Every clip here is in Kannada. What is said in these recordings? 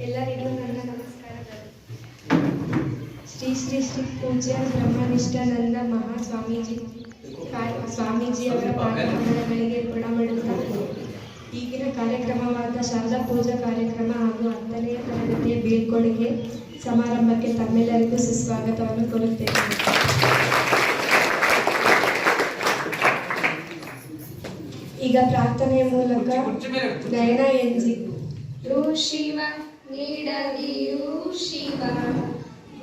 ಎಲ್ಲರಿಗೂ ನನ್ನ ನಮಸ್ಕಾರಗಳು. ಶ್ರೀ ಶ್ರೀ ಶ್ರೀ ಪೂಜ್ಯ ಬ್ರಹ್ಮನಿಷ್ಠಾನಂದ ಸ್ವಾಮೀಜಿ ಅವರ ಪಾದಕಮಲಗಳಿಗೆ ಪ್ರಣಾಮಡುತ್ತಾ ಈಗಿನ ಕಾರ್ಯಕ್ರಮವಾದ ಶಾರದಾ ಪೂಜಾ ಕಾರ್ಯಕ್ರಮ ಹಾಗೂ 10ನೇ ತರಗತಿಯ ಬೀಳ್ಕೊಡುಗೆ ಸಮಾರಂಭಕ್ಕೆ ತಮ್ಮೆಲ್ಲರಿಗೂ ಸುಸ್ವಾಗತವನ್ನು ಕೋರುತ್ತೇನೆ. ಈಗ ಪ್ರಾರ್ಥನೆಯ ಮೂಲಕ ನಯನ ಎಂಜಿ. ಶಿವ ನೀಡದಿರು ಶಿವ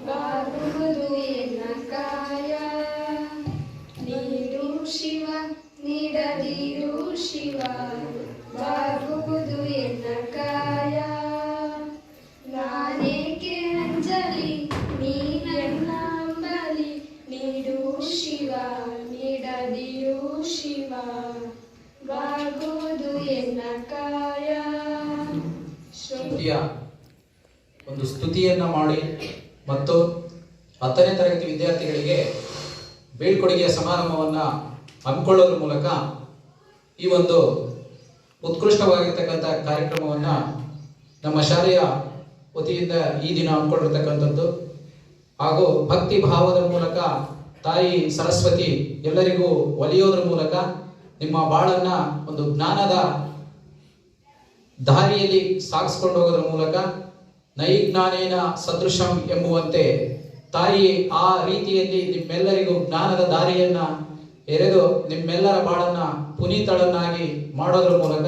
ಬಾಗುವುದು ಎನ್ನ ಕಾಯ, ನೀಡು ಶಿವ ನೀಡದಿರು ಶಿವ ಬಾಗುವುದು ಎನ್ನ ಕಾಯ, ನಾನೇಕೆ ಅಂಜಲಿ ನೀ ನನ್ನ ಅಂಬಲಿ, ನೀಡು ಶಿವ ನೀಡದಿರು ಶಿವ ಬಾಗುವುದು ಎನ್ನ ಕಾಯ. ಒಂದು ಸ್ತುತಿಯನ್ನ ಮಾಡಿ ಮತ್ತು 10ನೇ ತರಗತಿ ವಿದ್ಯಾರ್ಥಿಗಳಿಗೆ ಬೀಳ್ಕೊಡುಗೆಯ ಸಮಾರಂಭವನ್ನು ಹಮ್ಮಿಕೊಳ್ಳೋದ್ರ ಮೂಲಕ ಈ ಒಂದು ಉತ್ಕೃಷ್ಟವಾಗಿರ್ತಕ್ಕಂಥ ಕಾರ್ಯಕ್ರಮವನ್ನು ನಮ್ಮ ಶಾಲೆಯ ವತಿಯಿಂದ ಈ ದಿನ ಹಮ್ಮಿಕೊಂಡಿರ್ತಕ್ಕಂಥದ್ದು ಹಾಗೂ ಭಕ್ತಿ ಭಾವದ ಮೂಲಕ ತಾಯಿ ಸರಸ್ವತಿ ಎಲ್ಲರಿಗೂ ಒಲಿಯೋದ್ರ ಮೂಲಕ ನಿಮ್ಮ ಬಾಳನ್ನ ಒಂದು ಜ್ಞಾನದ ದಾರಿಯಲ್ಲಿ ಸಾಗಿಸ್ಕೊಂಡು ಹೋಗೋದ್ರ ಮೂಲಕ ನೈಜ್ಞಾನೇನ ಸದೃಶಂ ಎಂಬುವಂತೆ ತಾಯಿ ಆ ರೀತಿಯಲ್ಲಿ ನಿಮ್ಮೆಲ್ಲರಿಗೂ ಜ್ಞಾನದ ದಾರಿಯನ್ನ ಎರೆದು ನಿಮ್ಮೆಲ್ಲರ ಬಾಳನ್ನ ಪುನೀತಳನ್ನಾಗಿ ಮಾಡೋದ್ರ ಮೂಲಕ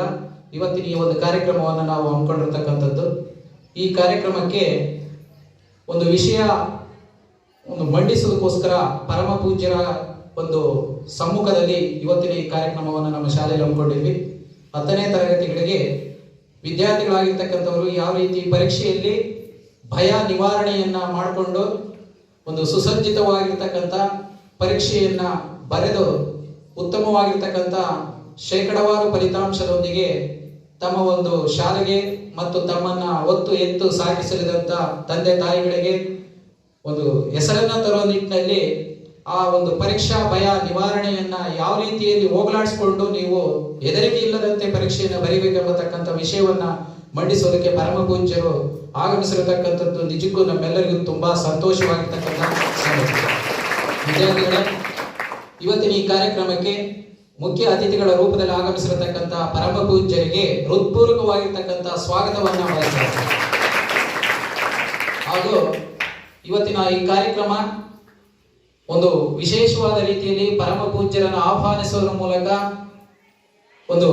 ಇವತ್ತಿನ ಈ ಒಂದು ಕಾರ್ಯಕ್ರಮವನ್ನು ನಾವು ಹಮ್ಮಿಕೊಂಡಿರ್ತಕ್ಕಂಥದ್ದು. ಈ ಕಾರ್ಯಕ್ರಮಕ್ಕೆ ಒಂದು ವಿಷಯ ಮಂಡಿಸೋದಕ್ಕೋಸ್ಕರ ಪರಮ ಪೂಜ್ಯರ ಒಂದು ಸಮ್ಮುಖದಲ್ಲಿ ಇವತ್ತಿನ ಈ ಕಾರ್ಯಕ್ರಮವನ್ನು ನಮ್ಮ ಶಾಲೆಯಲ್ಲಿ ಹಮ್ಮಿಕೊಂಡಿದ್ವಿ. 10ನೇ ತರಗತಿಗಳಿಗೆ ವಿದ್ಯಾರ್ಥಿಗಳಾಗಿರ್ತಕ್ಕಂಥವರು ಯಾವ ರೀತಿ ಪರೀಕ್ಷೆಯಲ್ಲಿ ಭಯ ನಿವಾರಣೆಯನ್ನ ಮಾಡಿಕೊಂಡು ಒಂದು ಸುಸಜ್ಜಿತವಾಗಿರ್ತಕ್ಕಂಥ ಪರೀಕ್ಷೆಯನ್ನ ಬರೆದು ಉತ್ತಮವಾಗಿರ್ತಕ್ಕಂಥ ಶೇಕಡವಾರು ಫಲಿತಾಂಶದೊಂದಿಗೆ ತಮ್ಮ ಒಂದು ಶಾಲೆಗೆ ಮತ್ತು ತಮ್ಮನ್ನ ಒತ್ತು ಎತ್ತು ಸಾಗಿಸಲಿದಂತ ತಂದೆ ತಾಯಿಗಳಿಗೆ ಒಂದು ಹೆಸರನ್ನ ತರುವ ನಿಟ್ಟಿನಲ್ಲಿ ಆ ಒಂದು ಪರೀಕ್ಷಾ ಭಯ ನಿವಾರಣೆಯನ್ನ ಯಾವ ರೀತಿಯಲ್ಲಿ ಹೋಗಲಾಡಿಸಿಕೊಂಡು ನೀವು ಹೆದರಿಕೆ ಇಲ್ಲದಂತೆ ಪರೀಕ್ಷೆಯನ್ನು ಬರೀಬೇಕೆಂಬತಕ್ಕಂಥ ವಿಷಯವನ್ನ ಮಂಡಿಸೋದಕ್ಕೆ ಪರಮ ಪೂಜ್ಯರು ಆಗಮಿಸಿರತಕ್ಕಂಥದ್ದು ನಿಜಕ್ಕೂ ನಮ್ಮೆಲ್ಲರಿಗೂ ತುಂಬಾ ಸಂತೋಷವಾಗಿರ್ತಕ್ಕಂಥ ವಿದ್ಯಾರ್ಥಿಗಳೇ, ಇವತ್ತಿನ ಈ ಕಾರ್ಯಕ್ರಮಕ್ಕೆ ಮುಖ್ಯ ಅತಿಥಿಗಳ ರೂಪದಲ್ಲಿ ಆಗಮಿಸಿರತಕ್ಕಂಥ ಪರಮ ಪೂಜ್ಯರಿಗೆ ಹೃತ್ಪೂರ್ವಕವಾಗಿರ್ತಕ್ಕಂಥ ಸ್ವಾಗತವನ್ನ ಬಯಸ್ತಾರೆ. ಹಾಗೂ ಇವತ್ತಿನ ಈ ಕಾರ್ಯಕ್ರಮ ಒಂದು ವಿಶೇಷವಾದ ರೀತಿಯಲ್ಲಿ ಪರಮ ಪೂಜ್ಯರನ್ನು ಆಹ್ವಾನಿಸೋದ್ರ ಮೂಲಕ ಒಂದು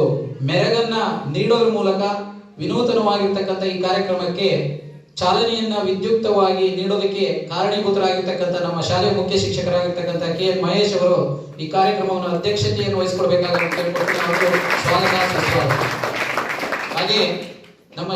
ಮೆರಗನ್ನ ನೀಡೋದ್ರ ಮೂಲಕ ವಿನೂತನವಾಗಿರ್ತಕ್ಕಂಥ ಈ ಕಾರ್ಯಕ್ರಮಕ್ಕೆ ಚಾಲನೆಯನ್ನ ವಿದ್ಯುಕ್ತವಾಗಿ ನೀಡೋದಕ್ಕೆ ಕಾರಣೀಭೂತರಾಗಿರ್ತಕ್ಕಂಥ ನಮ್ಮ ಶಾಲೆಯ ಮುಖ್ಯ ಶಿಕ್ಷಕರಾಗಿರ್ತಕ್ಕಂಥ KN ಮಹೇಶ್ ಅವರು ಈ ಕಾರ್ಯಕ್ರಮವನ್ನು ಅಧ್ಯಕ್ಷತೆಯನ್ನು ವಹಿಸಿಕೊಳ್ಬೇಕಾಗಿ ಕೇಳಿಕೊಳ್ತೀನಿ. ಸ್ವಾಗತ. ಹಾಗೆ ನಮ್ಮ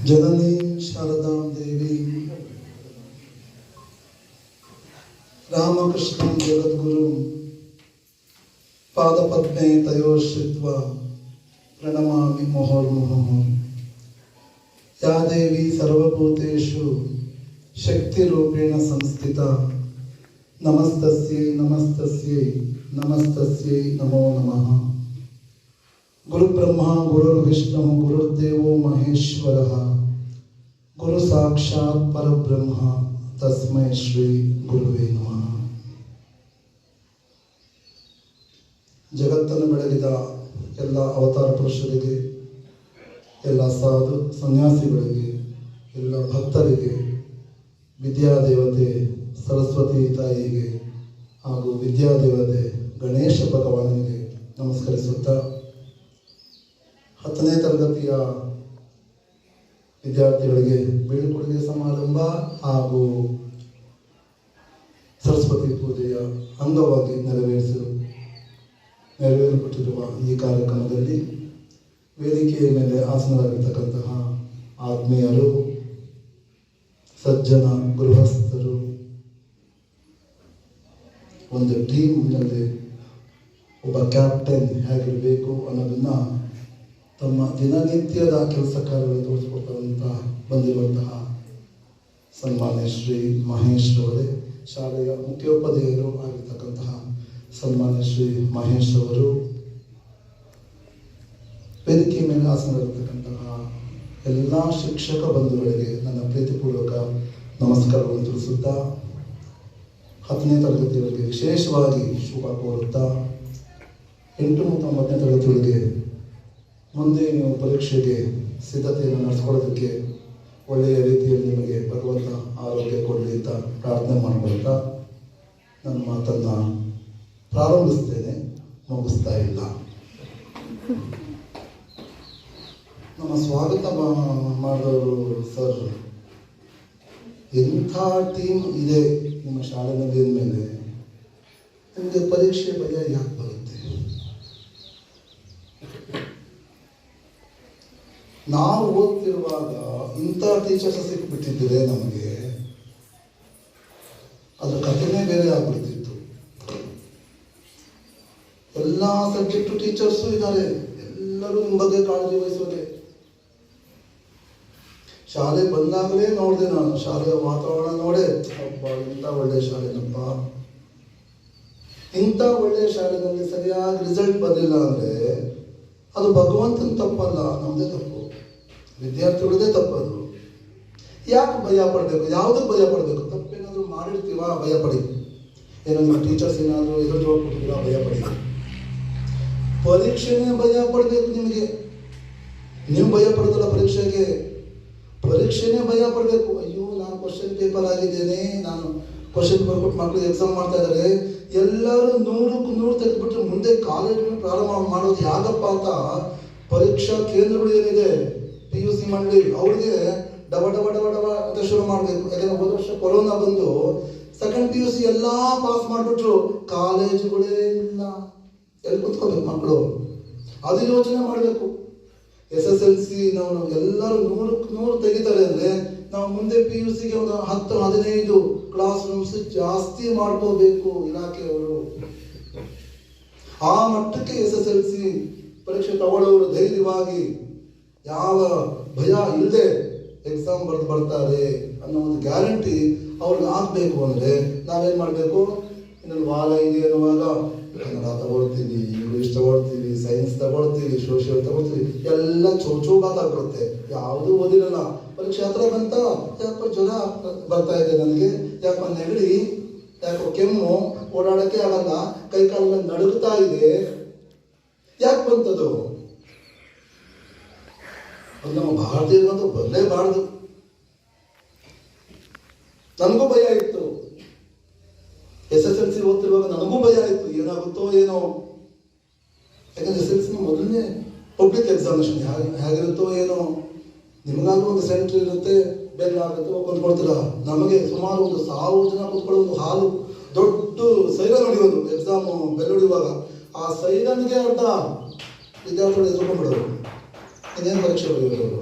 जननी शारदा देवी रामकृष्ण जगद्गुरु पादपद्मे तयोश्रित्वा प्रणमामि मुहुर्मुहुः। या देवी सर्वभूतेषु शक्तिरूपेण संस्थिता नमस्तस्यै नमस्तस्यै नमस्तस्यै नमो नमः। गुरु ब्रह्मा गुरुर्विष्णु गुरुर्देवो महेश्वरः गुरु साक्षात् परब्रह्म तस्मै श्री गुरुवे नमः। ಜಗತ್ತನ್ನು ಬೆಳಗಿದ ಎಲ್ಲ ಅವತಾರ ಪುರುಷರಿಗೆ, ಎಲ್ಲ ಸಾಧು ಸನ್ಯಾಸಿಗಳಿಗೆ, ಎಲ್ಲ ಭಕ್ತರಿಗೆ, ವಿದ್ಯಾದೇವತೆ ಸರಸ್ವತಿ ತಾಯಿಗೆ ಹಾಗೂ ವಿದ್ಯಾದೇವತೆ ಗಣೇಶ ಭಗವಾನನಿಗೆ ನಮಸ್ಕರಿಸುತ್ತಾ 10ನೇ ತರಗತಿಯ ವಿದ್ಯಾರ್ಥಿಗಳಿಗೆ ಬೀಳ್ಕೊಡುಗೆ ಸಮಾರಂಭ ಹಾಗೂ ಸರಸ್ವತಿ ಪೂಜೆಯ ಅಂಗವಾಗಿ ನೆರವೇರಲ್ಪಟ್ಟಿರುವ ಈ ಕಾರ್ಯಕ್ರಮದಲ್ಲಿ ವೇದಿಕೆಯ ಮೇಲೆ ಆಸನರಾಗಿರ್ತಕ್ಕಂತಹ ಆತ್ಮೀಯರು, ಸಜ್ಜನ ಗೃಹಸ್ಥರು, ಒಂದು ಟೀಮ್ನಲ್ಲಿ ಒಬ್ಬ ಕ್ಯಾಪ್ಟನ್ ಹೇಗಿರಬೇಕು ಅನ್ನೋದನ್ನ ತಮ್ಮ ದಿನನಿತ್ಯದ ಕೆಲಸ ಕಾರ್ಯಗಳು ತೋರಿಸ್ಕೊಡ್ತಾ ಬಂದಿರುವಂತಹ ಸನ್ಮಾನ್ಯ ಶ್ರೀ ಮಹೇಶ್ ಅವರೇ, ಶಾಲೆಯ ಮುಖ್ಯೋಪಾಧ್ಯಾಯರು ಆಗಿರ್ತಕ್ಕಂತಹ ಸನ್ಮಾನ್ಯ ಶ್ರೀ ಮಹೇಶ್ ಅವರು, ವೇದಿಕೆ ಮೇಲೆ ಆಸನವಿರತಕ್ಕಂತಹ ಎಲ್ಲ ಶಿಕ್ಷಕ ಬಂಧುಗಳಿಗೆ ನನ್ನ ಪ್ರೀತಿಪೂರ್ವಕ ನಮಸ್ಕಾರಗಳನ್ನು ತಿಳಿಸುತ್ತಾ 10ನೇ ತರಗತಿಯವರಿಗೆ ವಿಶೇಷವಾಗಿ ಶುಭ ಕೋರುತ್ತಾ 8 ಮತ್ತು 9ನೇ ತರಗತಿಯವರಿಗೆ ಮುಂದೆ ನೀವು ಪರೀಕ್ಷೆಗೆ ಸಿದ್ಧತೆಯನ್ನು ನಡೆಸ್ಕೊಳ್ಳೋದಕ್ಕೆ ಒಳ್ಳೆಯ ರೀತಿಯಲ್ಲಿ ನಿಮಗೆ ಭಗವಂತ ಆರೋಗ್ಯ ಕೊಡಲಿ ಅಂತ ಪ್ರಾರ್ಥನೆ ಮಾಡಿಕೊಳ್ತಾ ನನ್ನ ಮಾತನ್ನು ಪ್ರಾರಂಭಿಸ್ತೇನೆ, ಮುಗಿಸ್ತಾ ಇಲ್ಲ. ನಮ್ಮ ಸ್ವಾಗತ ಮಾಡಿದವರು ಸರ್, ಎಂಥ ಟೀಮ್ ಇದೆ ನಿಮ್ಮ ಶಾಲೆಯಲ್ಲಿ ಅಂದಮೇಲೆ ನಿಮಗೆ ಪರೀಕ್ಷೆ ಭಯ ಯಾಕೆ ಬರುತ್ತೆ? ನಾವು ಓದ್ತಿರುವಾಗ ಇಂಥ ಟೀಚರ್ಸ್ ಸಿಕ್ಬಿಟ್ಟಿದ್ರೆ ನಮಗೆ ಅದ್ರ ಕಥೆನೇ ಬೇರೆ ಆಗ್ಬಿಡ್ತಿತ್ತು. ಎಲ್ಲ ಸಬ್ಜೆಕ್ಟು ಟೀಚರ್ಸು ಇದ್ದಾರೆ, ಎಲ್ಲರೂ ನಿಮ್ಮ ಬಗ್ಗೆ ಕಾಳಜಿ ವಹಿಸೋದೆ. ಶಾಲೆ ಬಂದಾಗಲೇ ನೋಡಿದೆ ನಾನು, ಶಾಲೆಯ ವಾತಾವರಣ ನೋಡೆ ಅಪ್ಪ ಇಂಥ ಒಳ್ಳೆ ಶಾಲೆನಪ್ಪ. ಇಂಥ ಒಳ್ಳೆಯ ಶಾಲೆಯಲ್ಲಿ ಸರಿಯಾಗಿ ರಿಸಲ್ಟ್ ಬರಲಿಲ್ಲ ಅಂದರೆ ಅದು ಭಗವಂತನ ತಪ್ಪಲ್ಲ, ನಮ್ಮದೇ ತಪ್ಪು, ವಿದ್ಯಾರ್ಥಿಗಳದೇ ತಪ್ಪದು. ಯಾಕೆ ಭಯ ಪಡಬೇಕು? ಯಾವುದಕ್ಕೆ ಭಯ ಪಡಬೇಕು? ತಪ್ಪೇನಾದರೂ ಮಾಡಿರ್ತೀವ ಭಯ ಪಡಿ, ಏನೋ ನಿಮ್ಮ ಟೀಚರ್ಸ್ ಏನಾದರೂ ಎದುರು ಹೋಗ್ಬಿಟ್ಟಿದ್ದೀರಾ ಭಯ ಪಡಿ. ಪರೀಕ್ಷೆನೇ ಭಯ ಪಡಬೇಕು ನಿಮಗೆ. ನೀವು ಭಯ ಪಡೋದಲ್ಲ ಪರೀಕ್ಷೆಗೆ, ಪರೀಕ್ಷೆನೇ ಭಯ ಪಡಬೇಕು. ಅಯ್ಯೋ ನಾನು ಕ್ವಶನ್ ಪೇಪರ್ ಆಗಿದ್ದೇನೆ, ನಾನು ಕ್ವಶನ್ ಬರ್ಬಿಟ್ಟು ಮಕ್ಕಳು ಎಕ್ಸಾಮ್ ಮಾಡ್ತಾ ಇದ್ದಾರೆ, ಎಲ್ಲರೂ 100ಕ್ಕೆ 100 ತೆಗೆದುಬಿಟ್ರೆ ಮುಂದೆ ಕಾಲೇಜನ್ನು ಪ್ರಾರಂಭ ಮಾಡೋದು ಯಾಕಪ್ಪ ಅಂತ ಪರೀಕ್ಷಾ ಕೇಂದ್ರಗಳು ಏನಿದೆ PUC ಮಂಡಳಿ ಅವ್ರಿಗೆ ಡಬ ಡಬ ಡಬ ಡಬ ಅಂತ ಶುರು ಮಾಡಬೇಕು. ಯಾಕಂದ್ರೆ ಹೋದ ವರ್ಷ ಕೊರೋನಾ ಬಂದು ಸೆಕೆಂಡ್ PUC ಎಲ್ಲ ಪಾಸ್ ಮಾಡಿಬಿಟ್ರು, ಕಾಲೇಜುಗಳೇ ಇಲ್ಲ, ಎಲ್ಲಿ ಕುತ್ಕೋಬೇಕು ಮಕ್ಕಳು? ಅದು ಯೋಚನೆ ಮಾಡಬೇಕು. SSLC ನಾವು ಎಲ್ಲರೂ 100ಕ್ಕೆ 100 ತೆಗಿತಾರೆ ಅಂದರೆ ನಾವು ಮುಂದೆ PUCಗೆ ಒಂದು 10-15 ಕ್ಲಾಸ್ ರೂಮ್ಸ್ ಜಾಸ್ತಿ ಮಾಡ್ಕೋಬೇಕು ಇಲಾಖೆಯವರು. ಆ ಮಟ್ಟಕ್ಕೆ SSLC ಪರೀಕ್ಷೆ ತಗೊಳ್ಳೋರು ಧೈರ್ಯವಾಗಿ ಯಾವ ಭಯ ಇಲ್ಲದೆ ಎಕ್ಸಾಮ್ ಬರೆದು ಬರ್ತಾರೆ ಅನ್ನೋ ಒಂದು ಗ್ಯಾರಂಟಿ ಅವ್ರಿಗೆ ಆಗಬೇಕು ಅಂದರೆ ನಾವೇನು ಮಾಡಬೇಕು? ಇನ್ನೊಂದು ವಾರ ಇದೆ ಅನ್ನುವಾಗ ಕನ್ನಡ ತಗೊಳ್ತೀವಿ, ಇಂಗ್ಲೀಷ್ ತಗೊಳ್ತೀವಿ, ಸೈನ್ಸ್ ತಗೊಳ್ತೀವಿ, ಸೋಷಿಯಲ್ ತಗೊಳ್ತೀವಿ, ಎಲ್ಲ ಚೂಬಾತಾಗ್ಬಿಡುತ್ತೆ, ಯಾವುದೂ ಓದಿರಲ್ಲ. ಪರೀಕ್ಷೆ ಹತ್ರ ಬಂತ, ಯಾಕೋ ಜ್ವರ ಬರ್ತಾ ಇದೆ ನನಗೆ, ಯಾಕೋ ನೆಗಡಿ, ಯಾಕೋ ಕೆಮ್ಮು, ಓಡಾಡೋಕ್ಕೆ ಆಗಲ್ಲ, ಕೈ ಕಾಲೆಲ್ಲ ನಡುಗ್ತಾ ಇದೆ, ಯಾಕೆ ಬಂತದು? ಅದು ನಮ್ಮ ಭಾರತೀಯರಿಗಂತೂ ಬರಲೇಬಾರ್ದು. ನನಗೂ ಭಯ ಇತ್ತು, SSLC ಓದ್ತಿರುವಾಗ ನನಗೂ ಭಯ ಇತ್ತು, ಏನಾಗುತ್ತೋ ಏನೋ. ಯಾಕಂದ್ರೆ SSLC ಮೊದಲನೇ ಪಬ್ಲಿಕ್ ಎಕ್ಸಾಮಿನೇಷನ್ ಹೇಗಿರುತ್ತೋ ಏನೋ. ನಿಮಗಾದ್ರೂ ಒಂದು ಸೆಂಟ್ರ್ ಇರುತ್ತೆ, ಬೆಲ್ ಆಗುತ್ತೆ, ಕುಂತ್ಕೊಳ್ತೀರ. ನಮಗೆ ಸುಮಾರು ಒಂದು 1000 ಜನ ಕುತ್ಕೊಳ್ಳೋ ಒಂದು ಹಾಲು, ದೊಡ್ಡ ಸೈರನ್ ಹೊಡಿಯೋದು ಎಕ್ಸಾಮ್ ಬೆಲ್ ಹೊಡಿಯುವಾಗ. ಆ ಸೈರನ್ಗೆ ಅರ್ಧ ವಿದ್ಯಾರ್ಥಿಗಳು ಎದುರ್ಕೊಂಡ್ಬಿಡೋರು, ಇನ್ನೇನು ಪರೀಕ್ಷೆ ಬರೆಯೋರು.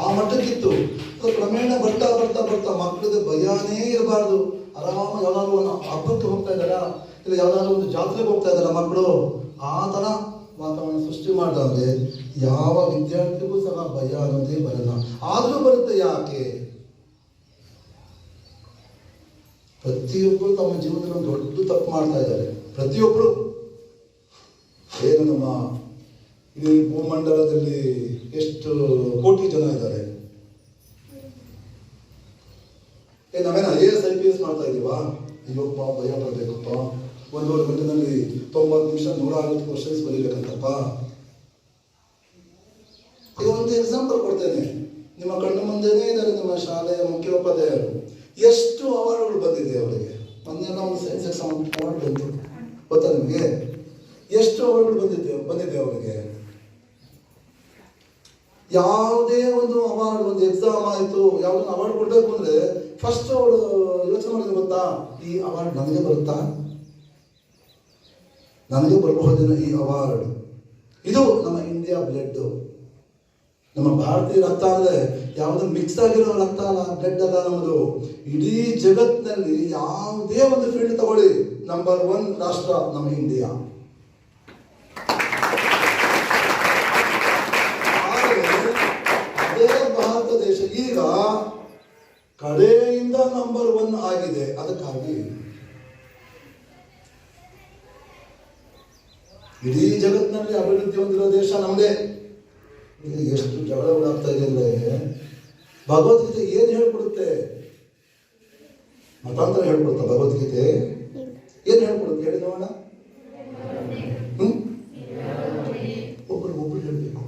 ಆ ಮಟ್ಟಕ್ಕಿತ್ತು. ಕ್ರಮೇಣ ಬರ್ತಾ ಬರ್ತಾ ಬರ್ತಾ ಮಕ್ಕಳಿಗೆ ಭಯನೇ ಇರಬಾರ್ದು. ಆರಾಮಾಗಿ ಯಾವ್ದಾದ್ರು ಒಂದು ಹಬ್ಬಕ್ಕೆ ಹೋಗ್ತಾ ಇದ್ದಾರ, ಇಲ್ಲ ಯಾವ್ದಾದ್ರು ಒಂದು ಜಾತ್ರೆಗೆ ಹೋಗ್ತಾ ಇದ್ದಾರ ಮಕ್ಕಳು, ಆ ಥರ ವಾತಾವರಣ ಸೃಷ್ಟಿ ಮಾಡಿದ್ರೆ ಯಾವ ವಿದ್ಯಾರ್ಥಿಗೂ ಸಹ ಭಯ ಅನ್ನೋದೇ ಬರಲ್ಲ. ಆದರೂ ಬರುತ್ತೆ. ಯಾಕೆ? ಪ್ರತಿಯೊಬ್ಬರು ತಮ್ಮ ಜೀವನದಲ್ಲಿ ಒಂದು ದೊಡ್ಡ ತಪ್ಪು ಮಾಡ್ತಾ ಇದ್ದಾರೆ. ಪ್ರತಿಯೊಬ್ಬರು ಏನು ನಮ್ಮ ಇಡೀ ಭೂಮಂಡಲದಲ್ಲಿ ಎಷ್ಟು ಕೋಟಿ ಜನ ಇದ್ದಾರೆ. ನಾವೇನು IAS IPS ಮಾಡ್ತಾ ಇದೀವಾ? ಅಯ್ಯಪ್ಪ ಭಯ ಪಡಬೇಕಪ್ಪ, 1.5 ಗಂಟೆನಲ್ಲಿ 90 ನಿಮಿಷ 160 ಕ್ವಶನ್ಸ್ ಬರೀಬೇಕಂತಪ್ಪ. ಈಗ ಒಂದು ಎಕ್ಸಾಂಪಲ್ ಕೊಡ್ತೇನೆ. ನಿಮ್ಮ ಕಣ್ಣು ಮುಂದೆನೇ ಇದ್ದಾರೆ ನಿಮ್ಮ ಶಾಲೆಯ ಮುಖ್ಯೋಪಾಧ್ಯಾಯರು. ಎಷ್ಟು ಅವಾರ್ಡ್ಗಳು ಬಂದಿದೆ ಅವರಿಗೆ. ಮೊನ್ನೆ ಒಂದು ಸೈನ್ಸ್ ಎಕ್ಸಾಮ್ ಅವಾರ್ಡ್ ಬಂತು, ಗೊತ್ತಾ ನಿಮಗೆ? ಎಷ್ಟು ಅವಾರ್ಡ್ಗಳು ಬಂದಿದೆ ಅವರಿಗೆ. ಯಾವುದೇ ಒಂದು ಅವಾರ್ಡ್, ಒಂದು ಎಕ್ಸಾಮ್ ಆಯಿತು, ಯಾವುದೊಂದು ಅವಾರ್ಡ್ ಕೊಡಬೇಕು ಅಂದರೆ ಫಸ್ಟ್ ಅವಳು ಯೋಚನೆ ಮಾಡಿದ್ರೆ ಗೊತ್ತಾ, ಈ ಅವಾರ್ಡ್ ನನಗೆ ಬರುತ್ತಾ, ನನಗೆ ಬರಬಹುದಿಲ್ಲ ಈ ಅವಾರ್ಡ್. ಇದು ನಮ್ಮ ಇಂಡಿಯಾ ಬ್ಲಡ್, ನಮ್ಮ ಭಾರತೀಯ ರಕ್ತ ಅಂದರೆ ಯಾವುದೋ ಮಿಕ್ಸ್ ಆಗಿರೋ ರಕ್ತ ಅಲ್ಲ, ಬ್ಲಡ್ ಅಲ್ಲ ನಮ್ಮದು. ಇಡೀ ಜಗತ್ತಿನಲ್ಲಿ ಯಾವುದೇ ಒಂದು ಫೀಲ್ಡ್ ತಗೊಳ್ಳಿ, ನಂಬರ್ 1 ರಾಷ್ಟ್ರ ನಮ್ಮ ಇಂಡಿಯಾ. ಅದೇ ಭಾರತ ದೇಶ ಈಗ ಕಡೆಯಿಂದ ನಂಬರ್ 1 ಆಗಿದೆ. ಅದಕ್ಕಾಗಿ ಇಡೀ ಜಗತ್ತಿನಲ್ಲಿ ಅಭಿವೃದ್ಧಿ ಹೊಂದಿರೋ ದೇಶ ನಮ್ಮದೇ. ಎಷ್ಟು ಜಗಳಗಳಾಗ್ತಾ ಇದೆ ಅಂದ್ರೆ, ಭಗವದ್ಗೀತೆ ಏನು ಹೇಳ್ಕೊಡುತ್ತೆ? ಮತಾಂತರ ಹೇಳ್ಕೊಡುತ್ತಾ ಭಗವದ್ಗೀತೆ? ಏನು ಹೇಳ್ಕೊಡುತ್ತೆ ಹೇಳಿ ನೋಡೋಣ. ಒಬ್ಬರು ಹೇಳ್ಬೇಕು.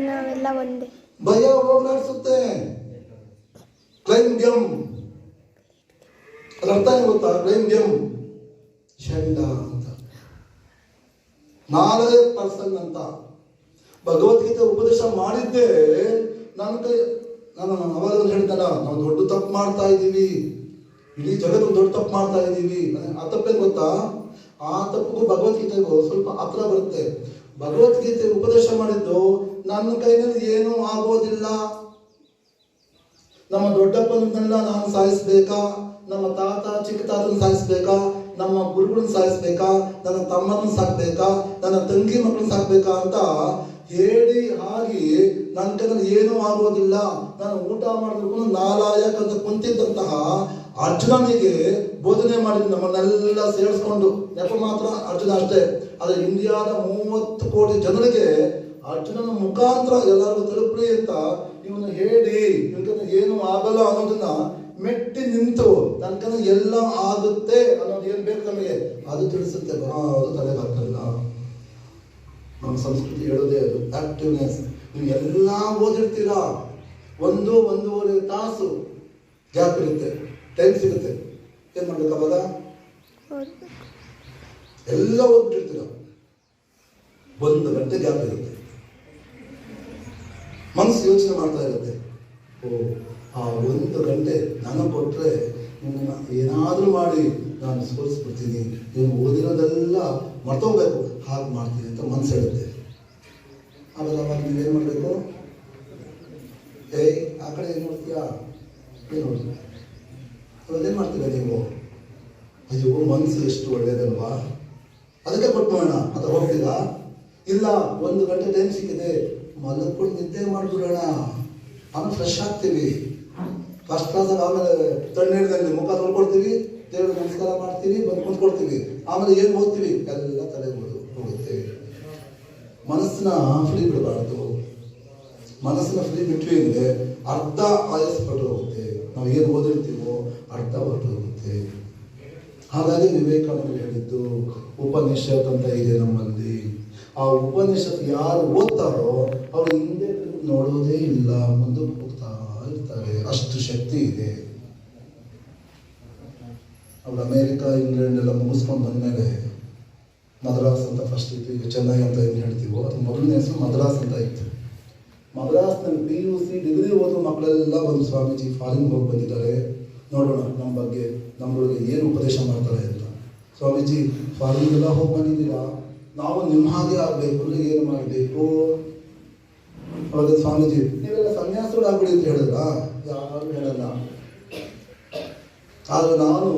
ನಾವೆಲ್ಲ ಒಂದೇ. ಭಯ ಹೋಗ್ಲಾಡಿಸುತ್ತೆ. ಕ್ಲೈಂಬ್ಯಂ ಅದರ ಅರ್ಥ ಏನು ಗೊತ್ತಾ? ಕ್ಲೈಂಬ್ಯಂ ಷಂಡ ಅಂತ, 4% ಅಂತ. ಭಗವದ್ಗೀತೆ ಉಪದೇಶ ಮಾಡಿದ್ದೆ ನಾನು ಅವಾಗ ಹೇಳ್ತಾನ, ನಾವು ದೊಡ್ಡ ತಪ್ಪು ಮಾಡ್ತಾ ಇದ್ದೀವಿ, ಇಡೀ ಜಗತ್ತು ದೊಡ್ಡ ತಪ್ಪು ಮಾಡ್ತಾ ಇದ್ದೀವಿ. ಆ ತಪ್ಪೇನು ಗೊತ್ತಾ? ಆ ತಪ್ಪಿಗೂ ಭಗವದ್ಗೀತೆಗೂ ಸ್ವಲ್ಪ ಹತ್ರ ಬರುತ್ತೆ. ಭಗವದ್ಗೀತೆ ಉಪದೇಶ ಮಾಡಿದ್ದು ನನ್ನ ಕೈನಲ್ಲಿ ಏನೂ ಆಗೋದಿಲ್ಲ, ನಮ್ಮ ದೊಡ್ಡಪ್ಪನನ್ನೆಲ್ಲ ನಾನು ಸಾಯಿಸ್ಬೇಕಾ, ನಮ್ಮ ತಾತ ಚಿಕ್ಕ ತಾತನ ಸಾಯಿಸ್ಬೇಕಾ, ನಮ್ಮ ಗುರುಗಳನ್ನ ಸಾಯಿಸ್ಬೇಕಾ, ನನ್ನ ತಮ್ಮನ ಸಾಕ್ಬೇಕಾ, ನನ್ನ ತಂಗಿ ಮಕ್ಕಳನ್ನ ಸಾಕ್ಬೇಕಾ ಅಂತ ಹೇಳಿ ಹಾಗೆ ನನ್ನ ಕೈನಲ್ಲಿ ಏನೂ ಆಗೋದಿಲ್ಲ, ನಾನು ಊಟ ಮಾಡೋದಕ್ಕೂ ನಾಲಾಯಕ್ ಅಂತ ಕುಂತಿದ್ದಂತಹ ಅರ್ಜುನನಿಗೆ ಬೋಧನೆ ಮಾಡಿದ್ರು. ನಮ್ಮನ್ನೆಲ್ಲ ಸೇರಿಸ್ಕೊಂಡು ನೆಪ ಮಾತ್ರ ಅರ್ಜುನ ಅಷ್ಟೇ, ಆದರೆ ಇಂಡಿಯಾದ 30 ಕೋಟಿ ಜನರಿಗೆ ಅರ್ಜುನನ ಮುಖಾಂತರ ಎಲ್ಲರಿಗೂ ತಲುಪಲಿ ಅಂತ ಇವನು ಹೇಳಿ, ಇವನ ಏನೂ ಆಗಲ್ಲ ಅನ್ನೋದನ್ನ ಮೆಟ್ಟಿ ನಿಂತು ನನ್ನ ಕೈಲಿ ಎಲ್ಲ ಆಗುತ್ತೆ ಅನ್ನೋದು ಏನು ಬೇಕು ನಮಗೆ ಅದು ತಿಳಿಸುತ್ತೆ. ಅದು ತಲೆಗೆ ಹಾಕಲ್ಲ. ನಮ್ಮ ಸಂಸ್ಕೃತಿ ಹೇಳೋದೇ ಅದು ಆಕ್ಟಿವ್ನೆಸ್. ನೀವು ಎಲ್ಲ ಓದಿರ್ತೀರಾ, 1-1.5 ತಾಸು ಗ್ಯಾಪ್ ಇರುತ್ತೆ, ಟೈಮ್ ಸಿಗುತ್ತೆ. ಏನು ಮಾಡ್ಬೇಕು ಅವಾಗ? ಎಲ್ಲ ಓದ್ಬಿಟ್ಟಿರ್ತೀರ, 1 ಗಂಟೆ ಗ್ಯಾಪ್ ಇರುತ್ತೆ. ಮನಸ್ಸು ಯೋಚನೆ ಮಾಡ್ತಾ ಇರುತ್ತೆ, ಓ ಆ 1 ಗಂಟೆ ನನಗೆ ಕೊಟ್ಟರೆ ಏನಾದರೂ ಮಾಡಿ ನಾನು ಸ್ಫೂರಿಸ್ಬಿಡ್ತೀನಿ, ನೀವು ಓದಿರೋದೆಲ್ಲ ಮರ್ತೋಗ್ಬೇಕು, ಹಾಗೆ ಮಾಡ್ತೀನಿ ಅಂತ ಮನಸ್ಸು ಹೇಳುತ್ತೆ. ಆಮೇಲೆ ಅವಾಗ ನೀವೇನು ಮಾಡಬೇಕು? ಆ ಕಡೆ ಏನು ನೋಡ್ತೀಯಾ? ಏನು ನೋಡ್ತೀಯ? ಅವಾಗೇನು ಮಾಡ್ತೀರಾ ನೀವು? ಅಯ್ಯೋ ಮನಸ್ಸು ಎಷ್ಟು ಒಳ್ಳೇದಲ್ವಾ, ಅದಕ್ಕೆ ಕೊಟ್ಬಿಡೋಣ ಅಂತ ಹೋಗ್ತೀರಾ? ಇಲ್ಲ, 1 ಗಂಟೆ ಟೈಮ್ ಸಿಕ್ಕಿದೆ, ಮಲಗ್ಕೊಂಡು ನಿದ್ದೆ ಮಾಡಿಬಿಡೋಣ, ಆಮೇಲೆ ಫ್ರೆಶ್ ಆಗ್ತೀವಿ, ಫಸ್ಟ್ ಕ್ಲಾಸಾಗಿ. ಆಮೇಲೆ ತಣ್ಣೀರಿನಲ್ಲಿ ಮುಖ ತೊಳ್ಕೊಡ್ತೀವಿ, ದೇವ್ರಿಗೆ ನಮಸ್ಕಾರ ಮಾಡ್ತೀವಿ, ಬಂದು ಕುಂತ್ಕೊಡ್ತೀವಿ. ಆಮೇಲೆ ಏನು ಓದ್ತೀವಿ ಎಲ್ಲ ತಲೆ ಹೋಗುತ್ತೆ. ಮನಸ್ಸನ್ನ ಫ್ರೀ ಬಿಡಬಾರ್ದು. ಮನಸ್ಸನ್ನ ಫ್ರೀ ಬಿಟ್ವಿ ಅಂದರೆ ಅರ್ಧ ಆಯಸ್ ಹೊರಟು ಹೋಗುತ್ತೆ, ನಾವು ಏನು ಓದಿರ್ತೀವೋ ಅರ್ಧ ಹೊರಟು ಹೋಗುತ್ತೆ. ಹಾಗಾಗಿ ವಿವೇಕಾನಂದರು ಹೇಳಿದ್ದು ಉಪನಿಷತ್ ಅಂತ ಇದೆ ನಮ್ಮಲ್ಲಿ. ಆ ಉಪನಿಷತ್ ಯಾರು ಓದ್ತಾರೋ ಅವ್ರು ಹಿಂದೆ ನೋಡೋದೇ ಇಲ್ಲ, ಮುಂದಕ್ಕೆ ಹೋಗ್ತಾ ಇರ್ತಾರೆ, ಅಷ್ಟು ಶಕ್ತಿ ಇದೆ. ಅವ್ರು ಅಮೇರಿಕಾ ಇಂಗ್ಲೆಂಡ್ ಎಲ್ಲ ಮುಗಿಸ್ಕೊಂಡು ಬಂದಮೇಲೆ ಮದ್ರಾಸ್ ಅಂತ ಫಸ್ಟ್ ಇತ್ತು, ಈಗ ಚೆನ್ನೈ ಅಂತ ಏನು ಹೇಳ್ತೀವೋ ಅದು ಮೊದಲನೇ ಹೆಸರು ಮದ್ರಾಸ್ ಅಂತ ಇತ್ತು. ಮದ್ರಾಸ್ನಲ್ಲಿ PUC ಡಿಗ್ರಿ ಓದೋ ಮಕ್ಕಳೆಲ್ಲ ಒಂದು ಸ್ವಾಮೀಜಿ ಫಾರಿನ್ಗೆ ಹೋಗಿ ಬಂದಿದ್ದಾರೆ, ನೋಡೋಣ ನಮ್ಮ ಬಗ್ಗೆ ನಮ್ಮೊಳಗೆ ಏನು ಉಪದೇಶ ಮಾಡ್ತಾರೆ ಅಂತ. ಸ್ವಾಮೀಜಿ ಫಾರಿನ್ಗೆಲ್ಲ ಹೋಗಿ ಬಂದಿದ್ದೀರಾ, ನಾವು ನಿಮ್ಮ ಹಾಗೆ ಆಗಬೇಕು ಅಂದರೆ ಏನು ಮಾಡಬೇಕು? ಅವಾಗ ಸ್ವಾಮೀಜಿ ನೀವೆಲ್ಲ ಸನ್ಯಾಸಗಳು ಆಗ್ಬಿಡಿ ಅಂತ ಹೇಳಿದ್ರ? ಯಾರು ಹೇಳಲ್ಲ. ಆದರೆ ನಾನು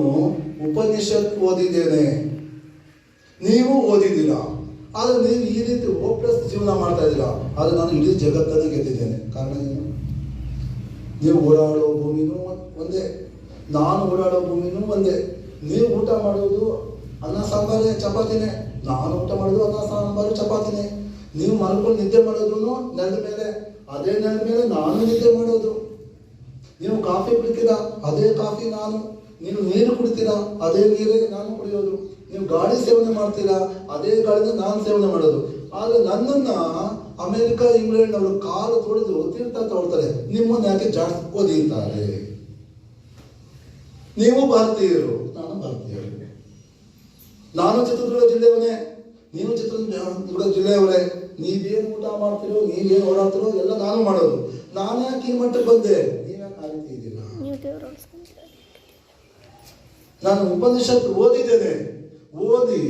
ಉಪನಿಷತ್ ಓದಿದ್ದೇನೆ, ನೀವು ಓದಿದ್ದೀರಾ, ಆದರೆ ನೀವು ಈ ರೀತಿ ಹೋಪ್ಲೆಸ್ ಜೀವನ ಮಾಡ್ತಾ ಇದ್ದೀರಾ. ಆದರೆ ನಾನು ಇಡೀ ಜಗತ್ತನ್ನು ಗೆದ್ದಿದ್ದೇನೆ. ಕಾರಣ ಏನು? ನೀವು ಓಡಾಡೋ ಭೂಮಿನೂ ಒಂದೇ, ನಾನು ಓಡಾಡೋ ಭೂಮಿನೂ ಒಂದೇ. ನೀವು ಊಟ ಮಾಡೋದು ಅನ್ನ ಸಾಂಬಾರೇ ಚಪಾತಿನೇ, ನಾನು ಊಟ ಮಾಡೋದು ಅನ್ನ ಸಾಂಬಾರು ಚಪಾತಿನೇ. ನೀವು ಮಲ್ಕೊಂಡು ನಿದ್ದೆ ಮಾಡೋದು ನೆಲದ ಮೇಲೆ, ಅದೇ ನೆಲದ ಮೇಲೆ ನಾನು ನಿದ್ದೆ ಮಾಡೋದು. ನೀವು ಕಾಫಿ ಕುಡಿತೀರಾ, ಅದೇ ಕಾಫಿ ನಾನು. ನೀವು ನೀರು ಕುಡಿತೀರಾ, ಅದೇ ನೀರೇ ನಾನು ಕುಡಿಯೋದು. ನೀವು ಗಾಳಿ ಸೇವನೆ ಮಾಡ್ತೀರಾ, ಅದೇ ಗಾಳಿನ ನಾನು ಸೇವನೆ ಮಾಡೋದು. ಆದರೆ ನನ್ನನ್ನ ಅಮೆರಿಕ, ಇಂಗ್ಲೆಂಡ್ ಅವರು ಕಾಲು ತೊಳೆದು ತೀರ್ಥ ತಗೊಳ್ತಾರೆ, ನಿಮ್ಮನ್ನ ಯಾಕೆ ಜಾಸ್ತಿ ಓದಿದ್ದಾರೆ? ನೀವು ಭಾರತೀಯರು, ನಾನು ಭಾರತೀಯರು. ನಾನು ಚಿತ್ರದುರ್ಗ ಜಿಲ್ಲೆಯವನೇ, ನೀವು ಚಿತ್ರದುರ್ಗ ಜಿಲ್ಲೆಯವರೇ. ನೀವೇನು ಊಟ ಮಾಡ್ತೀರೋ, ನೀವೇನು ಓಡಾಡ್ತೀರೋ ಎಲ್ಲ ನಾನು ಮಾಡೋದು. ನಾನು ಯಾಕೆ ಈ ಮಟ್ಟಕ್ಕೆ ಬಂದೆ? ನೀವ್ಯಾಕೆ ಆ ರೀತಿ ಇದ್ದೀರಾ? ನಾನು ಉಪನಿಷತ್ ಓದಿದ್ದೇನೆ, ಓದಿ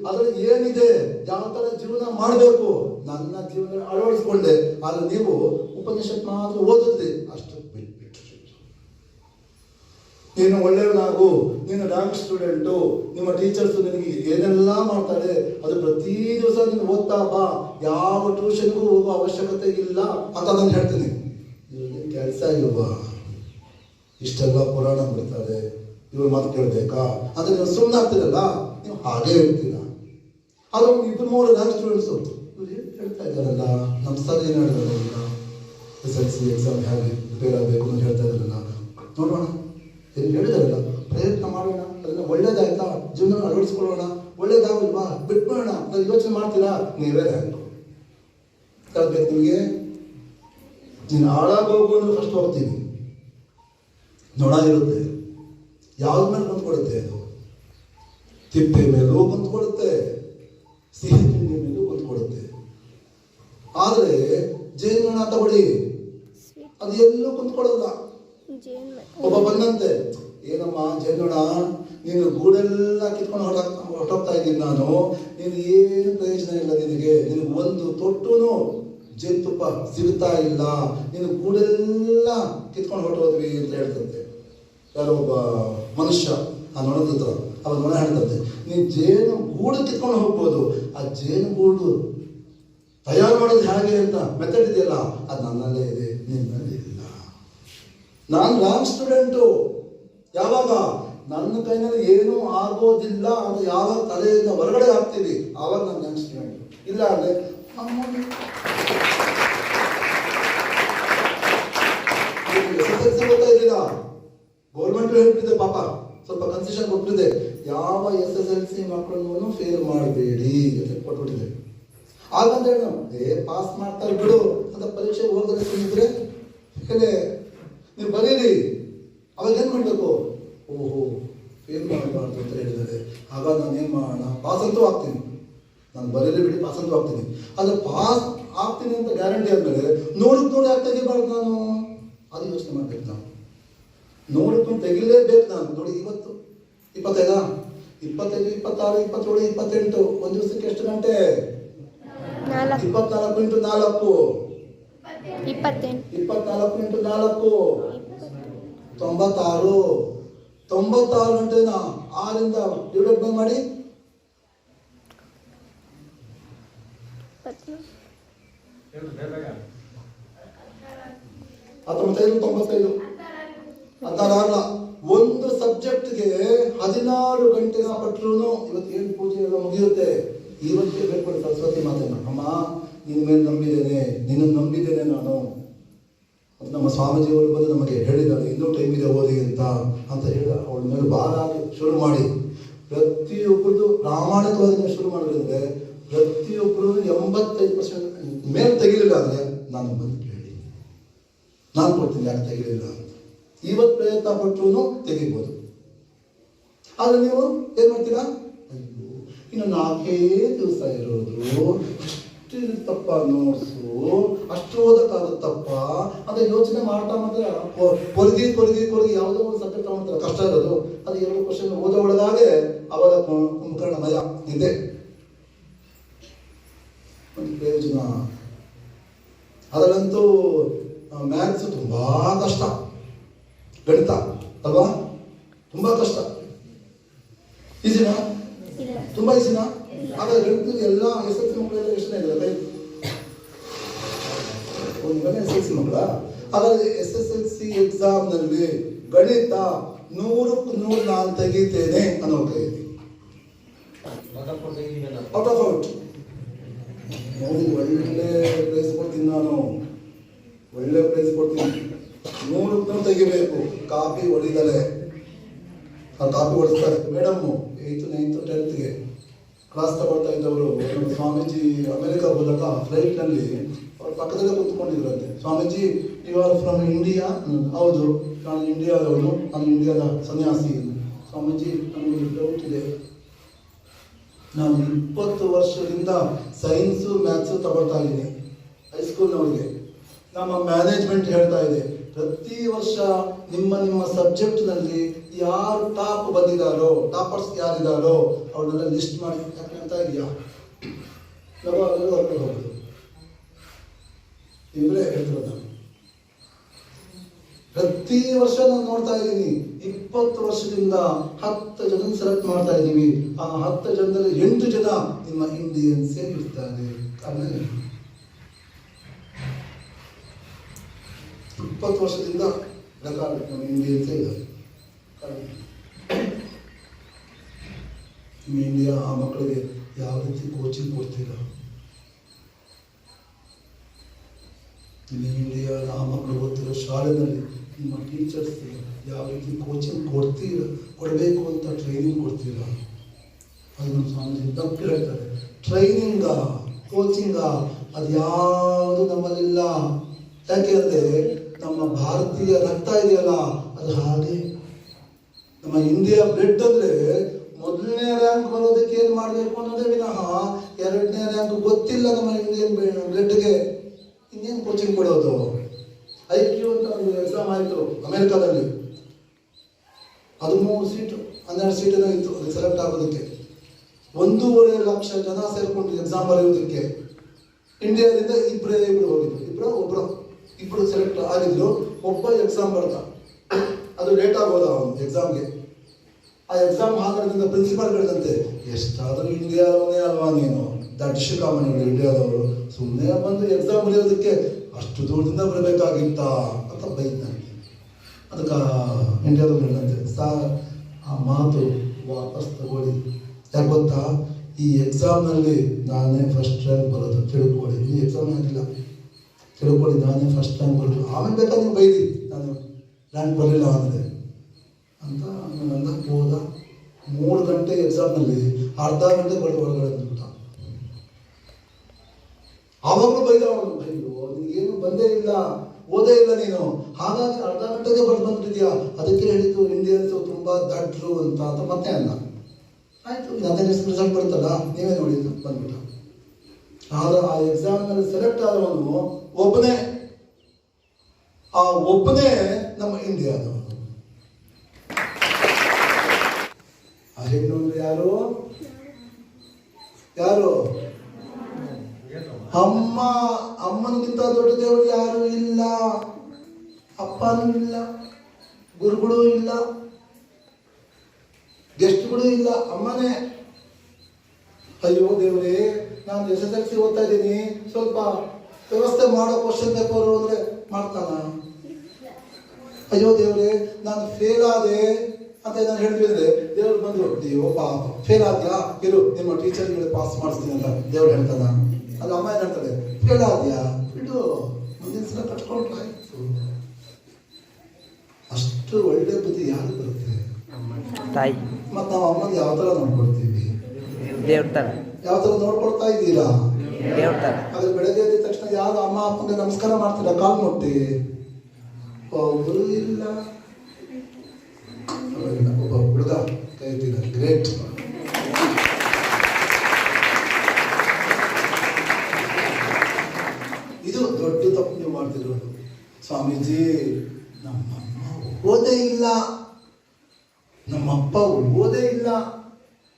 ಅದರಲ್ಲಿ ಏನಿದೆ, ಯಾವ ತರ ಜೀವನ ಮಾಡಬೇಕು, ನನ್ನ ಜೀವನ ಅಳವಡಿಸ್ಕೊಂಡೆ. ಆದ್ರೆ ನೀವು ಉಪನಿಷತ್ ಮಾತ್ರ ಓದಿದ್ರಿ, ಅಷ್ಟು ಬಿಟ್ಬಿಟ್ಟು. ನೀನು ಒಳ್ಳೆಯವನಾಗು, ನೀನು ರ್ಯಾಂಕ್ ಸ್ಟೂಡೆಂಟು, ನಿಮ್ಮ ಟೀಚರ್ಸ್ ನಿನಗೆ ಏನೆಲ್ಲ ಮಾಡ್ತಾರೆ, ಅದು ಪ್ರತಿ ದಿವಸ ನೀನು ಓದ್ತಾ ಬಾ, ಯಾವ ಟ್ಯೂಷನ್ಗೂ ಹೋಗೋ ಅವಶ್ಯಕತೆ ಇಲ್ಲ ಅಂತ ನಾನು ಹೇಳ್ತೀನಿ. ಇವ್ರಿಗೆ ಕೆಲಸ ಇಲ್ವಾ? ಇಷ್ಟೆಲ್ಲ ಪುರಾಣ ಬಿಡ್ತಾರೆ, ಇವ್ರ ಮಾತು ಕೇಳಬೇಕಾ ಅಂದ್ರೆ ನೀವು ಸುಮ್ಮನೆ ಆಗ್ತಿರಲ್ಲ, ನೀವು ಹಾಗೇ ಹೇಳ್ತೀರಾ. ಆದ್ರೆ ಇಬ್ಬರು ಮೂರು ರ್ಯಾಂಕ್ ಸ್ಟೂಡೆಂಟ್ಸು ಇವ್ರು ಹೇಳ್ತಾ ಇದ್ದಾರಲ್ಲ, ನಮ್ಮ ಸರ್ ಏನು ಹೇಳಿದಾರಲ್ಲ, SSLC ಎಕ್ಸಾಮ್ ಹೇಗೆ ಪ್ರಿಪೇರ್ ಆಗಬೇಕು ಅಂತ ಹೇಳ್ತಾ ಇದ್ದಾರಲ್ಲ, ನೋಡೋಣ ಏನು ಹೇಳಿದಾರಲ್ಲ, ಪ್ರಯತ್ನ ಮಾಡೋಣ, ಅದನ್ನ ಒಳ್ಳೇದಾಯ್ತಾ ಜೀವನ ಅಳವಡಿಸ್ಕೊಳ್ಳೋಣ, ಒಳ್ಳೇದಾಗಲ್ವಾ ಬಿಟ್ಬಿಡೋಣ ಅಂತ ಯೋಚನೆ ಮಾಡ್ತೀರಾ, ನೀವೇ ರ್ಯಾಂಕು ಕಲ್ಬೇಕು. ನಿಮಗೆ ನೀನು ಹಾಳಾಗೋಗು ಅಂದ್ರೆ ಫಸ್ಟ್ ಹೋಗ್ತೀನಿ, ನೊಣ ಇರುತ್ತೆ, ಯಾವ್ದ ಮೇಲೆ ಕುಂತ್ಕೊಡುತ್ತೆ, ಅದು ತಿಪ್ಪೆ ಮೇಲೂ ಕುಂತ್ಕೊಡುತ್ತೆ, ಸಿಹಿ ತಿಂಡಿ ಮೇಲೂ ಕುಂತ್ಕೊಡುತ್ತೆ. ಆದ್ರೆ ಜೇನುನೊಣ ತಗೊಳ್ಳಿ, ಅದು ಎಲ್ಲೂ ಕುಂತ್ಕೊಳ್ಳಲ್ಲ. ಒಬ್ಬ ಬಂದಂತೆ, ಏನಮ್ಮ ಜೇನುನೊಣ, ನೀನು ಗೂಡೆಲ್ಲ ಕಿತ್ಕೊಂಡು ಹೊರಟೋಗ್ತಾ ಇದ್ದೀನಿ ನಾನು, ನೀನು ಏನು ಪ್ರಯೋಜನ ಇಲ್ಲ, ನಿನಗೆ ಒಂದು ತೊಟ್ಟುನು ಜೇನುತುಪ್ಪ ಸಿಗ್ತಾ ಇಲ್ಲ, ನೀನು ಗೂಡೆಲ್ಲ ಕಿತ್ಕೊಂಡು ಹೊರಟೋದ್ವಿ ಅಂತ ಹೇಳ್ತಂತೆ. ಯಾರೋ ಒಬ್ಬ ಮನುಷ್ಯ ಆ ನೊಣದ ಹತ್ರ, ಅವ ನೊಣ ಹೇಳ್ತಂತೆ, ನೀನು ಜೇನು ಗೂಡು ಕಿತ್ಕೊಂಡು ಹೋಗ್ಬೋದು, ಆ ಜೇನು ಗೂಡು ತಯಾರು ಮಾಡೋದು ಹೇಗೆ ಅಂತ ಮೆಥಡ್ ಇದೆಯಲ್ಲ, ಅದು ನನ್ನಲ್ಲೇ ಇದೆ, ನಿನ್ನಲ್ಲಿ ಇಲ್ಲ. ನಾನು ರ್ಯಾಂಕ್ ಸ್ಟೂಡೆಂಟು. ಯಾವಾಗ ನನ್ನ ಕೈನಲ್ಲಿ ಏನೂ ಆಗೋದಿಲ್ಲ ಅದು ಯಾವಾಗ ತಲೆಯಿಂದ ಹೊರಗಡೆ ಆಗ್ತೀವಿ ಆವಾಗ ನಾನು ರ್ಯಾಂಕ್ ಸ್ಟೂಡೆಂಟ್. ಇಲ್ಲ ಅಂದ್ರೆ SSLC ಓದ್ತಾ ಇದ್ದೀರಾ, ಗೌರ್ಮೆಂಟ್ ಹೇಳ್ಬಿಟ್ಟಿದೆ ಪಾಪ, ಸ್ವಲ್ಪ ಕನ್ಸೆಷನ್ ಕೊಟ್ಟಿದೆ, ಯಾವ SSLC ಮಕ್ಕಳನ್ನು ಫೇಲ್ ಮಾಡಬೇಡಿ ಅಂತ ಕೊಟ್ಬಿಟ್ಟಿದೆ. ಹಾಗಂದ್ರೆ ಪಾಸ್ ಮಾಡ್ತಾರೆ ಬಿಡು ಅಂತ ಪರೀಕ್ಷೆ ಹೋದ್ರೆ ಸುಮ್ಮನಿದ್ರೆ ಹೇಗೆ ನೀವು ಬರೀರಿ, ಅವಾಗ ಏನು ಮಾಡಬೇಕು, ಓಹೋ ಫೇಲ್ ಮಾಡಬಾರ್ದು ಅಂತ ಹೇಳಿದ್ದಾರೆ, ಆಗ ನಾನು ಏನು ಮಾಡೋಣ, ಪಾಸ್ ಅಂತೂ ಆಗ್ತೀನಿ, ನಾನು ಬರೀಲಿ ಬಿಡಿ ಪಾಸ್ ಅಂತೂ ಆಗ್ತೀನಿ. ಆದರೆ ಪಾಸ್ ಆಗ್ತೀನಿ ಅಂತ ಗ್ಯಾರಂಟಿ ಆದಮೇಲೆ 100ಕ್ಕೆ 100 ಯಾಕೆ ತೆಗಿಬಾರ್ದು ನಾನು, ಅದು ಯೋಚನೆ ಮಾಡ್ಬೇಕು. ನಾವು 100ಕ್ಕೆ 100 ತೆಗಿಲೇಬೇಕು. ನಾನು ನೋಡಿ, ಇವತ್ತು 25, 26, 27, 28, ಒಂದು ದಿವಸಕ್ಕೆ ಎಷ್ಟು ಗಂಟೆ? 24 × 4 24 × 4 96. 96 ಗಂಟೆನ 6ರಿಂದ ಡಿವೈಡ್ ಮಾಡಿ 95. ಒಂದು ಸಬ್ಜೆಕ್ಟ್ಗೆ 16 ಗಂಟೆನ ಪಟ್ಟರು ಇವತ್ತು ಏನು ಪೂಜೆ ಎಲ್ಲ ಮುಗಿಯುತ್ತೆ. ಇವತ್ತೇ ಬೇಡ್ಕೊಳ್ಳಿ ಸರಸ್ವತಿ ಮಾತನ್ನ, ಅಮ್ಮ ನಿನ್ನ ಮೇಲೆ ನಂಬಿದ್ದೇನೆ, ನಿನ್ನನ್ನು ನಂಬಿದ್ದೇನೆ ನಾನು ಅಂತ ನಮ್ಮ ಸ್ವಾಮೀಜಿಯವರು ಬಂದು ನಮಗೆ ಹೇಳಿದ್ದಾರೆ, ಇನ್ನೂ ಟೈಮ್ ಇದೆ ಓದಿ ಅಂತ ಹೇಳಿ ಅವಳ ಮೇಲೆ ಭಾರ ಆಗಿ ಶುರು ಮಾಡಿ ಪ್ರತಿಯೊಬ್ಬರದು ಪ್ರಾಮಾಣಿಕವಾಗಿ ನೀವು ಶುರು ಮಾಡಿದ್ರೆ ಪ್ರತಿಯೊಬ್ಬರು 85% ಮೇಲೆ ತೆಗಿಲಿಲ್ಲ ಅಂದರೆ ನಾನು ಬಂದು ಕೇಳಿ, ನಾನು ಕೊಡ್ತೀನಿ ಯಾಕೆ ತೆಗಿಲಿಲ್ಲ ಅಂತ. ಇವತ್ತು ಪ್ರಯತ್ನ ಪಟ್ಟರು ತೆಗಿಬೋದು. ಆದರೆ ನೀವು ಏನು ಮಾಡ್ತೀರಾ, ಅಯ್ಯೋ ಇನ್ನು 4 ದಿವಸ ಇರೋದು, ಅಷ್ಟು ಇರುತ್ತಪ್ಪ ನೋಟ್ಸು, ಅಷ್ಟು ಓದಕ್ಕಾಗುತ್ತಪ್ಪ ಅಂತ ಯೋಚನೆ ಮಾಡ್ತಾ ಮಾತ್ರ ಕೊರಗಿ ಯಾವುದೋ ಒಂದು ಸಬ್ಜೆಕ್ಟ್ ತಗೊಂಡ್ತಾರೆ ಕಷ್ಟ ಇರೋದು, ಅದು 2 ಕ್ವಶನ್ ಓದೋ ಒಳಗಾಗೆ ಅವರ ಕುಂಭಕರ್ಣ ಭಯ ಇದೆ. ಒಂದು ಪ್ರಯೋಜನ. ಅದರಲ್ಲಂತೂ ಮ್ಯಾಥ್ಸ್ ತುಂಬಾ ಕಷ್ಟ, ಗಣಿತ ಅಲ್ವಾ ತುಂಬಾ ಕಷ್ಟ. ಈಸಿನಾ? ತುಂಬಾ ಈಸಿನಾ? ಹಾಗಾದ್ರೆ ಗಣಿತ ಎಲ್ಲ SSLC ಮಕ್ಕಳೆಲ್ಲ ಎಷ್ಟು ಇದೆ? ಒಂದು ಮನೆ SSLC ಮಕ್ಕಳ. ಹಾಗಾದ್ರೆ SSLC ಎಕ್ಸಾಮ್ನಲ್ಲಿ ಗಣಿತ 100ಕ್ಕೆ 100 ನಾನು ತೆಗಿತೇನೆ ಅನ್ನೋ ಕೈ ಔಟ್ ಆಫ್ ಔಟ್ ನೋಡಿ, ಒಳ್ಳೆ ಪ್ರೈಸ್ ಕೊಡ್ತೀನಿ ನಾನು, ಒಳ್ಳೆ ಪ್ರೈಸ್ ಕೊಡ್ತೀನಿ. 100ಕ್ಕೆ 100 ತೆಗಿಬೇಕು, ಕಾಪಿ ಹೊಡಿದಲೆ. ಆ copy ಹೊಡಿಸ್ತಾರೆ. Madam 8th 9th 10th class ತಗೊಳ್ತಾ ಇದ್ದವರು ನಮ್ಮ ಸ್ವಾಮೀಜಿ ಅಮೆರಿಕ ಹೋದಾಗ ಫ್ಲೈಟ್ನಲ್ಲಿ ಅವ್ರ ಪಕ್ಕದಲ್ಲೇ ಕೂತ್ಕೊಂಡಿದ್ರಂತೆ. Swamiji you are from India? ಹೌದು, ನಾನು ಇಂಡಿಯಾದವನು, ನಾನು ಇಂಡಿಯಾದ ಸನ್ಯಾಸಿ. ಸ್ವಾಮೀಜಿ, ನನಗೆ ಡೌಟ್ ಇದೆ, ನಾನು 20 ವರ್ಷದಿಂದ ಸೈನ್ಸು ಮ್ಯಾಥ್ಸು ತಗೊಳ್ತಾ ಇದ್ದೀನಿ ಹೈಸ್ಕೂಲ್ನವ್ರಿಗೆ. ನಮ್ಮ ಮ್ಯಾನೇಜ್ಮೆಂಟ್ ಹೇಳ್ತಾ ಇದೆ, ಪ್ರತಿ ವರ್ಷ ನಿಮ್ಮ ಸಬ್ಜೆಕ್ಟ್ನಲ್ಲಿ ಯಾರು ಟಾಪ್ ಬಂದಿದ್ದಾರೋ, ಟಾಪರ್ಸ್ ಯಾರಿದ್ದಾರೋ ಅವ್ರನ್ನೆಲ್ಲ ಲಿಸ್ಟ್ ಮಾಡಿ ಅಂತ ಇದೆಯಾ? ನಾವು ಅಲ್ಲೆಲ್ಲ ಹೊರಟು ಹೋಗೋದು ಇವರೇ ಹೇಳ್ತಿರೋದು. ಪ್ರತಿ ವರ್ಷ ನಾನು ನೋಡ್ತಾ ಇದ್ದೀನಿ, 20 ವರ್ಷದಿಂದ 10 ಜನ ಸೆಲೆಕ್ಟ್ ಮಾಡ್ತಾ ಇದ್ದೀವಿ. ಆ 10 ಜನದಲ್ಲಿ 8 ಜನ ನಿಮ್ಮ ಇಂಡಿಯನ್ಸೇ ಇರ್ತಾರೆ. ಆಮೇಲೆ 20 ವರ್ಷದಿಂದ ರೆಕಾರ್ಡ್ ನಮ್ಮ ಇಂಡಿಯನ್ಸೇ ಇದ್ದಾರೆ. ನಿಮ್ಮ ಇಂಡಿಯಾ ಆ ಮಕ್ಕಳಿಗೆ ಯಾವ ರೀತಿ ಕೋಚಿಂಗ್ ಕೊಡ್ತೀರ? ನಿಮ್ಮ ಇಂಡಿಯಾದ ಆ ಮಕ್ಕಳು ಓದ್ತಿರೋ ಶಾಲೆಯಲ್ಲಿ ನಿಮ್ಮ ಟೀಚರ್ಸ್ ಯಾವ ರೀತಿ ಕೋಚಿಂಗ್ ಕೊಡಬೇಕು ಅಂತ ಟ್ರೈನಿಂಗ್ ಕೊಡ್ತೀರಾ? ಅದು ನಮ್ಮ ಸ್ವಾಮೀಜಿ ತಪ್ಪು ಹೇಳ್ತಾರೆ. ಟ್ರೈನಿಂಗ, ಕೋಚಿಂಗ ಅದು ಯಾವುದು ನಮ್ಮಲ್ಲಿಲ್ಲ. ಯಾಕೆ ಅಂದರೆ ನಮ್ಮ ಭಾರತೀಯ ರಕ್ತ ಇದೆಯಲ್ಲ ಅದು ಹಾಗೆ. ನಮ್ಮ ಇಂಡಿಯಾ ಬ್ಲಡ್ ಅಂದರೆ 1ನೇ ರ್ಯಾಂಕ್ ಬರೋದಕ್ಕೆ ಏನು ಮಾಡಬೇಕು ಅನ್ನೋದೇ ವಿನಃ 2ನೇ ರ್ಯಾಂಕ್ ಗೊತ್ತಿಲ್ಲ ನಮ್ಮ ಇಂಡಿಯನ್ ಬ್ಲಡ್ಗೆ. ಇನ್ನೇನು ಕೋಚಿಂಗ್ ಕೊಡೋದು? IQ ಅಂತ ಒಂದು ಎಕ್ಸಾಮ್ ಆಯಿತು ಅಮೆರಿಕಾದಲ್ಲಿ, 13 ಸೀಟು 12 ಸೀಟೇನೋ ಇತ್ತು ಅದಕ್ಕೆ ಸೆಲೆಕ್ಟ್ ಆಗೋದಕ್ಕೆ. 1.5 ಲಕ್ಷ ಜನ ಸೇರಿಕೊಂಡು ಎಕ್ಸಾಮ್ ಬರೆಯೋದಕ್ಕೆ. ಇಂಡಿಯಾದಿಂದ ಇಬ್ಬರು ಹೋಗಿದ್ರು, ಇಬ್ಬರು ಸೆಲೆಕ್ಟ್ ಆಗಿದ್ರು. ಒಬ್ಬ ಎಕ್ಸಾಮ್ ಬರ್ದ, ಅದು ಲೇಟ್ ಆಗೋದ ಅವನು ಎಕ್ಸಾಮ್ಗೆ. ಆ ಎಕ್ಸಾಮ್ ಹಾಕೋದ್ರಿಂದ ಪ್ರಿನ್ಸಿಪಾಲ್ ಹೇಳಿದಂತೆ, ಎಷ್ಟಾದರೂ ಇಂಡಿಯಾದವನೇ ಅಲ್ವಾ ನೀನು, ದಡ್ಶಿಕಾಮಣಿಗಳು ಇಂಡಿಯಾದವರು, ಸುಮ್ಮನೆ ಬಂದು ಎಕ್ಸಾಮ್ ಬರೆಯೋದಕ್ಕೆ ಅಷ್ಟು ದೂರದಿಂದ ಬರಬೇಕಾಗಿತ್ತ ಅಂತ ಬೈದಂತೆ. ಅದಕ್ಕೆ ಇಂಡಿಯಾದವ್ರು ಹೇಳಿದಂತೆ, ಸಾರ್ ಆ ಮಾತು ವಾಪಸ್ ತಗೊಳ್ಳಿ. ಯಾಕೆ ಗೊತ್ತಾ, ಈ ಎಕ್ಸಾಮ್ನಲ್ಲಿ ನಾನೇ ಫಸ್ಟ್ ರ್ಯಾಂಕ್ ಬರೋದು ತಿಳ್ಕೊಳ್ಳಿ. ಈ ಎಕ್ಸಾಮ್ ಆಗಿಲ್ಲ ತಿಳ್ಕೊಳ್ಳಿ, ನಾನೇ ಫಸ್ಟ್ ರ್ಯಾಂಕ್ ಬರೋದು. ಆಮೇಲೆ ಬೇಕಾದ್ರೆ ನೀವು ಬೈದಿ ನಾನು ರ್ಯಾಂಕ್ ಬರಲಿಲ್ಲ ಅಂದರೆ ಅಂತ ನನ್ನ ಹೋದ. 3 ಗಂಟೆ ಎಕ್ಸಾಮ್ನಲ್ಲಿ ಅರ್ಧ ಗಂಟೆ ಒಳಗಡೆ ಬಂದ್ಬಿಟ್ಟ. ಆವಾಗಲೂ ಬೈದ ಅವನು, ಅಯ್ಯೋ ನಿನಗೇನು ಬಂದೇ ಇಲ್ಲ, ಓದೇ ಇಲ್ಲ ನೀನು, ಹಾಗಾಗಿ ಅರ್ಧ ಗಂಟೆಗೆ ಬಂದ್ಬಿಟ್ಟಿದ್ಯಾ, ಅದಕ್ಕೆ ಹೇಳಿದ್ದು ಇಂಡಿಯನ್ಸು ತುಂಬ ದಡ್ರು ಅಂತ ಮತ್ತೆ ಅಲ್ಲ. ಆಯಿತು, ಅದೇ ರಿಸಲ್ಟ್ ಬರುತ್ತಲ್ಲ, ನೀವೇ ನೋಡಿ ಬಂದ್ಬಿಟ್ಟ. ಆದರೆ ಆ ಎಕ್ಸಾಮ್ನಲ್ಲಿ ಸೆಲೆಕ್ಟ್ ಆದವನು ಒಬ್ಬನೇ, ಆ ಒಬ್ಬನೇ ನಮ್ಮ ಇಂಡಿಯಾದವನು. ಆ ಹೆಣ್ಣು ಅಂದ್ರೆ ಯಾರು? ಅಮ್ಮನಿಗಿಂತ ದೊಡ್ಡ ದೇವರು ಯಾರು ಇಲ್ಲ, ಅಪ್ಪನೂ ಇಲ್ಲ, ಗುರುಗಳು ಇಲ್ಲ, ಗೆಸ್ಟ್ಗಳು ಇಲ್ಲ, ಅಮ್ಮನೇ. ಅಯ್ಯೋ ದೇವರೇ, ನಾನು SSLC ಓದ್ತಾ ಇದ್ದೀನಿ, ಸ್ವಲ್ಪ ವ್ಯವಸ್ಥೆ ಮಾಡೋ ಕ್ವಶನ್ ಪೇಪರು ಅಂದರೆ ಮಾಡ್ತಾನ? ಅಯ್ಯೋ ದೇವರೇ, ನಾನು ಫೇಲ್ ಆದೆ ಅಂತ ನಾನು ಹೇಳ್ತಿದ್ರೆ ದೇವ್ರು ಬಂದರು, ಅಯ್ಯೋ ಪಾಪ ಫೇಲ್ ಆದ್ಯಾ, ಇರು ನಿಮ್ಮ ಟೀಚರ್ಗಳು ಪಾಸ್ ಮಾಡಿಸ್ತೀನಿ ಅಂತ ದೇವ್ರು ಹೇಳ್ತಾನ? ಅದು ಅಮ್ಮ ಏನು ಹೇಳ್ತಾರೆ, ಫೇಲ್ ಆದ್ಯಾ ಬಿಡು, ಮುಂದಿನ ಸಲ ಕಟ್ಕೊಂಡ್ರೆ ಆಯ್ತು. ಅಷ್ಟು ಒಳ್ಳೆ ಬುದ್ಧಿ ಯಾರು ಬರುತ್ತೆ? ತಾಯಿ. ಮತ್ತು ನಾವು ಅಮ್ಮನ ಯಾವ ಥರ ನೋಡ್ಕೊಳ್ತೀವಿ? ದೇವ್ರ ಥರ. ಯಾವ ಥರ ನೋಡ್ಕೊಳ್ತಾ ಇದ್ದೀರಾ? ದೇವ್ರ ಥರ. ಅದ್ರ ಬೆಳಗ್ಗೆ ಎದ್ದ ತಕ್ಷಣ ಯಾರು ಅಮ್ಮ ಅಪ್ಪನಿಗೆ ನಮಸ್ಕಾರ ಮಾಡ್ತೀರಾ ಕಾಲ್ ಮುಟ್ಟಿ? ಒಬ್ಬರು ಇಲ್ಲ. ಒಬ್ಬ ಹುಡುಗ ಕೈ ಎತ್ತಿದ್ದಾರೆ, ಗ್ರೇಟ್. ಇದು ದೊಡ್ಡ ತಪ್ಪು ನೀವು ಮಾಡ್ತಿರೋದು. ಸ್ವಾಮೀಜಿ, ನಮ್ಮಮ್ಮ ಓದೇ ಇಲ್ಲ, ನಮ್ಮಪ್ಪ ಓದೇ ಇಲ್ಲ,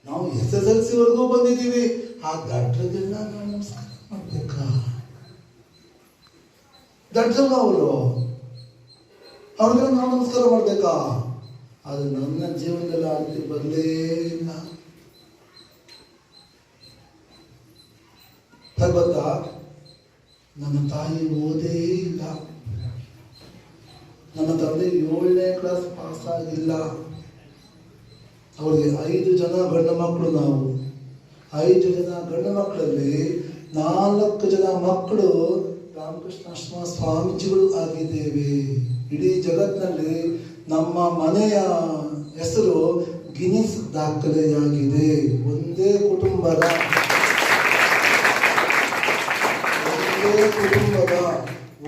ನಾವು SSLC ವರೆಗೂ ಬಂದಿದ್ದೀವಿ, ಆ ದಡ್ರಿಗೆಲ್ಲ ನಾವು ನಮಸ್ಕಾರ ಮಾಡ್ಬೇಕಾ? ದಡ್ರಲ್ಲ ಅವ್ರಿಗೆಲ್ಲ ನಾವು ನಮಸ್ಕಾರ ಮಾಡ್ಬೇಕಾ? ಅದು ನನ್ನ ಜೀವನದಲ್ಲಿ ಆ ರೀತಿ ಬರಲೇ ಇಲ್ಲ. ಗೊತ್ತಾ, ನನ್ನ ತಾಯಿ ಓದೇ ಇಲ್ಲ, ನನ್ನ ತಂದೆ 7ನೇ ಕ್ಲಾಸ್ ಪಾಸ್ ಆಗಿಲ್ಲ. ಅವರಿಗೆ 5 ಜನ ಗಂಡು ಮಕ್ಕಳು. ನಾವು 5 ಜನ ಗಂಡು ಮಕ್ಕಳಲ್ಲಿ 4 ಜನ ಮಕ್ಕಳು ರಾಮಕೃಷ್ಣಾಶ್ರಮ ಸ್ವಾಮೀಜಿಗಳು ಆಗಿದ್ದೇವೆ. ಇಡೀ ಜಗತ್ತಿನಲ್ಲಿ ನಮ್ಮ ಮನೆಯ ಹೆಸರು ಗಿನ್ನಿಸ್ ದಾಖಲೆಯಾಗಿದೆ. ಒಂದೇ ಕುಟುಂಬದ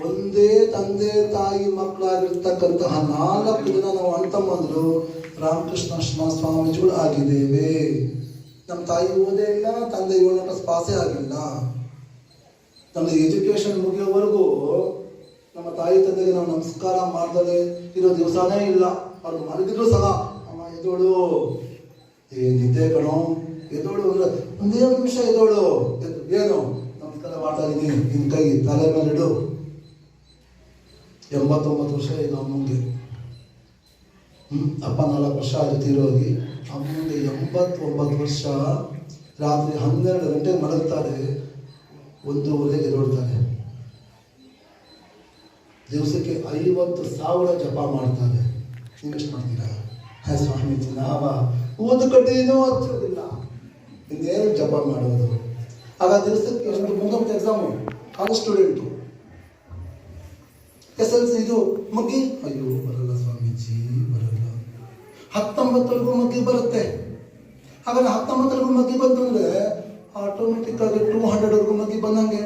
ಒಂದೇ ತಂದೆ ತಾಯಿ ಮಕ್ಕಳಾಗಿರ್ತಕ್ಕಂತಹ 4 ಜನ ನಾವು ಅಣ್ಣ ತಮ್ಮಂದ್ರು ರಾಮಕೃಷ್ಣ ಸ್ವಾಮೀಜಿಗಳು ಆಗಿದ್ದೇವೆ. ನಮ್ಮ ತಾಯಿ ಓದೇ ಇಲ್ಲ, ತಂದೆ 7ನೇ ಕ್ಲಾಸ್ ಪಾಸೇ ಆಗಿಲ್ಲ. ನಮ್ದು ಎಜುಕೇಶನ್ ಮುಗಿಯೋವರೆಗೂ ನಮ್ಮ ತಾಯಿ ತಂದೆಗೆ ನಾವು ನಮಸ್ಕಾರ ಮಾಡ್ದಲೇ ಇರೋ ದಿವಸನೇ ಇಲ್ಲ. ಅವ್ರು ಮಲಗಿದ್ರು ಸಹ ಅಮ್ಮ ಎದೋಳು, ನಿದ್ದೆ ಕಣೋ, ಎದೋಳು ಅಂದ್ರೆ ಒಂದೇ ನಿಮಿಷ ಎದೋಳು, ಏನು ನಮಸ್ಕಾರ ಮಾಡ್ತಾ ಇದೀನಿ, ನಿನ್ ಕೈ ತಲೆ ಮೇಲಿಡು. 89 ವರ್ಷ ಈಗ ಅಮ್ಮಂಗೆ. ಅಪ್ಪ 4 ವರ್ಷ ಆಯ್ತು ತೀರೋಗಿ. ಅಮ್ಮಂಗೆ 89 ವರ್ಷ. ರಾತ್ರಿ 12 ಗಂಟೆಗೆ ಮಲಗ್ತಾರೆ, 1:30 ಎದೊಳ್ತಾರೆ. ದಿವಸಕ್ಕೆ 50,000 ಜಪ ಮಾಡ್ತಾರೆ. ನೀವೆಷ್ಟು ಮಾಡ್ತೀರಾ? ಹೇ ಸ್ವಾಮೀಜಿ, ನಾವ ಒಂದು ಕಡ್ಡಿನೂ ಹಚ್ಚೋದಿಲ್ಲ, ಇನ್ನೇನು ಜಪ ಮಾಡೋದು. ಆಗ ದಿವಸಕ್ಕೆ ಎಷ್ಟು? 3 ಎಕ್ಸಾಮು, ಕಾಲೇಜ್ ಸ್ಟೂಡೆಂಟು. SLC ಇದು ಮಗ್ಗಿ, ಅಯ್ಯೋ ಬರಲ್ಲ ಸ್ವಾಮೀಜಿ, ಬರಲ್ಲ. 19ವರೆಗೂ ಮಗ್ಗಿ ಬರುತ್ತೆ. ಹಾಗಾದ್ರೆ 19ವರೆಗೂ ಮಗ್ಗಿ ಬಂತಂದ್ರೆ ಆಟೋಮೆಟಿಕ್ ಆಗಿ 200ವರೆಗೂ ಮಗ್ಗಿ ಬಂದಂಗೆ,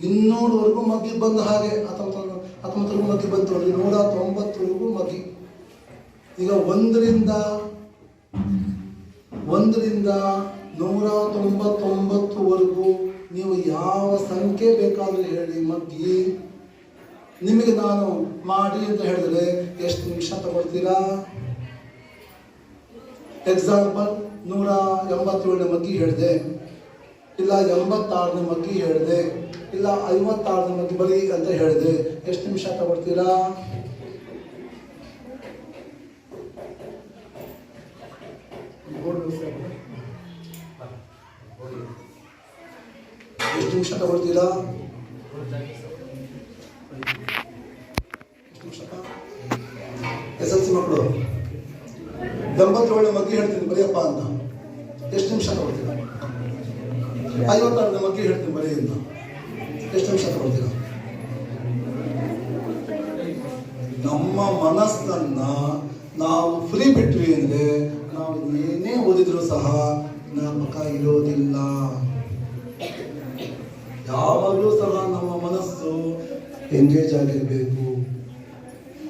200ವರೆಗೂ ಮಗ್ಗಿ ಬಂದ ಹಾಗೆ. 19ವರೆಗೂ ಮಗ್ಗಿ ಬಂತು, 190ವರೆಗೂ ಮಗ್ಗಿ. ಈಗ 1ರಿಂದ 199ವರೆಗೂ ನೀವು ಯಾವ ಸಂಖ್ಯೆ ಬೇಕಾದರೂ ಹೇಳಿ ಮಗ್ಗಿ, ನಿಮಗೆ ನಾನು ಮಾಡಿ ಅಂತ ಹೇಳಿದ್ರೆ ಎಷ್ಟು ನಿಮಿಷ ತಗೊಳ್ತೀರಾ? ಎಕ್ಸಾಂಪಲ್ 187ನೇ ಮಗ್ಗಿ ಹೇಳಿದೆ, ಇಲ್ಲ 86ನೇ ಮಗ್ಗಿ ಹೇಳಿದೆ, ಇಲ್ಲ 56ನೇ ಮಗ್ಗಿ ಬರೀ ಅಂತ ಹೇಳಿದೆ, ಎಷ್ಟು ನಿಮಿಷ ತಗೊಳ್ತೀರಾ? ಎಷ್ಟು ನಿಮಿಷ ತಗೊಳ್ತೀರಾ? SLC ಮಕ್ಕಳು 87ನೇ ಮಗ್ಗಿ ಹೇಳ್ತೀನಿ ಬರೆಯಪ್ಪ ಅಂತ, ಎಷ್ಟು ನಿಮಿಷ ತಗೊಳ್ತೀರಾ? 56ನೇ ಮಗ್ಗಿ ಹೇಳ್ತೀನಿ ಬರೀ ಅಂತ, ಎಷ್ಟು ನಿಮಿಷ ತಗೊಳ್ತೀರಾ? ನಮ್ಮ ಮನಸ್ಸನ್ನ ನಾವು ಫ್ರೀ ಬಿಟ್ವಿ ಅಂದ್ರೆ ನಾವು ಏನೇ ಓದಿದ್ರು ಸಹ ಜ್ಞಾಪಕ ಇರೋದಿಲ್ಲ. ಯಾವಾಗಲೂ ಸಹ ನಮ್ಮ ಮನಸ್ಸು ಎಂಗೇಜ್ ಆಗಿರ್ಬೇಕು.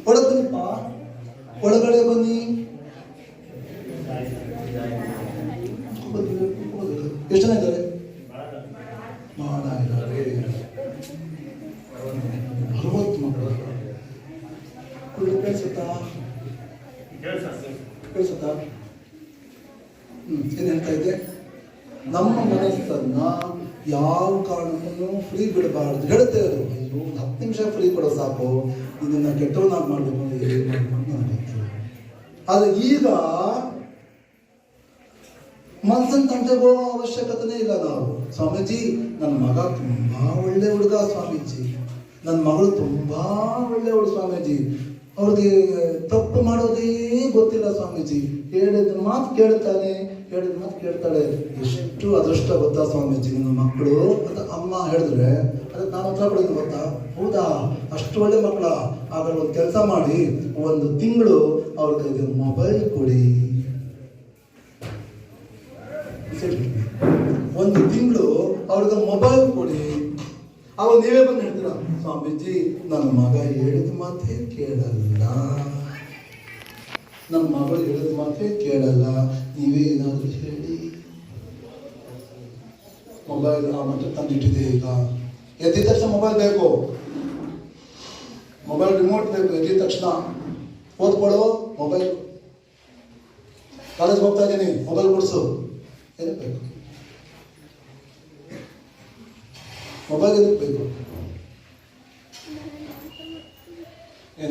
ಒಳಗಪ್ಪ, ಒಳಗಡೆ ಬನ್ನಿ. ಎಷ್ಟು ಜನ ಇದ್ದಾರೆ? ಮಾಡ ಇದ್ದಾರೆ 60 ಮಕ್ಕಳು. ಕೇಳಿಸುತ್ತಾ? ಏನ್ ಹೇಳ್ತಾ ಇದ್ದೆ? ನಮ್ಮ ಮನಸ್ಸನ್ನ ಯಾವ ಕಾರಣಕ್ಕೂ ಫ್ರೀ ಬಿಡಬಾರ್ದು. ಹೇಳುತ್ತೆ ಅದು, ಅಯ್ಯೋ 10 ನಿಮಿಷ ಫ್ರೀ ಕೊಡೋ ಸಾಕು, ಇದನ್ನ ಕೆಟ್ಟವನಾಗಿ ಮಾಡ್ಬೇಕು ಅಂದ್ರೆ ಏನ್ ಮಾಡ್ಕೊಂಡು ನನಗೆ ಗೊತ್ತು. ಆದ್ರೆ ಈಗ ಮನ್ಸನ್ ತಂಟೆಗೆ ಹೋಗೋ ಅವಶ್ಯಕತೆನೇ ಇಲ್ಲ ನಾವು. ಸ್ವಾಮೀಜಿ, ನನ್ನ ಮಗ ತುಂಬಾ ಒಳ್ಳೆ ಹುಡುಗ ಸ್ವಾಮೀಜಿ, ನನ್ನ ಮಗಳು ತುಂಬಾ ಒಳ್ಳೆಯವಳು ಸ್ವಾಮೀಜಿ, ಅವ್ರಿಗೆ ತಪ್ಪು ಮಾಡೋದೇ ಗೊತ್ತಿಲ್ಲ ಸ್ವಾಮೀಜಿ, ಹೇಳಿದ ಮಾತು ಕೇಳ್ತಾನೆ, ಹೇಳಿದ ಮಾತು ಕೇಳ್ತಾಳೆ. ಎಷ್ಟು ಅದೃಷ್ಟ ಗೊತ್ತಾ ಸ್ವಾಮೀಜಿ ನನ್ನ ಮಕ್ಕಳು ಅಂತ ಅಮ್ಮ ಹೇಳಿದ್ರೆ ಅದಕ್ಕೆ ನಾನು ಉತ್ತರ ಕೊಡೋದು ಗೊತ್ತಾ? ಹೌದಾ, ಅಷ್ಟು ಒಳ್ಳೆ ಮಕ್ಕಳ? ಹಾಗಾದ್ರೆ ಒಂದು ಕೆಲಸ ಮಾಡಿ, 1 ತಿಂಗಳು ಅವ್ರ ಕೈಗೆ ಮೊಬೈಲ್ ಕೊಡಿ. 1 ತಿಂಗಳು ಅವ್ರಿಗೆ ಮೊಬೈಲ್ ಕೊಡಿ. ಅವಾಗ ನೀವೇ ಬಂದು ಹೇಳ್ತೀರಾ, ಸ್ವಾಮೀಜಿ ನನ್ನ ಮಗ ಹೇಳಿದ ಮಾತೇ ಕೇಳಲ್ಲ, ನನ್ನ ಮಗಳು ಹೇಳಿದ ಮಾತೇ ಕೇಳಲ್ಲ, ನೀವೇ ಏನಾದರೂ ಹೇಳಿ. ಮೊಬೈಲ್ ಆ ಮಟ್ಟ ತಂದಿಟ್ಟಿದೆ. ಈಗ ಎದ್ದಿದ ತಕ್ಷಣ ಮೊಬೈಲ್ ಬೇಕು, ಮೊಬೈಲ್ ರಿಮೋಟ್ ಬೇಕು. ಎದ್ದಿದ ತಕ್ಷಣ ಓದ್ಕೊಳ್ಳೋ ಮೊಬೈಲ್, ಕಾಲೇಜ್ ಹೋಗ್ತಾ ಇದ್ದೀನಿ ಮೊಬೈಲ್ ಕೊಡಿಸು, ಏನಕ್ಕೆ ಬೇಕು ಮೊಬೈಲ್? ಏನಕ್ಕೆ ಬೇಕು?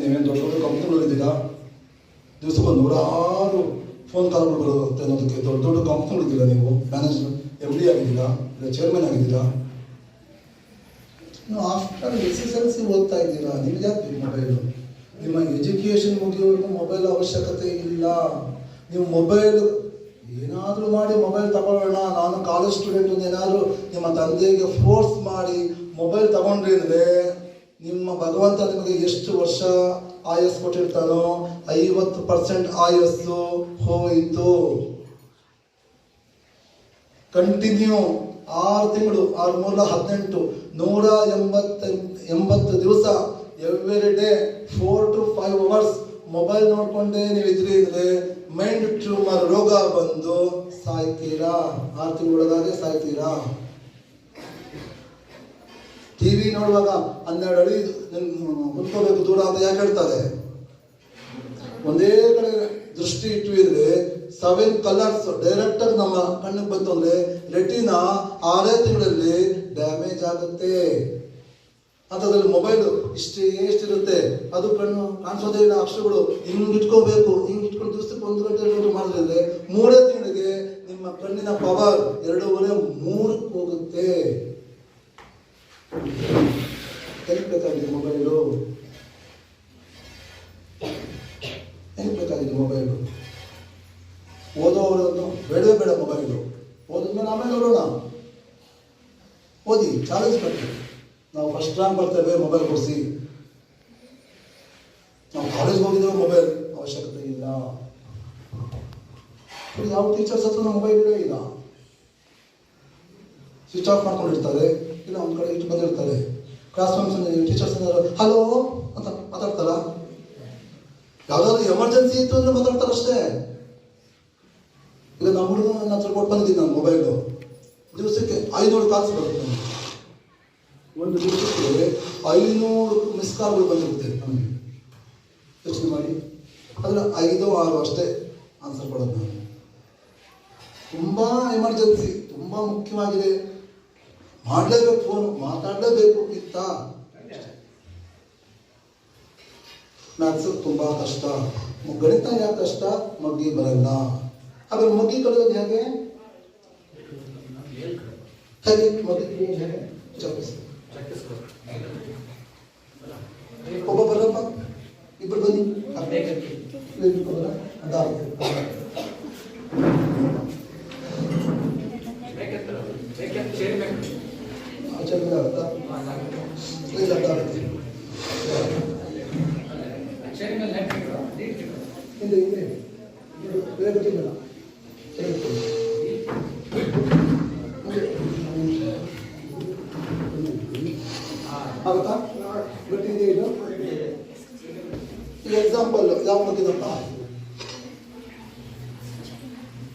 ನೀವೇನು ದೊಡ್ಡ ದೊಡ್ಡ ಕಂಪ್ನಿಗಳಿದ್ದೀರಾ? ದಿವಸಕ್ಕೊಂದು 100 ಫೋನ್ ಕಾಲ್ಗಳು ಬರುತ್ತೆ ಅನ್ನೋದಕ್ಕೆ ದೊಡ್ಡ ದೊಡ್ಡ ಕಂಪ್ನಿಗಳಿದ್ದೀರಾ? ನೀವು ಮ್ಯಾನೇಜರ್ MD ಆಗಿದ್ದೀರಾ, ಇಲ್ಲ ಚೇರ್ಮನ್ ಆಗಿದ್ದೀರಾ? ನೀವು ಆಫ್ಟರ್ SSLC ಓದ್ತಾ ಇದ್ದೀರಾ, ನಿಮ್ಗೆ ಯಾಕೆ ಮೊಬೈಲು? ನಿಮ್ಮ ಎಜುಕೇಷನ್ ಮುಗಿಯೋವರೆಗೂ ಮೊಬೈಲ್ ಅವಶ್ಯಕತೆ ಇಲ್ಲ. ನೀವು ಮೊಬೈಲ್ ಏನಾದರೂ ಮಾಡಿ ಮೊಬೈಲ್ ತಗೊಳ್ಳೋಣ, ನಾನು ಕಾಲೇಜ್ ಸ್ಟೂಡೆಂಟ್ ಏನಾದರೂ ನಿಮ್ಮ ತಂದೆಗೆ ಫೋರ್ಸ್ ಮಾಡಿ ಮೊಬೈಲ್ ತಗೊಂಡ್ರಿ ಅಂದರೆ ನಿಮ್ಮ ಭಗವಂತ ನಿಮಗೆ ಎಷ್ಟು ವರ್ಷ ಆಯಸ್ ಕೊಟ್ಟಿರ್ತಾನೋ 50% ಆಯಸ್ಸು ಹೋಯಿತು. ಕಂಟಿನ್ಯೂ 6 ತಿಂಗಳು 6 3 18 180 ದಿವಸ every day 4 to 5 hours mobile ನೋಡ್ಕೊಂಡೇ ನೀವು ಇದ್ರಿ ಇದ್ರೆ ಮೈಂಡ್ ಟ್ಯೂಮರ್ ರೋಗ ಬಂದು ಸಾಯ್ತೀರಾ. 6 ತಿಂಗಳೊಳಗಾದ್ರೆ ಸಾಯ್ತೀರಾ. ಟಿವಿ ನೋಡುವಾಗ 12 ಅಡಿ ಕುತ್ಕೋಬೇಕು ದೂರ ಅಂತ ಯಾಕೆ ಹೇಳ್ತಾರೆ? ಒಂದೇ ಕಡೆ ದೃಷ್ಟಿ ಇಟ್ಟಿದ್ರೆ 7 ಕಲರ್ಸ್ ಡೈರೆಕ್ಟ್ ಆಗಿ ನಮ್ಮ ಕಣ್ಣಿಗೆ ಬಂತು ಅಂದ್ರೆ ರೆಟಿನಾ 6 ತಿಂಗಳಲ್ಲಿ ಡ್ಯಾಮೇಜ್ ಆಗುತ್ತೆ. ಅಂಥದ್ರಲ್ಲಿ ಮೊಬೈಲ್ ಎಷ್ಟಿರುತ್ತೆ, ಅದು ಕಣ್ಣು ಕಾಣಿಸೋದೇ ಇಲ್ಲ. ಅಕ್ಷರಗಳು ಹಿಂಗ್ ಇಟ್ಕೋಬೇಕು, ಹಿಂಗ್ ಇಟ್ಕೊಂಡು ದಿವಸಕ್ಕೆ 1 ಗಂಟೆ ಮಾಡಿದ್ರೆ 3 ತಿಂಗಳಿಗೆ ನಿಮ್ಮ ಕಣ್ಣಿನ ಪವರ್ 2.5-3 ಹೋಗುತ್ತೆ. ಹೆಂಗ್ ಬೇಕಾಗಿದೆ ಮೊಬೈಲು? ಹೆಂಗ್ ಬೇಕಾಗಿದೆ ಮೊಬೈಲು? ಓದೋವರನ್ನು ಬೇಡವೇ ಬೇಡ ಮೊಬೈಲು. ಓದಿದ್ಮೇಲೆ ಆಮೇಲೆ ನೋಡೋಣ. ಓದಿ, ಚಾಲೆಂಜ್ ಕಟ್ಟಿ. ನಾವು ಫಸ್ಟ್ ರ್ಯಾಂಕ್ ಬರ್ತೇವೆ, ಮೊಬೈಲ್ ಕೊಡಿಸಿ. ನಾವು ಕಾಲೇಜ್ಗೆ ಹೋಗಿದ್ದೇವೆ, ಮೊಬೈಲ್ ಅವಶ್ಯಕತೆ ಇಲ್ಲ. ಯಾವ ಟೀಚರ್ಸ್ ಹತ್ರ ಮೊಬೈಲ್ ಇಲ್ಲ, ಸ್ವಿಚ್ ಆಫ್ ಮಾಡ್ಕೊಂಡಿರ್ತಾರೆ, ಇಲ್ಲ ಒಂದು ಕಡೆ ಇಟ್ಟು ಬಂದಿರ್ತಾರೆ. ಕ್ಲಾಸ್ ರೂಮ್ಸ್ ಟೀಚರ್ಸ್ ಹಲೋ ಅಂತ ಮಾತಾಡ್ತಾರ. ಯಾವ್ದಾದ್ರು ಎಮರ್ಜೆನ್ಸಿ ಇತ್ತು ಅಂದ್ರೆ ಮಾತಾಡ್ತಾರೆ ಅಷ್ಟೇ. ಈಗ ನಮ್ಮ ಹುಡುಗ ನನ್ನ ಹತ್ರ ಕೊಟ್ಟು ಬಂದಿದ್ದೀನಿ ನಾನು ಮೊಬೈಲು. ದಿವಸಕ್ಕೆ 500 ಕಾಲ್ಸ್ ಬರುತ್ತೆ. ಒಂದು ದಿವಸಕ್ಕೆ 500 ಮಿಸ್ ಕಾಲ್ಗಳು ಬಂದಿರುತ್ತೆ ನಮಗೆ. ಯೋಚನೆ ಮಾಡಿ, ಅದರ 5-6 ಅಷ್ಟೇ ಆನ್ಸರ್ ಕೊಡೋದು ನಾನು. ತುಂಬ ಎಮರ್ಜೆನ್ಸಿ, ತುಂಬ ಮುಖ್ಯವಾಗಿದೆ, ಮಾಡಲೇಬೇಕು, ಫೋನ್ ಮಾತಾಡಲೇಬೇಕು ಇತ್ತ. ಮ್ಯಾಥ್ಸ್ ತುಂಬ ಕಷ್ಟ. ಗಣಿತ ಯಾಕೆ ಕಷ್ಟ? ಮಗ್ಗಿ ಬರಲ್ಲ. ಹಾಗಾದ್ರೆ ಮಗ್ಗಿ ಕಲಿಯೋದು ಹೇಗೆ? ಮಗ್ಗಿ ಕಲಿಯೋದು ಹೇಗೆ? ಒಬ್ಬ ಬರಪ್ಪ, ಇಬ್ಬರು ಬನ್ನಿ. ಆಗುತ್ತಾ? ಗೊತ್ತಿದೆ ಇದು. ಈ ಎಕ್ಸಾಂಪಲ್ ಯಾವ ಮಗಿದಪ್ಪ?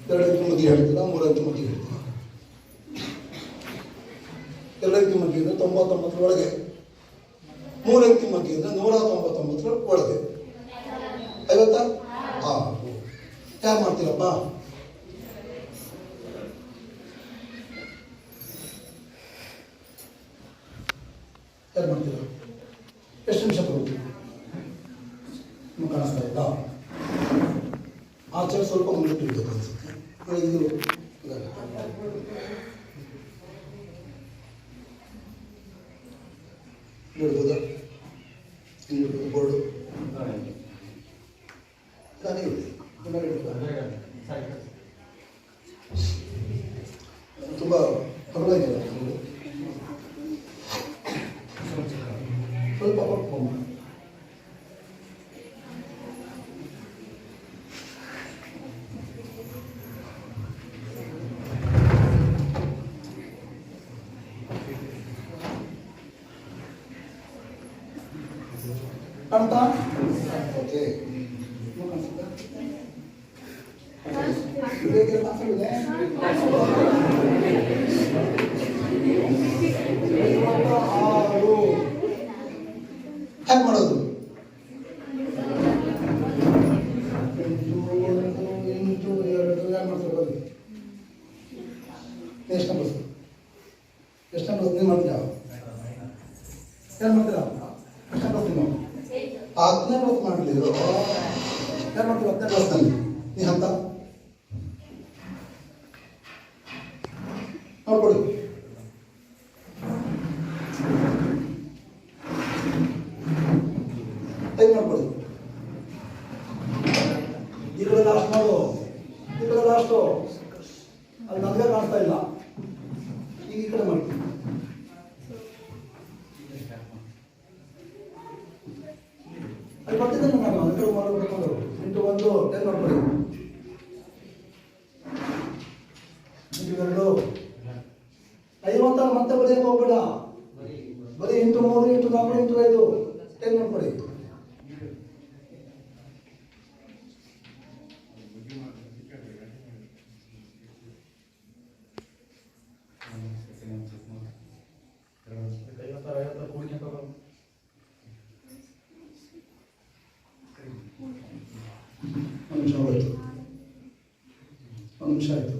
2 ಅಂಕಿ ಮಗಿ ಹೇಳ್ತೀರಾ, 3 ಅಂಕಿ ಮಗಿ ಹೇಳ್ತೀರಾ? 2 ಅಂಕಿ ಮಗಿ ಅಂದ್ರೆ 99 ಒಳಗೆ, 3 ಅಂಕಿ ಮಗಿ ಅಂದ್ರೆ 199 ಒಳಗೆ. 50? ಯಾರು ಮಾಡ್ತೀರಪ್ಪ? ಯಾರು ಮಾಡ್ತೀರ? ಎಷ್ಟು ನಿಮಿಷ ಬರುತ್ತೆ? ನಿಮ್ಗೆ ಕಾಣಿಸ್ತಾ ಇದ್ದ ಆಚೆ ಸ್ವಲ್ಪ ಮುಂದಕ್ಕೆ ಇಡ್ಬೇಕು ಅನ್ಸುತ್ತೆ. ಇದು ನೋಡ್ಬೋದಾ? ಬೋರ್ಡು ತುಂಬ ಪರವಾಗಿಲ್ಲ, ಸ್ವಲ್ಪ ಕಾಣ್ತಾ? ಓಕೆ, ಹೇಗೆ ಮಾಡೋದು? 8, 2 ಯಾರು ಮಾಡ್ತಾರೆ ಬನ್ನಿ. ಎಷ್ಟು ನಂಬರ್ಸ್ ನೀವು ಮಾಡ್ತೀರಾ? ಯಾರು ಮಾಡ್ತೀರಾ? ಎಷ್ಟು ನಂಬರ್ಸ್ ನೀವು? 10ನೇ ಕ್ಲಾಸ್ ಮಾಡಲಿದ್ರು. ಯಾರು ಮಾಡ್ತೀವಿ 10ನೇ ಕ್ಲಾಸ್ನಲ್ಲಿ? ನೀ ಹಂತ ನೋಡ್ಕೊಡಿ. ಟೈಮ್ ಮಾಡ್ಕೊಳ್ಳಿ. ಈ ಕಡೆ ಲಾಸ್ಟ್ ಮಾಡು, ಈ ಕಡೆ ಲಾಸ್ಟು. ಅದು ನಮಗೆ ಕಾಣಿಸ್ತಾ ಇಲ್ಲ. ಈಗ ಈ ಕಡೆ ಮಾಡ್ತೀವಿ. ಅಲ್ಲಿ ಬರ್ತಿದ್ದ ನೋಡ್ಕೊಳ್ಳಿ. ಇವೆರಡು 50 ಮತ್ತೆ ಬರೆಯಕ್ಕೆ ಹೋಗ್ಬೇಡ. ಬರೀ 8 3 8 4 8 5 ಟೈಮ್ ನೋಡ್ಕೊಳ್ಳಿ. ಒಂದು ನಿಮಿಷ ಆಯ್ತು.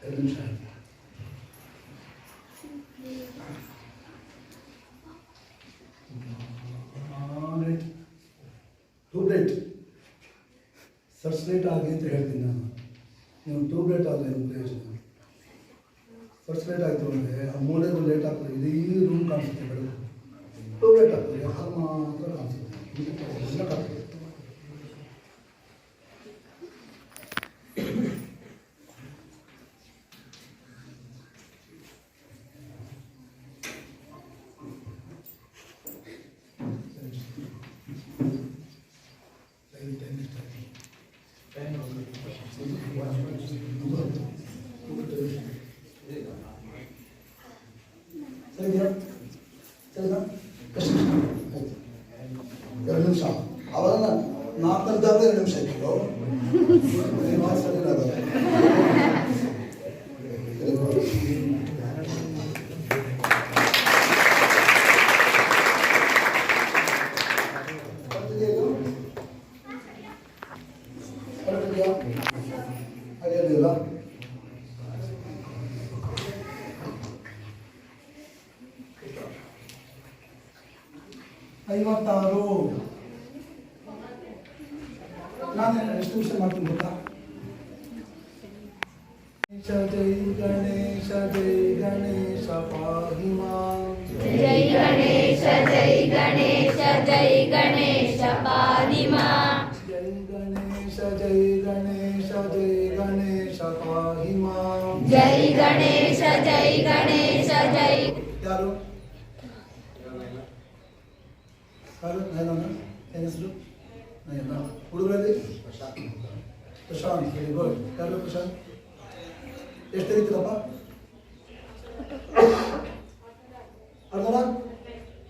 ಎರಡು ನಿಮಿಷ ಆಯ್ತು. ಟ್ಯೂಬ್ಲೈಟ್ ಸರ್ಚ್ಲೈಟ್ ಆಗಿ ಅಂತ ಹೇಳ್ತೀನಿ ನಾನು. ನೀವು ಟ್ಯೂಬ್ಲೈಟ್ ಆದರೆ ಏನು ಪ್ರಯೋಜನ? ಸರ್ಚ್ಲೈಟ್ ಆಯಿತು ಅಂದರೆ ಆ ಮೂಲೆಗೂ ಲೈಟ್ ಹಾಕ್ತಾರೆ, ಇಡೀ ರೂಮ್ ಕಾಣಿಸುತ್ತೆ ಬೆಳಕು. ಟ್ಯೂಬ್ಲೈಟ್ ಹಾಕ್ತಾರೆ ಅದು ಮಾತ್ರ ಕಾಣಿಸುತ್ತೆ, ಎಲ್ಲ ಕಾಣಿಸುತ್ತೆ. ಸರಿನಾ? ಸರಿನಾ? ಎಷ್ಟು ನಿಮಿಷ ಆಯ್ತು? 2 ನಿಮಿಷ. ಅವಾಗ 4 2 ನಿಮಿಷ ಆಯ್ತು. ಹಾಗೇನಿಲ್ಲ. 56. ನಾನು ಎಷ್ಟು ನಿಮಿಷ ಮಾಡ್ತೀನಿ ಗೊತ್ತಾ? ಜೈ ಗಣೇಶ ಜೈ ಗಣೇಶ ಪಾಹಿ ಮಾಂ. ಜೈ ಗಣೇಶ ಜೈ ಗಣೇಶ ಜೈ ಗಣೇಶ ಪಾಹಿ ಮಾಂ. ಜೈ ಗಣೇಶ ಜೈ ಗಣೇಶ ಜೈ ಗಣೇಶ ಪಾಹಿ ಮಾಂ. ಜೈ ಗಣೇಶ ಜೈ ಗಣೇಶ ಜೈ. ಯಾರು ಯಾರು? ನಯನ. ಏನು ಹೆಸರು? ನಯನ. ಹುಡುಗರಲ್ಲಿ ಪ್ರಶಾಂತ್. Very good. ಯಾರು ಪ್ರಶಾಂತ್? ಎಷ್ಟು ತೆಗಿತೀರಪ್ಪ? ಅರ್ಧನ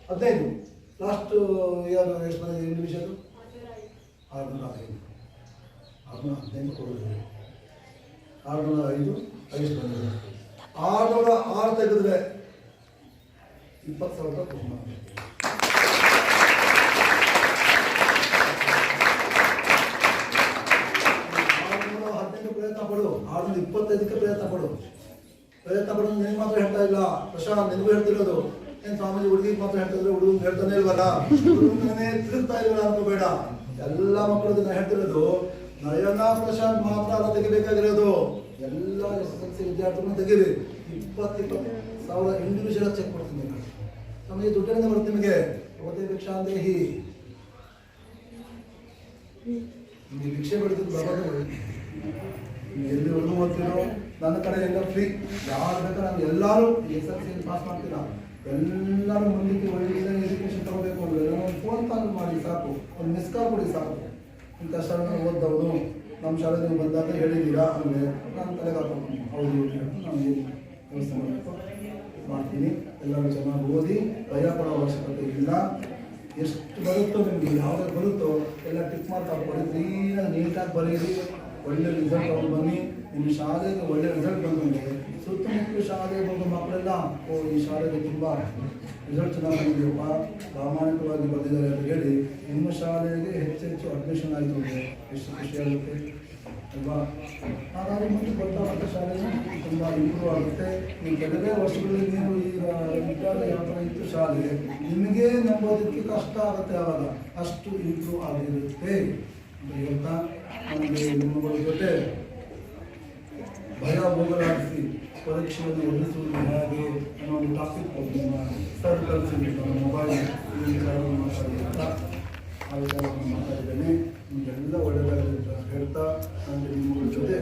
15. ಲಾಸ್ಟ್ ಇಯರ್ ಎಷ್ಟು ಬಂದಿದೆ ಇಂಡಿವಿಜುವಲ್? 605. 615 ಕೊಡೋದು. 605 5 ಬಂದಿದೆ. 606 ತೆಗೆದ್ರೆ 20,000 ರೂಪಾಯಿ ಖುಷಿ ಮಾಡ್ತೀವಿ. 615 ಪ್ರಯತ್ನ ಪಡು. 625ಕ್ಕೆ ಪ್ರಯತ್ನ ಪಡು. ಪ್ರಯತ್ನ ಪಡೋದು ನಿನಗೆ ಮಾತ್ರ ಹೇಳ್ತಾ ಇಲ್ಲ ಪ್ರಶಾಂತ್, ನಿನಗೂ ಹೇಳ್ತಿರೋದು. ಏನು ಸ್ವಾಮೀಜಿ ಹುಡುಗಿಗೆ ಮಾತ್ರ ಹೇಳ್ತಿದ್ರೆ ಹುಡುಗ ಹೇಳ್ತಾನೆ ಇಲ್ವಲ್ಲ, ಹುಡುಗನೇ ತಿರುಗ್ತಾ ಇಲ್ವಲ್ಲ ಅನ್ಕೋಬೇಡ. ಎಲ್ಲ ಮಕ್ಕಳು ನಾನು ಹೇಳ್ತಿರೋದು ನಯನ ಪ್ರಶಾಂತ್ ಮಾತ್ರ ಅಲ್ಲ ತೆಗಿಬೇಕಾಗಿರೋದು. ಎಲ್ಲ SSLC ವಿದ್ಯಾರ್ಥಿಗಳನ್ನ ತೆಗೀರಿ. 20,000 ಇಂಡಿವಿಜುವಲ್ ಚೆಕ್ ಮಾಡ್ತೀನಿ. ನಮಗೆ ದುಡ್ಡಿನಿಂದ ಬರುತ್ತೆ ನಿಮಗೆ. ಓದೇ ಭಿಕ್ಷಾ ದೇಹಿ. ನಿಮಗೆ ಭಿಕ್ಷೆ ಬಿಡ್ತಿದ್ದು ಬರೋದು ಎಲ್ಲಿವರೆಗೂ ಓದ್ತಿರೋ ನನ್ನ ಕಡೆಯಿಂದ ಫ್ರೀ. ಯಾರು ಬೇಕಾದ್ರೆ ನಾನು ಎಲ್ಲರೂ SSLC ಪಾಸ್ ಮಾಡ್ತೀರಾ, ಎಲ್ಲರೂ ಮುಂದಕ್ಕೆ ಒಳ್ಳೆ ಎಜುಕೇಶನ್ ತಗೋಬೇಕು ಅಂದರೆ ಒಂದು ಫೋನ್ ಕಾಲ್ ಮಾಡಿ ಸಾಕು, ಒಂದು ಮಿಸ್ ಕಾಲ್ ಕೊಡಿ ಸಾಕು. ಇಂಥ ಶಾಲೆ ಓದ್ದವನು ನಮ್ಮ ಶಾಲೆಗೆ ನೀವು ಬಂದಾಗ ಹೇಳಿದ್ದೀರಾ ಅಂದರೆ ನಾನು ತಲೆಗೆ ಹಾಕೊಂಡು ಹೌದು ನಾನು ವ್ಯವಸ್ಥೆ ಮಾಡಬೇಕು ಮಾಡ್ತೀನಿ. ಎಲ್ಲರೂ ಚೆನ್ನಾಗಿ ಓದಿ ಭಯ ಪಡೋ ಅವಶ್ಯಕತೆ ಇಲ್ಲ. ಎಷ್ಟು ಬರುತ್ತೋ ನಿಮಗೆ ಯಾವ್ದು ಬರುತ್ತೋ ಎಲ್ಲ ಟಿಕ್ ಮಾರ್ಕ್ ಹಾಕ್ಕೊಳ್ಳಿ. ಕ್ಲೀನಾಗಿ ನೀಟಾಗಿ ಬರೀರಿ. ಒಳ್ಳೆ ರಿಸಲ್ಟ್ ತಗೊಂಡು ಬನ್ನಿ. ನಿಮ್ಮ ಶಾಲೆಗೆ ಒಳ್ಳೆ ರಿಸಲ್ಟ್ ಬಂದರೆ ಸುತ್ತಮುತ್ತಲು ಶಾಲೆಗೆ ಬಂದ ಮಕ್ಕಳೆಲ್ಲ ಓ ಈ ಶಾಲೆಗೆ ತುಂಬ ರಿಸಲ್ಟ್ ಚೆನ್ನಾಗಿ ಬಂದಿದೆಯಪ್ಪ, ಪ್ರಾಮಾಣಿಕವಾಗಿ ಬಂದಿದ್ದಾರೆ ಅಂತ ಹೇಳಿ ನಿಮ್ಮ ಶಾಲೆಗೆ ಹೆಚ್ಚೆಚ್ಚು ಅಡ್ಮಿಷನ್ ಆಯಿತು ಅಂದರೆ ಎಷ್ಟು ಖುಷಿಯಾಗುತ್ತೆ ಅಲ್ವಾ? ಹಾಗಾಗಿ ಮುಂದೆ ಗೊತ್ತಾಗುತ್ತೆ ಶಾಲೆಗೆ ತುಂಬ ಇಂಪ್ರೂವ್ ಆಗುತ್ತೆ. ನೀವು ಕೆಲವೇ ವರ್ಷಗಳಲ್ಲಿ ನೀವು ಈಗ ವಿದ್ಯಾಲಯ ಯಾವ ಥರ ಇತ್ತು ಶಾಲೆ ನಿಮಗೆ ನಂಬೋದಕ್ಕೆ ಕಷ್ಟ ಆಗುತ್ತೆ. ಆವಾಗ ಅಷ್ಟು ಇಂಪ್ರೂವ್ ಆಗಿರುತ್ತೆ ಅಂತ ಹೇಳ್ತಾ ನಮಗೆ ನಿಮ್ಮಗಳ ಜೊತೆ ಭಯ ಹೋಗಲಾಡಿಸಿ ಪರೀಕ್ಷೆಯನ್ನು ಎದುರಿಸುವುದು ಹೇಗೆ ಅನ್ನೋ ಒಂದು ಟಾಪಿಕ್ ನಿಮ್ಮ ಸರ್ ಕಲಿಸಿದ್ದು ಮೊಬೈಲ್ ಈ ವಿಚಾರವನ್ನು ಮಾತಾಡಿ ಅಂತ ಆ ವಿಚಾರವನ್ನು ಮಾತಾಡಿದ್ದೇನೆ. ನಿಮಗೆಲ್ಲ ಒಳ್ಳೆಯದಾಗಲಿ ಅಂತ ಹೇಳ್ತಾ ನನಗೆ ನಿಮ್ಮ ಜೊತೆ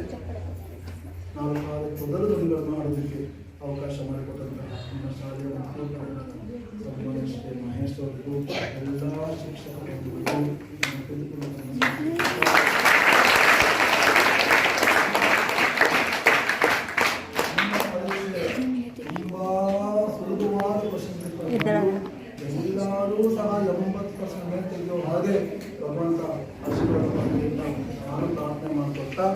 4 ಮೊದಲ ನುಡಿಗಳನ್ನು ಆಡೋದಕ್ಕೆ ಅವಕಾಶ ಮಾಡಿಕೊಟ್ಟಂತಹ ನಮ್ಮ ಶಾಲೆಯ ಸನ್ಮಾನ್ಯ ಮಹೇಶ್ ಅವರಿಗೂ ಎಲ್ಲ ಶಿಕ್ಷಕರಿಗೂ ತುಂಬಾ ಸುಲಭವಾದ ಕ್ವಶನ್ ಎಲ್ಲರೂ ಸಹ 80% ತೆಗೆಯೋ ಹಾಗೆ ಭಗವಂತ ಆಶೀರ್ವಾದ ಮಾಡಲಿ ಅಂತ ನಾನು ಪ್ರಾರ್ಥನೆ ಮಾಡಿಕೊಡ್ತಾ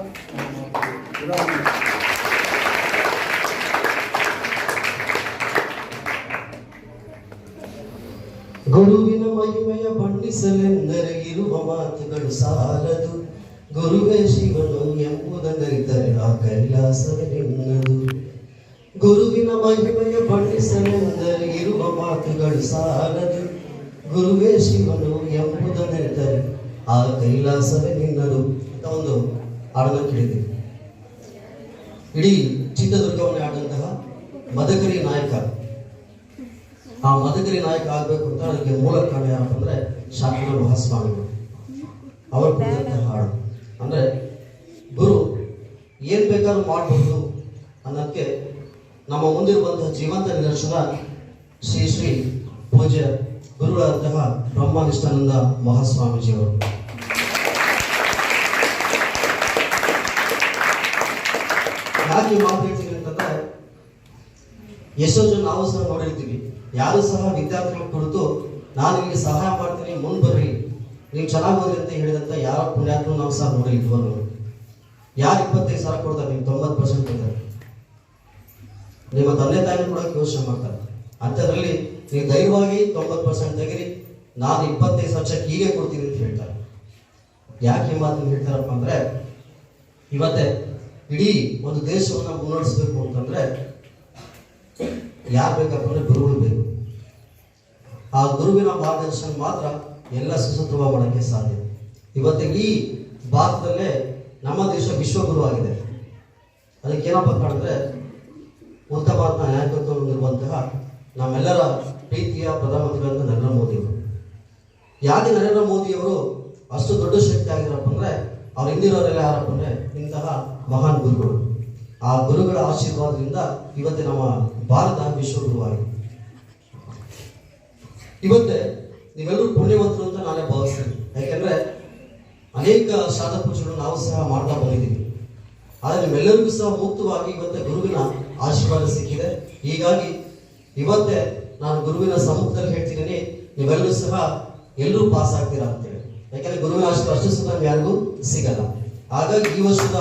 ಗುರುವಿನ ಮಹಿಮೆಯ ಬಣ್ಣಿಸಲೆಂದರೆ ಇರುವ ಮಾತುಗಳು ಸಾಲದು. ಗುರುವೇ ಶಿವನು ಎಂಬುದನ್ನರಿತರೆ ಆ ಕೈಲಾಸವೇ ನಿನ್ನದು. ಗುರುವಿನ ಮಹಿಮೆಯ ಬಣ್ಣಿಸಲೆಂದರೆ ಇರುವ ಮಾತುಗಳು ಸಾಲದು. ಗುರುವೇ ಶಿವನು ಎಂಬುದನ್ನರಿತರೆ ಆ ಕೈಲಾಸವೇ ನಿನ್ನದು ಅಂತ ಒಂದು ಹಾಡನ್ನು ಕೇಳಿದ್ದೀವಿ. ಇಡೀ ಚಿತ್ರದುರ್ಗವನ್ನೇ ಆದಂತಹ ಮದಕರಿ ನಾಯಕ, ಆ ಮದಕರಿ ನಾಯಕ ಆಗಬೇಕು ಅಂತ ಅದಕ್ಕೆ ಮೂಲ ಕಾರಣ ಯಾರಪ್ಪ ಅಂದರೆ ಶಾಂತನ ಮಹಾಸ್ವಾಮಿಗಳು. ಅವರು ಕುರಿತಂತಹ ಹಾಡು ಅಂದರೆ ಗುರು ಏನು ಬೇಕಾದ್ರೂ ಮಾಡಬಹುದು ಅನ್ನೋದಕ್ಕೆ ನಮ್ಮ ಮುಂದಿರುವಂತಹ ಜೀವಂತ ನಿದರ್ಶನ ಶ್ರೀ ಶ್ರೀ ಪೂಜ್ಯ ಗುರುಗಳಾದಂತಹ ಬ್ರಹ್ಮನಿಷ್ಠಾನಂದ ಮಹಾಸ್ವಾಮೀಜಿಯವರು. ಯಾಕೆ ಮಾತು ಹೇಳ್ತೀವಿ ಅಂತಂದ್ರೆ ಎಷ್ಟೋ ಜನ ನಾವು ಸಹ ನೋಡಿರ್ತೀವಿ, ಯಾರು ಸಹ ವಿದ್ಯಾರ್ಥಿಗಳ ಕುರಿತು ನಾನು ನಿಮಗೆ ಸಹಾಯ ಮಾಡ್ತೀನಿ ಮುಂದೆ ಬರ್ರಿ ನೀವು ಚೆನ್ನಾಗಿ ಓದಿ ಅಂತ ಹೇಳಿದಂತ ಯಾರ ಪುಣ್ಯಾತ್ಮ ನಾವು ಸಹ ನೋಡಿಲ್ವ. ಯಾರು 25,000 ಕೊಡ್ತಾರೆ, ನೀವು 90% ಕೊಡ್ತಾರೆ. ನಿಮ್ಮ ತಂದೆ ತಾಯಿನ ಕೂಡ ಯೋಚನೆ ಮಾಡ್ತಾರೆ. ಅಂಥದ್ರಲ್ಲಿ ನೀವು ಧೈರ್ಯವಾಗಿ 90% ತೆಗಿರಿ, ನಾನು 25,000 ಚೆಕ್ ಹೀಗೆ ಕೊಡ್ತೀನಿ ಅಂತ ಹೇಳ್ತಾರೆ. ಯಾಕೆ ಈ ಮಾತನ್ನು ಹೇಳ್ತಾರಪ್ಪ ಅಂದ್ರೆ ಇವತ್ತೇ ಇಡೀ ಒಂದು ದೇಶವನ್ನ ಮುನ್ನಡೆಸಬೇಕು ಅಂತಂದ್ರೆ ಯಾರು ಬೇಕಪ್ಪ ಅಂದ್ರೆ ಗುರುಗಳು ಬೇಕು. ಆ ಗುರುವಿನ ಮಾರ್ಗದರ್ಶನ ಮಾತ್ರ ಎಲ್ಲ ಸುಸೂತ್ರವಾಗಿ ಮಾಡೋಕ್ಕೆ ಸಾಧ್ಯ. ಇವತ್ತು ಈ ಭಾರತದಲ್ಲೇ ನಮ್ಮ ದೇಶ ವಿಶ್ವಗುರು ಆಗಿದೆ. ಅದಕ್ಕೆ ಏನಪ್ಪ ಕಾಣಿದ್ರೆ ಉತ್ತಮ ನಾಯಕತ್ವ ಹೊಂದಿರುವಂತಹ ನಮ್ಮೆಲ್ಲರ ಪ್ರೀತಿಯ ಪ್ರಧಾನಮಂತ್ರಿಗಳಂತ ನರೇಂದ್ರ ಮೋದಿಯವರು. ಯಾಕೆ ನರೇಂದ್ರ ಮೋದಿಯವರು ಅಷ್ಟು ದೊಡ್ಡ ಶಕ್ತಿ ಆಗಿರಪ್ಪ ಅಂದ್ರೆ ಅವ್ರ ಹಿಂದಿರೋರೆಲ್ಲ ಯಾರಪ್ಪ ಅಂದ್ರೆ ಇಂತಹ ಮಹಾನ್ ಗುರುಗಳು. ಆ ಗುರುಗಳ ಆಶೀರ್ವಾದದಿಂದ ಇವತ್ತೇ ನಮ್ಮ ಭಾರತ ವಿಶ್ವಗುರುವಾಗಿದೆ. ಇವತ್ತೇ ನೀವೆಲ್ಲರೂ ಪುಣ್ಯವಂತರು ಅಂತ ನಾನೇ ಭಾವಿಸ್ತೀನಿ. ಯಾಕೆಂದ್ರೆ ಅನೇಕ ಶ್ರಾದ್ದ ಪೂಜೆಗಳು ನಾವು ಸಹ ಮಾಡ್ತಾ ಬಂದಿದ್ದೀವಿ. ಆದರೆ ನಿಮ್ಮೆಲ್ಲರಿಗೂ ಸಹ ಮುಕ್ತವಾಗಿ ಇವತ್ತೇ ಗುರುವಿನ ಆಶೀರ್ವಾದ ಸಿಕ್ಕಿದೆ. ಹೀಗಾಗಿ ಇವತ್ತೇ ನಾನು ಗುರುವಿನ ಸಮ್ಮುಖದಲ್ಲಿ ಹೇಳ್ತಿದ್ದೀನಿ, ನೀವೆಲ್ಲರೂ ಸಹ ಎಲ್ಲರೂ ಪಾಸ್ ಆಗ್ತೀರಾ ಅಂತೇಳಿ. ಯಾಕಂದ್ರೆ ಗುರುವಿನ ಆಶೀರ್ವಾದ ಅಷ್ಟು ಸಹ ಯಾರಿಗೂ ಸಿಗಲ್ಲ. ಹಾಗಾಗಿ ಈ ವರ್ಷದ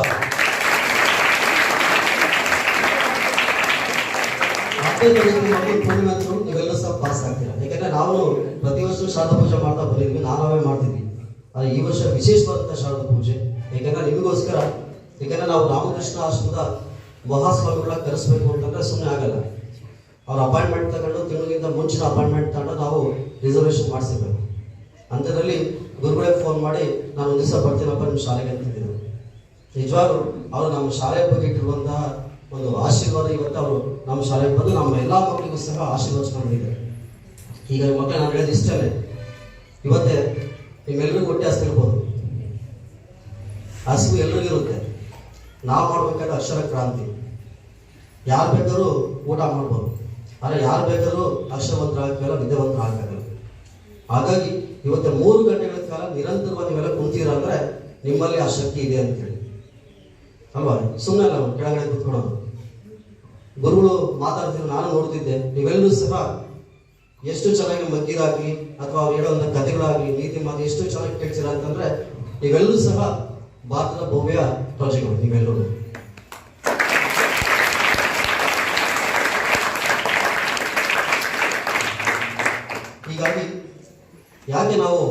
ಪೂರ್ಣಿಮಂತರು ನೀವೆಲ್ಲ ಸಹ ಪಾಸ್ ಆಗ್ತೀರಾ. ಯಾಕಂದ್ರೆ ನಾವು ಪ್ರತಿ ವರ್ಷ ಶ್ರಾದ್ದ ಪೂಜೆ ಮಾಡ್ತಾ ಬಂದಿದ್ವಿ, ನಾವೇ ಮಾಡ್ತಿದ್ವಿ. ಆದರೆ ಈ ವರ್ಷ ವಿಶೇಷವಾದಂತಹ ಶ್ರಾದ್ದ ಪೂಜೆ. ಯಾಕಂದ್ರೆ ನಿಮಗೋಸ್ಕರ, ಯಾಕಂದ್ರೆ ನಾವು ರಾಮಕೃಷ್ಣ ಆಶ್ರಮದ ಮಹಾಸ್ವಾಮಿಗಳ ಕರೆಸಬೇಕು ಅಂತಂದ್ರೆ ಸುಮ್ಮನೆ ಆಗಲ್ಲ. ಅವ್ರ ಅಪಾಯಿಂಟ್ಮೆಂಟ್ ತಗೊಂಡು ತಿಂಗಳಿಗಿಂತ ಮುಂಚಿನ ಅಪಾಯಿಂಟ್ಮೆಂಟ್ ತಗೊಂಡು ನಾವು ರಿಸರ್ವೇಶನ್ ಮಾಡಿಸಿರ್ಬೇಕು. ಅಂಥದ್ರಲ್ಲಿ ಗುರುಗಳೇ ಫೋನ್ ಮಾಡಿ ನಾನು ಒಂದು ದಿವಸ ಬರ್ತೀನಪ್ಪ ನಿಮ್ಮ ಶಾಲೆಗೆ ಅಂತಿದ್ರು. ನಿಜವಾಗ್ಲೂ ಅವರು ನಮ್ಮ ಶಾಲೆಯ ಬಗ್ಗೆ ಇಟ್ಟಿರುವಂತಹ ಒಂದು ಆಶೀರ್ವಾದ ಇವತ್ತು ಅವರು ನಮ್ಮ ಶಾಲೆಗೆ ಬಂದು ನಮ್ಮ ಎಲ್ಲ ಮಕ್ಕಳಿಗೂ ಸಹ ಆಶೀರ್ವಚನ ಮಾಡಿದ್ದಾರೆ. ಈಗ ಮಕ್ಕಳು ನಾನು ಹೇಳಿದ ಇಷ್ಟೇ, ಇವತ್ತೇ ನಿಮ್ಮೆಲ್ಲರಿಗೂ ಹೊಟ್ಟೆ ಹಸ್ತಿರ್ಬೋದು, ಹಸಿವು ಎಲ್ರಿಗಿರುತ್ತೆ. ನಾವು ಮಾಡ್ಬೇಕಾದ್ರೆ ಅಕ್ಷರ ಕ್ರಾಂತಿ. ಯಾರು ಬೇಕಾದ್ರೂ ಊಟ ಮಾಡ್ಬೋದು, ಆದರೆ ಯಾರು ಬೇಕಾದ್ರೂ ಅಕ್ಷರವಂತರಾಗಲ್ಲ, ವಿದ್ಯಾವಂತರಾಗಲ್ಲ. ಹಾಗಾಗಿ ಇವತ್ತು 3 ಗಂಟೆಗಳ ಕಾಲ ನಿರಂತರವಾಗಿ ನೀವೆಲ್ಲ ಕುಂತೀರ ಅಂದ್ರೆ ನಿಮ್ಮಲ್ಲಿ ಆ ಶಕ್ತಿ ಇದೆ ಅಂತೇಳಿ ಅಲ್ವಾ. ಸುಮ್ಮನೆ ನಾವು ಕೆಳಗಡೆ ಕೂತ್ಕೊಳ್ಳೋದು. ಗುರುಗಳು ಮಾತಾಡ್ತಿದ್ರು, ನಾನು ನೋಡ್ತಿದ್ದೆ. ನೀವೆಲ್ಲರೂ ಸಹ ಎಷ್ಟು ಚೆನ್ನಾಗಿ ಮಗ್ಗಿದಾಗಲಿ ಅಥವಾ ಅವ್ರು ಹೇಳೋಂಥ ಕಥೆಗಳಾಗಲಿ ನೀತಿ ಮಾತು ಎಷ್ಟು ಚೆನ್ನಾಗಿ ಕೇಳ್ತೀರ ಅಂತಂದ್ರೆ ನೀವೆಲ್ಲರೂ ಸಹ ಭಾರತದ ಭವ್ಯ ಪ್ರಜೆಗಳು ನೀವೆಲ್ಲರೂ. ಹೀಗಾಗಿ ಯಾಕೆ ನಾವು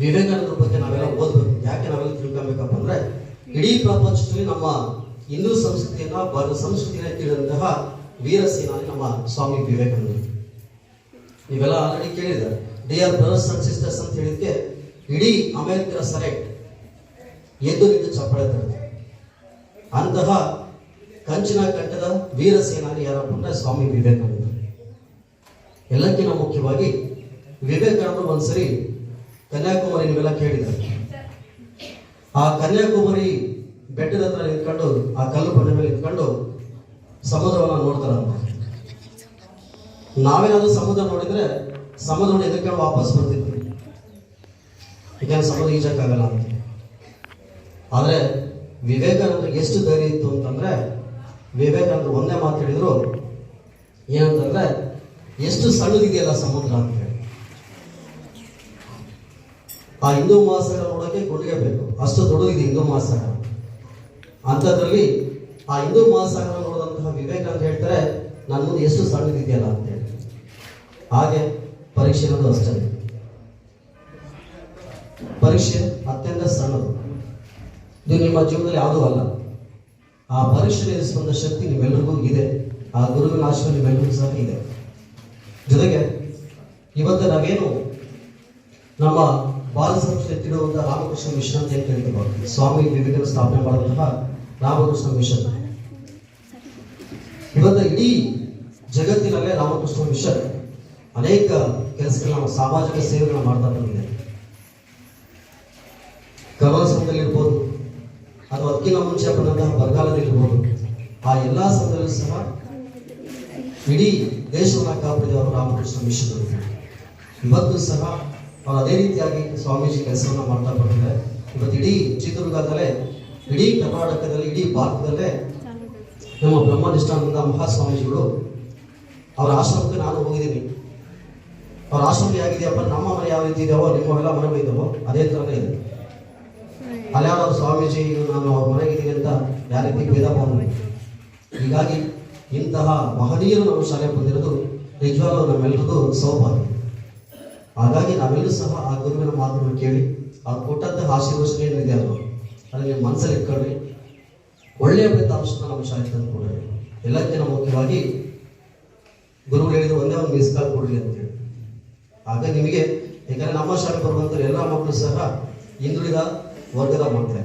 ವಿವೇಕಾನಂದರ ಬಗ್ಗೆ ನಾವೆಲ್ಲ ಓದಬೇಕು, ಯಾಕೆ ನಾವೆಲ್ಲ ತಿಳ್ಕೊಬೇಕಪ್ಪ ಅಂದ್ರೆ ಇಡೀ ಪ್ರಪಂಚದಲ್ಲಿ ನಮ್ಮ ಹಿಂದೂ ಸಂಸ್ಕೃತಿಯನ್ನ, ಭಾರತ ಸಂಸ್ಕೃತಿಯನ್ನ ತಿಳಿದಂತಹ ವೀರ ಸೇನಾನಿ ನಮ್ಮ ಸ್ವಾಮಿ ವಿವೇಕಾನಂದರು. ನೀವೆಲ್ಲ ಆಲ್ರೆಡಿ ಕೇಳಿದ್ದಾರೆ, ಡಿಯರ್ ಬ್ರದರ್ಸ್ ಅಂಡ್ ಸಿಸ್ಟರ್ಸ್ ಅಂತ ಹೇಳಿದ್ಕೆ ಇಡೀ ಅಮೆರಿಕದ ಸೆನೆಟ್ ಎದ್ದು ನಿಂತು ಚಪ್ಪಾಳೆ ತರುತ್ತೆ. ಅಂತಹ ಕಂಚಿನ ಕಂಠದ ವೀರ ಸೇನಾನಿ ಯಾರಪ್ಪ ಅಂದ್ರೆ ಸ್ವಾಮಿ ವಿವೇಕಾನಂದರು. ಎಲ್ಲಕ್ಕಿಂತ ಮುಖ್ಯವಾಗಿ ವಿವೇಕಾನಂದರು ಒಂದ್ಸರಿ ಕನ್ಯಾಕುಮಾರಿ ನೀವೆಲ್ಲ ಕೇಳಿದ್ದಾರೆ, ಆ ಕನ್ಯಾಕುಮಾರಿ ಬೆಟ್ಟದ ಹತ್ರ ನಿಂತ್ಕೊಂಡು ಆ ಕಲ್ಲು ಬಂಡೆ ಮೇಲೆ ನಿಂತ್ಕೊಂಡು ಸಮುದ್ರವನ್ನ ನೋಡ್ತಾರಂತ. ನಾವೇನಾದ್ರೂ ಸಮುದ್ರ ನೋಡಿದ್ರೆ ಸಮುದ್ರ ನೋಡಿ ಎದ್ಕೊಂಡು ವಾಪಸ್ ಬರ್ತಿದ್ವಿ, ಯಾಕಂದ್ರೆ ಸಮುದ್ರ ಈಜಕ್ಕಾಗಲ್ಲ ಅಂತ. ಆದ್ರೆ ವಿವೇಕಾನಂದರಿಗೆ ಎಷ್ಟು ಧೈರ್ಯ ಇತ್ತು ಅಂತಂದ್ರೆ, ವಿವೇಕಾನಂದರು ಒಂದೇ ಮಾತು ಹೇಳಿದ್ರು, ಏನಂತಂದ್ರೆ ಎಷ್ಟು ಸಣ್ಣದಿದೆಯಲ್ಲ ಸಮುದ್ರ ಅಂತ ಹೇಳಿ. ಆ ಹಿಂದೂ ಮಹಾಸಾಗರ ನೋಡೋಕೆ ಗುಂಡಿಗೆ ಬೇಕು, ಅಷ್ಟು ದೊಡ್ಡದಿದೆ ಹಿಂದೂ ಮಹಾಸಾಗರ. ಅಂಥದ್ರಲ್ಲಿ ಆ ಹಿಂದೂ ಮಹಾಸಾಗರ ನೋಡಿದಂತಹ ವಿವೇಕಾನಂದ ಹೇಳ್ತಾರೆ, ನನ್ನ ಮುಂದೆ ಎಷ್ಟು ಸಣ್ಣದಿದೆಯಲ್ಲ ಅಂತ ಹೇಳಿ. ಹಾಗೆ ಪರೀಕ್ಷೆ ಅನ್ನೋದು ಅಷ್ಟೇ, ಪರೀಕ್ಷೆ ಅತ್ಯಂತ ಸಣ್ಣದು, ಇದು ನಿಮ್ಮ ಜೀವನದಲ್ಲಿ ಯಾವುದೂ ಅಲ್ಲ. ಆ ಪರೀಕ್ಷೆ ಎದುರಿಸುವಂಥ ಶಕ್ತಿ ನಿಮ್ಮೆಲ್ಲರಿಗೂ ಇದೆ, ಆ ಗುರುವಿನ ಆಶ್ರಯ ನಿಮ್ಮೆಲ್ಲರಿಗೂ ಸಹ ಇದೆ. ಜೊತೆಗೆ ಇವತ್ತು ನಾವೇನು ನಮ್ಮ ಭಾರತ ಸಂಸ್ಥೆ ಎತ್ತಿಡುವಂಥ ರಾಮಕೃಷ್ಣ ಮಿಷನ್ ಅಂತ ಹೇಳ್ತೀವಿ, ಸ್ವಾಮಿ ವಿವೇಕಾನಂದ ಸ್ಥಾಪನೆ ಮಾಡಿದಂತಹ ರಾಮಕೃಷ್ಣ ಮಿಷನ್. ಇವತ್ತು ಇಡೀ ಜಗತ್ತಿನಲ್ಲೇ ರಾಮಕೃಷ್ಣ ಮಿಷನ್ ಅನೇಕ ಕೆಲಸಗಳನ್ನ, ಸಾಮಾಜಿಕ ಸೇವೆಗಳನ್ನ ಮಾಡ್ತಾ ಬಂದಿದೆ. ಕರೋನಾ ಸಮಯದಲ್ಲಿರ್ಬೋದು ಅಥವಾ ಅದಕ್ಕಿಂತ ಮುಂಚೆ ಬಂದಂತಹ ಬರಗಾಲದಲ್ಲಿರ್ಬೋದು, ಆ ಎಲ್ಲ ಸಮಯದಲ್ಲೂ ಸಹ ಇಡೀ ದೇಶವನ್ನ ಕಾಪಾಡಿದವರು ರಾಮಕೃಷ್ಣ ಮಿಷನ್. ಇವತ್ತು ಸಹ ಅವರು ಅದೇ ರೀತಿಯಾಗಿ ಸ್ವಾಮೀಜಿ ಕೆಲಸವನ್ನ ಮಾಡ್ತಾ ಬಂದಿದ್ದಾರೆ. ಇವತ್ತು ಇಡೀ ಚಿತ್ರದುರ್ಗದಲ್ಲೇ, ಇಡೀ ಕರ್ನಾಟಕದಲ್ಲಿ, ಇಡೀ ಭಾರತದಲ್ಲೇ ನಮ್ಮ ಬ್ರಹ್ಮನಿಷ್ಠಾನಂದ ಮಹಾಸ್ವಾಮೀಜಿಗಳು ಅವರ ಆಶ್ರಮಕ್ಕೆ ನಾನು ಹೋಗಿದ್ದೀನಿ. ಅವ್ರ ಆಶ್ರಮ ಹೇಗಿದೆಯಪ್ಪ, ನಮ್ಮ ಮನೆ ಯಾವ ರೀತಿ ಇದೆಯೋ ನಿಮ್ಮವೆಲ್ಲ ಮನೆ ಇದ್ದಾವೋ ಅದೇ ಥರನೇ ಇದೆ. ಅಲ್ಯಾವ ಸ್ವಾಮೀಜಿ ನಾನು ಅವ್ರ ಮನೆಗಿದ್ದೀನಿ ಅಂತ ಯಾವ ರೀತಿ ಭೇದ ಭಾವ. ಹೀಗಾಗಿ ಇಂತಹ ಮಹನೀಯರು ನಮ್ಮ ಶಾಲೆಗೆ ಬಂದಿರೋದು ನಿಜವಾಗ್ಲೂ ನಮ್ಮೆಲ್ಲರದು ಸೌಭಾಗ್ಯ. ಹಾಗಾಗಿ ನಾವೆಲ್ಲರೂ ಸಹ ಆ ಗುರುವಿನ ಮಾತನ್ನು ಕೇಳಿ ಅವ್ರು ಕೊಟ್ಟಂತಹ ಆಶೀರ್ವಚನೆ ಏನಿದೆ ಅದು ಅದನ್ನು ನೀವು ಮನಸ್ಸಲ್ಲಿ ಇಟ್ಕೊಳ್ಳಿ. ಒಳ್ಳೆಯ ಫಲಿತಾಂಶನ ನಮ್ಮ ಶಾಲೆಗೆ ತಂದು ಕೊಡ್ರಿ. ಎಲ್ಲಕ್ಕಿಂತ ಮುಖ್ಯವಾಗಿ ಗುರುಗಳು ಹೇಳಿದ್ರು ಒಂದೇ ಒಂದು ಮಿಸ್ ಕಾಲ್ ಕೊಡ್ರಿ ಅಂತೇಳಿ. ಆಗ ನಿಮಗೆ, ಯಾಕಂದ್ರೆ ನಮ್ಮ ಶಾಲೆಗೆ ಬರುವಂಥ ಎಲ್ಲ ಮಕ್ಕಳು ಸಹ ಹಿಂದುಳಿದ ವರ್ಗದ ಮಕ್ಕಳೇ.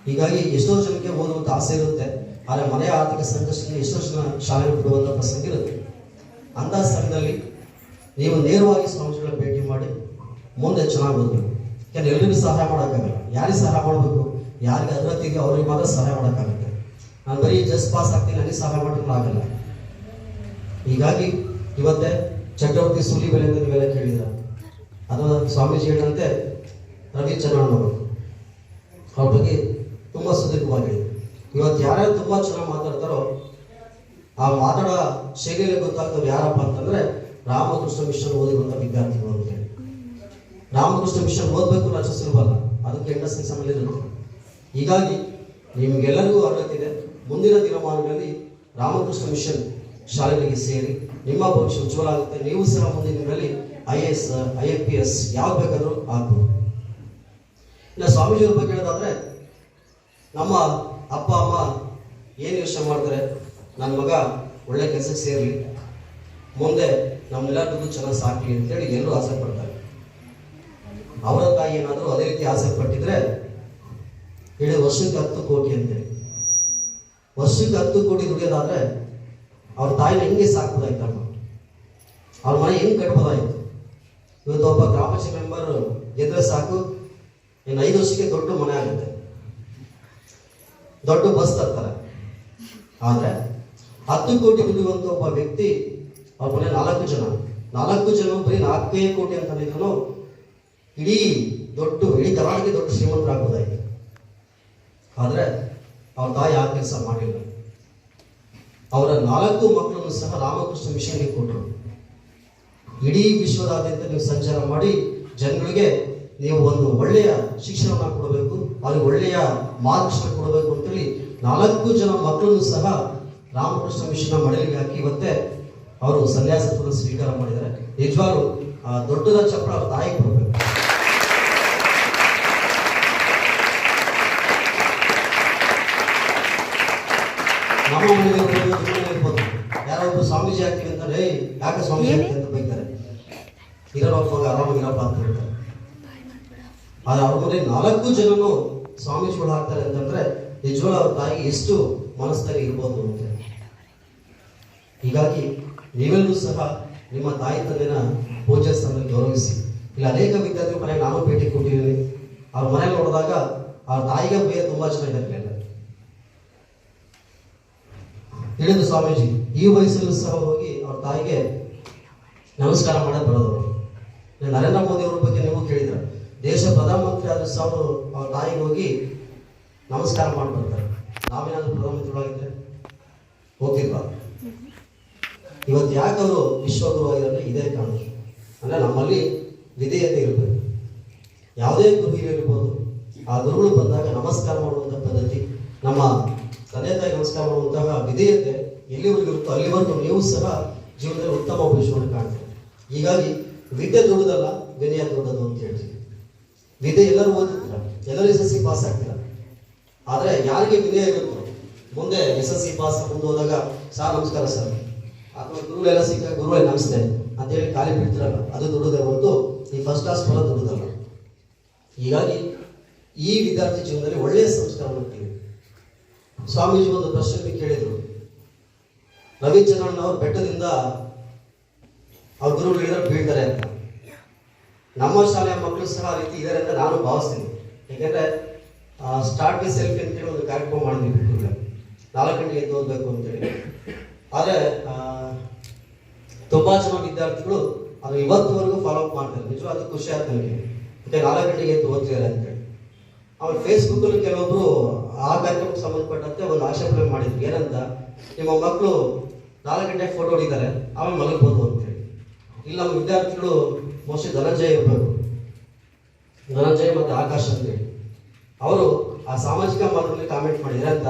ಹೀಗಾಗಿ ಎಷ್ಟೋ ಜನಕ್ಕೆ ಓದುವಂಥ ಆಸೆ ಇರುತ್ತೆ, ಆದರೆ ಮನೆಯ ಆರ್ಥಿಕ ಸಂಕಷ್ಟದಿಂದ ಎಷ್ಟೋ ಜನ ಶಾಲೆಗೆ ಬಿಡುವಂಥ ಪ್ರಸಂಗ ಇರುತ್ತೆ. ಅಂಥ ಸಮಯದಲ್ಲಿ ನೀವು ನೇರವಾಗಿ ಸ್ವಾಮೀಜಿಗಳ ಭೇಟಿ ಮಾಡಿ ಮುಂದೆ ಚೆನ್ನಾಗಿ ಓದಬೇಕು. ಯಾಕಂದ್ರೆ ಎಲ್ಲರಿಗೂ ಸಹಾಯ ಮಾಡೋಕ್ಕಾಗಲ್ಲ, ಯಾರಿಗೆ ಸಹಾಯ ಮಾಡಬೇಕು, ಯಾರಿಗೆ ಅರ್ಹತೆ ಇದೆಯೋ ಅವ್ರಿಗೆ ಮಾತ್ರ ಸಹಾಯ ಮಾಡೋಕ್ಕಾಗುತ್ತೆ. ನಾನು ಬರೀ ಜಸ್ಟ್ ಪಾಸ್ ಆಗ್ತೀನಿ, ನನಗೆ ಸಹಾಯ ಮಾಡೋಕ್ಕೂ ಆಗಲ್ಲ. ಹೀಗಾಗಿ ಇವತ್ತೇ ಚಕ್ರವರ್ತಿ ಸೂಲಿಬೆಲೆ ಅಂತ ನೀವೆಲ್ಲ ಕೇಳಿದ್ರ, ಅಥವಾ ಸ್ವಾಮೀಜಿ ಹೇಳಿದಂತೆ ರವಿ ಚನ್ನಣ್ಣವರು, ಅವ್ರ ಬಗ್ಗೆ ತುಂಬ ಸುದೀರ್ಘವಾಗಿದೆ. ಇವತ್ತು ಯಾರ್ಯಾರು ತುಂಬ ಚೆನ್ನಾಗಿ ಮಾತಾಡ್ತಾರೋ ಆ ಮಾತಾಡೋ ಶೈಲಿಯಲ್ಲಿ ಗೊತ್ತಾಗ್ತವೆ ಯಾರಪ್ಪ ಅಂತಂದ್ರೆ ರಾಮಕೃಷ್ಣ ಮಿಷನ್ ಓದಿರುವಂಥ ವಿದ್ಯಾರ್ಥಿಗಳು ಅಂತೇಳಿ. ರಾಮಕೃಷ್ಣ ಮಿಷನ್ ಓದಬೇಕು ಅಷ್ಟು ಸುಲಭಲ್ಲ, ಅದಕ್ಕೆ ಎಂಡಸ್ಸಿನ ಸಮಯ ಇರುತ್ತೆ. ಹೀಗಾಗಿ ನಿಮಗೆಲ್ಲರಿಗೂ ಅರ್ಹತೆ ಇದೆ. ಮುಂದಿನ ದಿನಮಾನಗಳಲ್ಲಿ ರಾಮಕೃಷ್ಣ ಮಿಷನ್ ಶಾಲೆಗಳಿಗೆ ಸೇರಿ ನಿಮ್ಮ ಭವಿಷ್ಯ ಉಜ್ವಲ ಆಗುತ್ತೆ. ನೀವು ಸಹ ಮುಂದಿನ ದಿನಗಳಲ್ಲಿ IAS, IPS ಯಾವ್ದು ಬೇಕಾದರೂ ಆಗ್ಬೋದು. ಇನ್ನು ಸ್ವಾಮೀಜಿಯವ್ರ ಬಗ್ಗೆ ಹೇಳೋದಾದ್ರೆ, ನಮ್ಮ ಅಪ್ಪ ಅಮ್ಮ ಏನು ಯೋಚನೆ ಮಾಡ್ತಾರೆ, ನನ್ನ ಮಗ ಒಳ್ಳೆ ಕೆಲಸಕ್ಕೆ ಸೇರಲಿ, ಮುಂದೆ ನಮ್ಮೆಲ್ಲರಿಗೂ ಚೆನ್ನಾಗಿ ಸಾಕಲಿ ಅಂತೇಳಿ ಎಲ್ಲರೂ ಆಸೆ ಪಡ್ತಾರೆ. ಅವರ ತಾಯಿ ಏನಾದರೂ ಅದೇ ರೀತಿ ಆಸೆ ಪಟ್ಟಿದ್ರೆ ಹೇಳಿ ವರ್ಷಕ್ಕೆ 10 ಕೋಟಿ ಅಂತೇಳಿ, ವರ್ಷಕ್ಕೆ 10 ಕೋಟಿ ದುಡಿಯೋದಾದ್ರೆ ಅವ್ರ ತಾಯಿನ ಹೆಂಗೆ ಸಾಕ್ಬೋದಾಯ್ತಮ್ಮ, ಅವ್ರ ಮನೆ ಹೆಂಗೆ ಕಟ್ಬೋದಾಯ್ತು. ಇವತ್ತು ಒಬ್ಬ ಗ್ರಾಮ ಪಂಚಾಯತ್ ಮೆಂಬರ್ ಗೆದ್ರೆ ಸಾಕು, ಇನ್ನು 5 ವರ್ಷಕ್ಕೆ ದೊಡ್ಡ ಮನೆ ಆಗುತ್ತೆ, ದೊಡ್ಡ ಬಸ್ ತರ್ತಾರೆ. ಆದ್ರೆ 10 ಕೋಟಿ ದುಡಿಯುವಂತ ಒಬ್ಬ ವ್ಯಕ್ತಿ ಅವ್ರ ಮನೆ 4 ಜನ ಬರೀ 4 ಕೋಟಿ ಅಂತ ಇಡೀ ಕರ್ನಾಟಕ ದೊಡ್ಡ ಶ್ರೀಮಂತರಾಗ್ಬೋದಾಯ್ತು. ಆದ್ರೆ ಅವ್ರ ತಾಯಿ ಆ ಕೆಲಸ ಮಾಡಿಲ್ಲ. ಅವರ 4 ಮಕ್ಕಳನ್ನು ಸಹ ರಾಮಕೃಷ್ಣ ಮಿಷನ್ಗೆ ಕೊಟ್ಟರು. ಇಡೀ ವಿಶ್ವದಾದ್ಯಂತ ನೀವು ಸಂಚಾರ ಮಾಡಿ ಜನಗಳಿಗೆ ನೀವು ಒಂದು ಒಳ್ಳೆಯ ಶಿಕ್ಷಣವನ್ನು ಕೊಡಬೇಕು, ಅವ್ರಿಗೆ ಒಳ್ಳೆಯ ಮಾರ್ಗದರ್ಶನ ಕೊಡಬೇಕು ಅಂತೇಳಿ 4 ಜನ ಮಕ್ಕಳನ್ನು ಸಹ ರಾಮಕೃಷ್ಣ ಮಿಷನ್ ಮಡಲಿಗೆ ಹಾಕಿ ಇವತ್ತೇ ಅವರು ಸನ್ಯಾಸತ್ವವನ್ನು ಸ್ವೀಕಾರ ಮಾಡಿದ್ದಾರೆ. ನಿಜವಾಗ್ಲೂ ದೊಡ್ಡದ ಚಪ್ಪಳ ಅವ್ರ ತಾಯಿಗೆ ಕೊಡಬೇಕು. ನಮ್ಮ ಮನೆಯಲ್ಲಿ ಇರ್ಬೋದು, ಯಾರೊಬ್ರು ಸ್ವಾಮೀಜಿ ಆಗ್ತೀವಿ ಅಂತಾರೆ, ಯಾಕೆ ಸ್ವಾಮೀಜಿ ಆಗ್ತೀವಿ ಅಂತ ಬೈತಾರೆ, ಇರೋಪ್ಪ ಆರಾಮಾಗಿರಪ್ಪ ಅಂತ ಹೇಳ್ತಾರೆ. ಆದ್ರೆ ಅವ್ರ ಮನೆ 4 ಜನನು ಸ್ವಾಮೀಜಿಗಳು ಆಗ್ತಾರೆ ಅಂತಂದ್ರೆ ನಿಜವಾಗ್ಲೂ ಅವ್ರ ತಾಯಿಗೆ ಎಷ್ಟು ಮನಸ್ಥೈರ್ಯ ಇರ್ಬೋದು ಅಂತ. ಹೀಗಾಗಿ ನೀವೆಲ್ಲರೂ ಸಹ ನಿಮ್ಮ ತಾಯಿ ತಂದೆನ ಪೂಜಾ ಸ್ಥಾನದಲ್ಲಿ ಗೌರವಿಸಿ. ಇಲ್ಲಿ ಅನೇಕ ವಿದ್ಯಾರ್ಥಿಗಳ ಮನೆಗೆ ನಾನು ಭೇಟಿ ಕೊಟ್ಟಿದ್ದೀನಿ. ಅವ್ರ ಮನೇಲಿ ನೋಡಿದಾಗ ಅವ್ರ ತಾಯಿಗೆ ಭಯ ತುಂಬಾ ಚೆನ್ನಾಗಿರಲಿಲ್ಲ. ಹೇಳಿದ್ರು ಸ್ವಾಮೀಜಿ, ಈ ವಯಸ್ಸಲ್ಲೂ ಸಹ ಹೋಗಿ ಅವ್ರ ತಾಯಿಗೆ ನಮಸ್ಕಾರ ಮಾಡೇ ಬರೋದು. ನರೇಂದ್ರ ಮೋದಿ ಅವ್ರ ಬಗ್ಗೆ ನೀವು ಕೇಳಿದ್ರ, ದೇಶ ಪ್ರಧಾನಮಂತ್ರಿ ಆದ್ರೂ ಸಹ ಅವರು ಅವ್ರ ತಾಯಿಗೆ ಹೋಗಿ ನಮಸ್ಕಾರ ಮಾಡಿ ಬರ್ತಾರೆ. ನಾವೇನಾದ್ರೂ ಪ್ರಧಾನಮಂತ್ರಿಗಳಾಗಿದ್ರೆ ಹೋಗ್ತಿಲ್ವಾ? ಇವತ್ತು ಯಾಕೆ ಅವರು ವಿಶ್ವಗುರು ಆಗಿದ್ರೆ ಇದೇ ಕಾರಣ. ಅಂದ್ರೆ ನಮ್ಮಲ್ಲಿ ವಿಧೇಯತೆ ಇರಬೇಕು. ಯಾವುದೇ ಗುರು ಇರ್ಬೋದು, ಆ ಗುರುಗಳು ಬಂದಾಗ ನಮಸ್ಕಾರ ಮಾಡುವಂಥ ಪದ್ಧತಿ, ನಮ್ಮ ತಂದೆ ತಾಯಿ ನಮಸ್ಕಾರ ಮಾಡುವಂತಹ ವಿಧೇಯತೆ ಎಲ್ಲಿವರೆಗೂ ಇರುತ್ತೋ ಅಲ್ಲಿವರೆಗೂ ನೀವು ಸಹ ಜೀವನದಲ್ಲಿ ಉತ್ತಮ ಭವಿಷ್ಯವನ್ನು ಕಾಣ್ತೀವಿ. ಹೀಗಾಗಿ ವಿದ್ಯೆ ದೊಡ್ಡದಲ್ಲ, ವಿನಯ ದೊಡ್ಡದು ಅಂತ ಹೇಳ್ತೀವಿ. ವಿದ್ಯೆ ಎಲ್ಲರೂ ಓದಿರ್ತೀರ, ಎಲ್ಲರೂ SSC ಪಾಸ್ ಆಗ್ತೀರ. ಆದರೆ ಯಾರಿಗೆ ವಿನಯ ಇರುತ್ತೋ ಮುಂದೆ SSC ಪಾಸ್ ಮುಂದೆ ಹೋದಾಗ ಸರ್ ನಮಸ್ಕಾರ ಸರ್, ಅಥವಾ ಗುರುಗಳೆಲ್ಲ ಸಿಕ್ಕ ಗುರುಗಳೇ ನಮಸ್ತೆ ಅಂತೇಳಿ ಖಾಲಿ ಬಿಡ್ತಿರಲ್ಲ, ಅದು ದೊಡ್ಡದೇ ಹೊರತು ಈ ಫಸ್ಟ್ ಕ್ಲಾಸ್ ಫಲ ದೊಡ್ಡದಲ್ಲ. ಹೀಗಾಗಿ ಈ ವಿದ್ಯಾರ್ಥಿ ಜೀವನದಲ್ಲಿ ಒಳ್ಳೆಯ ಸಂಸ್ಕಾರವನ್ನು ಕೇಳಿ. ಸ್ವಾಮೀಜಿ ಒಂದು ಪ್ರಶ್ನೆ ಕೇಳಿದ್ರು, ರವಿಚಂದ್ರನ್ ಅವರು ಬೆಟ್ಟದಿಂದ ಅವ್ರ ಗುರುಗಳಿದ್ರೆ ಬೀಳ್ತಾರೆ ಅಂತ. ನಮ್ಮ ಶಾಲೆಯ ಮಕ್ಕಳು ಸಹ ಆ ರೀತಿ ಇದ್ದಾರೆ ಅಂತ ನಾನು ಭಾವಿಸ್ತೀನಿ. ಯಾಕೆಂದ್ರೆ ಸ್ಟಾರ್ಟ್ ವಿತ್ ಸೆಲ್ಫಿ ಅಂತೇಳಿ ಒಂದು ಕಾರ್ಯಕ್ರಮ ಮಾಡಿದ್ವಿ ಬಿಟ್ಟುಗಳೇ, 4 ಗಂಟೆಗೆ ಎದ್ದು ಓದಬೇಕು ಅಂತೇಳಿ. ಆದರೆ ತುಂಬಾ ಜನ ವಿದ್ಯಾರ್ಥಿಗಳು ಅದು ಇವತ್ತುವರೆಗೂ ಫಾಲೋ ಅಪ್ ಮಾಡ್ತಾರೆ. ನಿಜವಾದ ಖುಷಿ ಆಯ್ತು ನನಗೆ, ಮತ್ತೆ 4 ಗಂಟೆಗೆ ಎದ್ದು ಓದ್ತಿದ್ದಾರೆ ಅಂತೇಳಿ. ಆಮೇಲೆ ಫೇಸ್ಬುಕ್ ಅಲ್ಲಿ ಕೆಲವೊಬ್ರು ಆ ಕಾರ್ಯಕ್ರಮಕ್ಕೆ ಸಂಬಂಧಪಟ್ಟಂತೆ ಒಂದು ಆಕ್ಷೇಪಣೆ ಮಾಡಿದ್ರು. ಏನಂತ, ನಿಮ್ಮ ಮಕ್ಕಳು 4 ಗಂಟೆಗೆ ಫೋಟೋ ಹೊಡಿತಾರೆ, ಆಮೇಲೆ ಮಲಗ್ಬೋದು ಅಂತೇಳಿ. ಇಲ್ಲಿ ನಮ್ಮ ವಿದ್ಯಾರ್ಥಿಗಳು ಮೋಸ್ಟ್ಲಿ ಧನಂಜಯ ಇರಬೇಕು, ಧನಂಜಯ ಮತ್ತು ಆಕಾಶ್ ಅಂತೇಳಿ, ಅವರು ಆ ಸಾಮಾಜಿಕ ಮಾಧ್ಯಮದಲ್ಲಿ ಕಾಮೆಂಟ್ ಮಾಡಿದ್ರೆ ಅಂತ,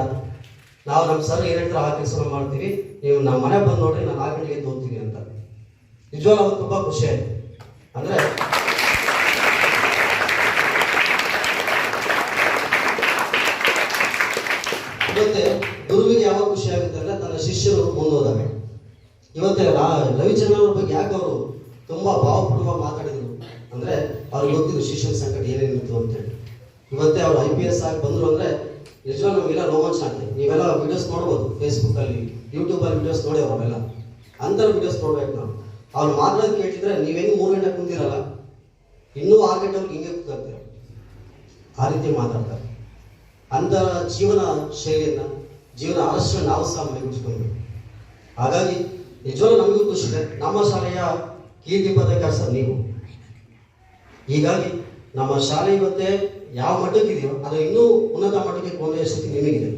ನಾವು ನಮ್ಮ ಸರ್ ಏನ್ ಹೇಳ್ತಾರೆ ಆ ಕೆಲಸ ಮಾಡ್ತೀವಿ, ನೀವು ನಮ್ಮ ಮನೆ ಬಂದು ನೋಡ್ರಿ, ನಾನು 4 ಗಂಟೆಗೆ ಓದ್ತೀನಿ ಅಂತ. ನಿಜವಾಗ್ಲೂ ಅವ್ರು ತುಂಬಾ ಖುಷಿ ಆಯ್ತು. ಅಂದ್ರೆ ಇವತ್ತೆ ಗುರುವಿಗೆ ಯಾವಾಗ ಖುಷಿ ಆಗುತ್ತೆ ಅಂದ್ರೆ ತನ್ನ ಶಿಷ್ಯರು ಮುಂದೋದಾಗ. ಇವತ್ತೇ ರವಿಚಂದ್ರನ್ ಅವ್ರ ಬಗ್ಗೆ ಯಾಕೆ ಅವರು ತುಂಬಾ ಭಾವಪೂರ್ವ ಮಾತಾಡಿದ್ರು ಅಂದ್ರೆ ಅವ್ರಿಗೆ ಗೊತ್ತಿದ್ರು ಶಿಷ್ಯನ ಸಂಕಟ ಏನೇನಿತ್ತು ಅಂತೇಳಿ. ಇವತ್ತೇ ಅವ್ರು IPS ಆಗಿ ಬಂದ್ರು ಅಂದ್ರೆ ನಿಜವಾಗ್ಲೂ ನಮಗೆಲ್ಲ ರೋಮಾಂಚನ ಆಗ್ತದೆ. ನೀವೆಲ್ಲ ವಿಡಿಯೋಸ್ ನೋಡ್ಬೋದು, ಫೇಸ್ಬುಕ್ ಅಲ್ಲಿ ಯೂಟ್ಯೂಬ್ ಅಲ್ಲಿ ವಿಡಿಯೋಸ್ ನೋಡಿ ಅವೆಲ್ಲ ಅಂತರ ವಿಡಿಯೋಸ್ ನೋಡ್ಬೇಕು. ನಾವು ಅವ್ರು ಮಾತಾಡೋದು ಕೇಳ್ತಿದ್ರೆ ನೀವೇನು 3 ಗಂಟೆ ಕುಂತಿರಲ್ಲ, ಇನ್ನೂ 6 ಗಂಟೆವರೆಗೆ ಹಿಂಗೆ ಕೂತ್ಕೊಳ್ತೀರ, ಆ ರೀತಿ ಮಾತಾಡ್ತಾರೆ. ಅಂತ ಜೀವನ ಶೈಲಿಯನ್ನ, ಜೀವನ ಆದರ್ಶ ನಾವು ಸಹ ಮೈಗೂಡಿಸ್ಕೊಳ್ಬೇಕು. ಹಾಗಾಗಿ ನಿಜವಾಗ್ಲೂ ನಮಗೂ ಖುಷಿ ಇದೆ. ನಮ್ಮ ಶಾಲೆಯ ಕೀರ್ತಿ ಪದಕ ಸರ್ ನೀವು. ಹೀಗಾಗಿ ನಮ್ಮ ಶಾಲೆ ಇವತ್ತೇ ಯಾವ ಮಟ್ಟಕ್ಕಿದೆಯೋ ಅದು ಇನ್ನೂ ಉನ್ನತ ಮಟ್ಟಕ್ಕೆ ಕೊಂಡೊಯ್ಯೋ ಶಕ್ತಿ ನಿಮಗಿದೆ.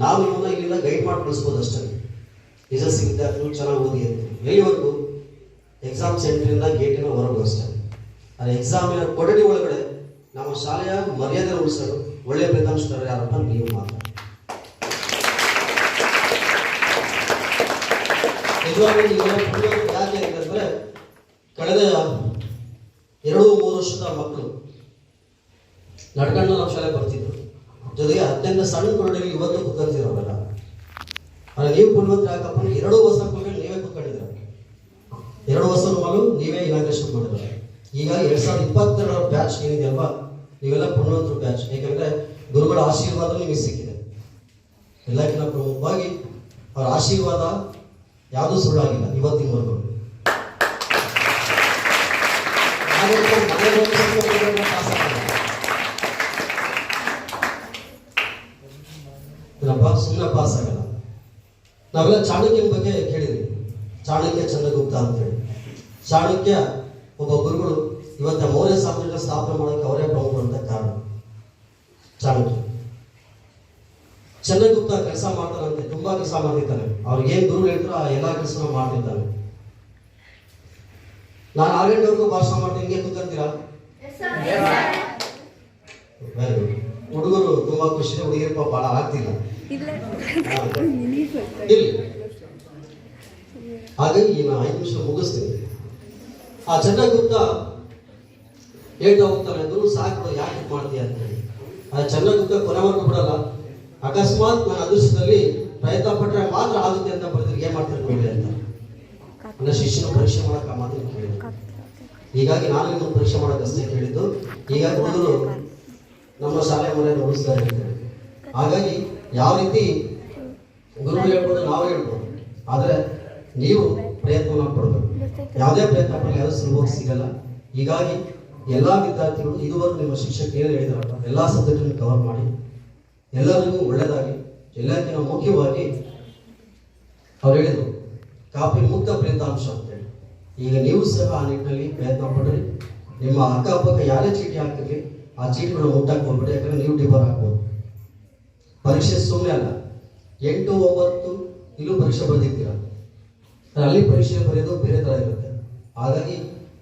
ನಾವು ನಿಮ್ಮನ್ನ ಇಲ್ಲಿಂದ ಗೈಡ್ ಮಾಡಿ ಕಳಿಸ್ಬೋದು ಅಷ್ಟೇ. SSC ವಿದ್ಯಾರ್ಥಿಗಳು ಚೆನ್ನಾಗಿ ಓದಿ ಅಂತ ಎಲ್ಲಿವರೆಗೂ ಎಕ್ಸಾಮ್ ಸೆಂಟರಿಂದ ಗೇಟಿನ ಹೊರಗೂ ಅಷ್ಟೇ. ಆದರೆ ಎಕ್ಸಾಮಿನ ಕೊಠಡಿ ಒಳಗಡೆ ನಮ್ಮ ಶಾಲೆಯ ಮರ್ಯಾದೆ ಉಳಿಸಲು ಒಳ್ಳೆಯ ಫಲಿತಾಂಶ ತರೋ ಯಾರಪ್ಪ ನೀವು ಮಾತ್ರ. ನಿಜವಾಗ್ಲೂ ಯಾಕೆ ಅಂತಂದ್ರೆ ಕಳೆದ 2-3 ವರ್ಷದ ಮಕ್ಕಳು ನಡ್ಕೊಂಡು ನಮ್ಮ ಶಾಲೆ ಬರ್ತಿದ್ರು. ಜೊತೆಗೆ ಅತ್ಯಂತ ಸಣ್ಣ ಕೊರಡೆಯಲ್ಲಿ ಇವತ್ತು ಕುತ್ಕೊಂತಿರೋಲ್ಲ. ಆದರೆ ನೀವು ಕುಲ್ವಂತ ಯಾಕಪ್ಪ, 2 ಹೊಸ ಕೊರಡೆ ನೀವೇ ಕುತ್ಕೊಂಡಿದ್ದೀರ, 2 ಹೊಸ ರೂಮಲ್ಲೂ ನೀವೇ ಇನಾಗ್ರೇಷನ್ ಮಾಡಿದ್ರೆ. ಹೀಗಾಗಿ 2022 ಬ್ಯಾಚ್ ಏನಿದೆಯಲ್ವಾ, ನೀವೆಲ್ಲ ಪುಣ್ಯವಂತರು ಬ್ಯಾಚ್. ಯಾಕಂದ್ರೆ ಗುರುಗಳ ಆಶೀರ್ವಾದ ನಿಮಗೆ ಸಿಕ್ಕಿದೆ. ಎಲ್ಲಕ್ಕಿಂತ ಪ್ರಮುಖವಾಗಿ ಅವರ ಆಶೀರ್ವಾದ ಯಾವುದೂ ಸುಳ್ಳಾಗಿಲ್ಲ ಇವತ್ತಿನವರೆಗೂ. ಸುಮ್ಮನೆ ಪಾಸ್ ಆಗಲ್ಲ. ನಾವೆಲ್ಲ ಚಾಣಕ್ಯನ ಬಗ್ಗೆ ಕೇಳಿದ್ವಿ, ಚಾಣಕ್ಯ ಚಂದ್ರಗುಪ್ತ ಅಂತೇಳಿ. ಚಾಣಕ್ಯ ಒಬ್ಬ ಗುರುಗಳು. ಇವತ್ತ ಮೌರ್ಯ ಸಾಮ್ರಾಜ್ಯ ಸ್ಥಾಪನೆ ಮಾಡೋಕ್ಕೆ ಅವರೇ ಪ್ರಮುಖರಂತ ಕಾರಣ. ಚಾಣಕ್ಯ ಚಂದ್ರಗುಪ್ತ ಕೆಲಸ ಮಾಡ್ತಾನಂತೆ, ತುಂಬಾ ಕೆಲಸ ಮಾಡ್ತಿರ್ತಾನೆ. ಅವ್ರಿಗೆ ಏನ್ ಗುರು ಹೇಳ್ತಾರೋ ಆ ಎಲ್ಲಾ ಕೆಲಸ ಮಾಡ್ತಿರ್ತಾನೆ. ನಾನು 6 ಗಂಟೆವರೆಗೂ ಭಾಷಣ ಮಾಡ್ತೀನಿ, ಹಿಂಗೆ ಕೂತ್ಕೊಂತೀರಾ? Very good. ಹುಡುಗರು ತುಂಬಾ ಖುಷಿ, ಹುಡುಗಿರು ಪಾಪ ಭಾಳ ಆಗ್ತಿಲ್ಲ. ಹಾಗಾಗಿ ನಾನು 5 ನಿಮಿಷ ಮುಗಿಸ್ತೀನಿ. ಆ ಚಂದ್ರಗುಪ್ತ ಹೇಳ್ತಾ ಹೋಗ್ತಾನೆ, ಗುರು ಸಾಕು ಯಾಕೆ ಮಾಡ್ತೀಯ ಅಂತ ಹೇಳಿ. ಆ ಚಂದ್ರಗುಪ್ತ ಕೊನೆವರೆಗೂ ಬಿಡಲ್ಲ. ಅಕಸ್ಮಾತ್ ನನ್ನ ಅದೃಷ್ಟದಲ್ಲಿ ಪ್ರಯತ್ನ ಪಟ್ಟರೆ ಮಾತ್ರ ಆಗುತ್ತೆ ಅಂತ ಬರ್ತೀರಿ, ಏನ್ ಮಾಡ್ತಾರೆ ನೋಡಿ ಅಂತ. ನನ್ನ ಶಿಷ್ಯನ ಪರೀಕ್ಷೆ ಮಾಡಕ್ ಆ ಮಾತನ್ನು ಕೇಳಿದ್ರು. ಹೀಗಾಗಿ ನಾನು ಇನ್ನೊಂದು ಪರೀಕ್ಷೆ ಮಾಡಕ್ ಅಷ್ಟೇ ಕೇಳಿದ್ದು. ಹೀಗಾಗಿ ಹುಡುಗರು ನಮ್ಮ ಶಾಲೆ ಮನೆಯನ್ನು ಉಳಿಸ್ತಾರೆ. ಹಾಗಾಗಿ ಯಾವ ರೀತಿ ಗುರುಗಳು ಹೇಳ್ಬೋದು, ನಾವು ಹೇಳ್ಬೋದು, ಆದ್ರೆ ನೀವು ಪ್ರಯತ್ನವನ್ನು ಪಡಬೇಕು. ಯಾವುದೇ ಪ್ರಯತ್ನ ಪಡಲಿ ಅದು ಸುಲಭವಾಗಿ ಸಿಗಲ್ಲ. ಹೀಗಾಗಿ ಎಲ್ಲ ವಿದ್ಯಾರ್ಥಿಗಳು ಇದುವರೆಗೂ ನಿಮ್ಮ ಶಿಕ್ಷಕರು ಏನು ಹೇಳಿದಾರಲ್ಲ ಎಲ್ಲ ಸಬ್ಜೆಕ್ಟನ್ನು ಕವರ್ ಮಾಡಿ ಎಲ್ಲರಿಗೂ ಒಳ್ಳೆಯದಾಗಿ, ಎಲ್ಲಕ್ಕಿಂತ ಮುಖ್ಯವಾಗಿ ಅವ್ರು ಹೇಳಿದರು ಕಾಪಿ ಮುಕ್ತ ಫಲಿತಾಂಶ ಅಂತೇಳಿ. ಈಗ ನೀವು ಸಹ ಆ ನಿಟ್ಟಿನಲ್ಲಿ ಪ್ರಯತ್ನ ಪಡ್ರಿ. ನಿಮ್ಮ ಅಕ್ಕಪಕ್ಕ ಯಾರೇ ಚೀಟಿ ಹಾಕ್ತೀರಿ ಆ ಚೀಟಿಗಳು ಮುಟ್ಟಕ್ಕೆ ಹೋಗ್ಬಿಡಿ, ಯಾಕಂದ್ರೆ ನೀವು ಡಿಬರ್ ಹಾಕ್ಬೋದು. ಪರೀಕ್ಷೆ ಸುಮ್ಮನೆ ಅಲ್ಲ, 8, 9 ಇಲ್ಲೂ ಪರೀಕ್ಷೆ ಬರೆದಿರ್ತೀರ, ಅಲ್ಲಿ ಪರೀಕ್ಷೆ ಬರೆಯೋದು ಬೇರೆ ಥರ ಇರುತ್ತೆ. ಹಾಗಾಗಿ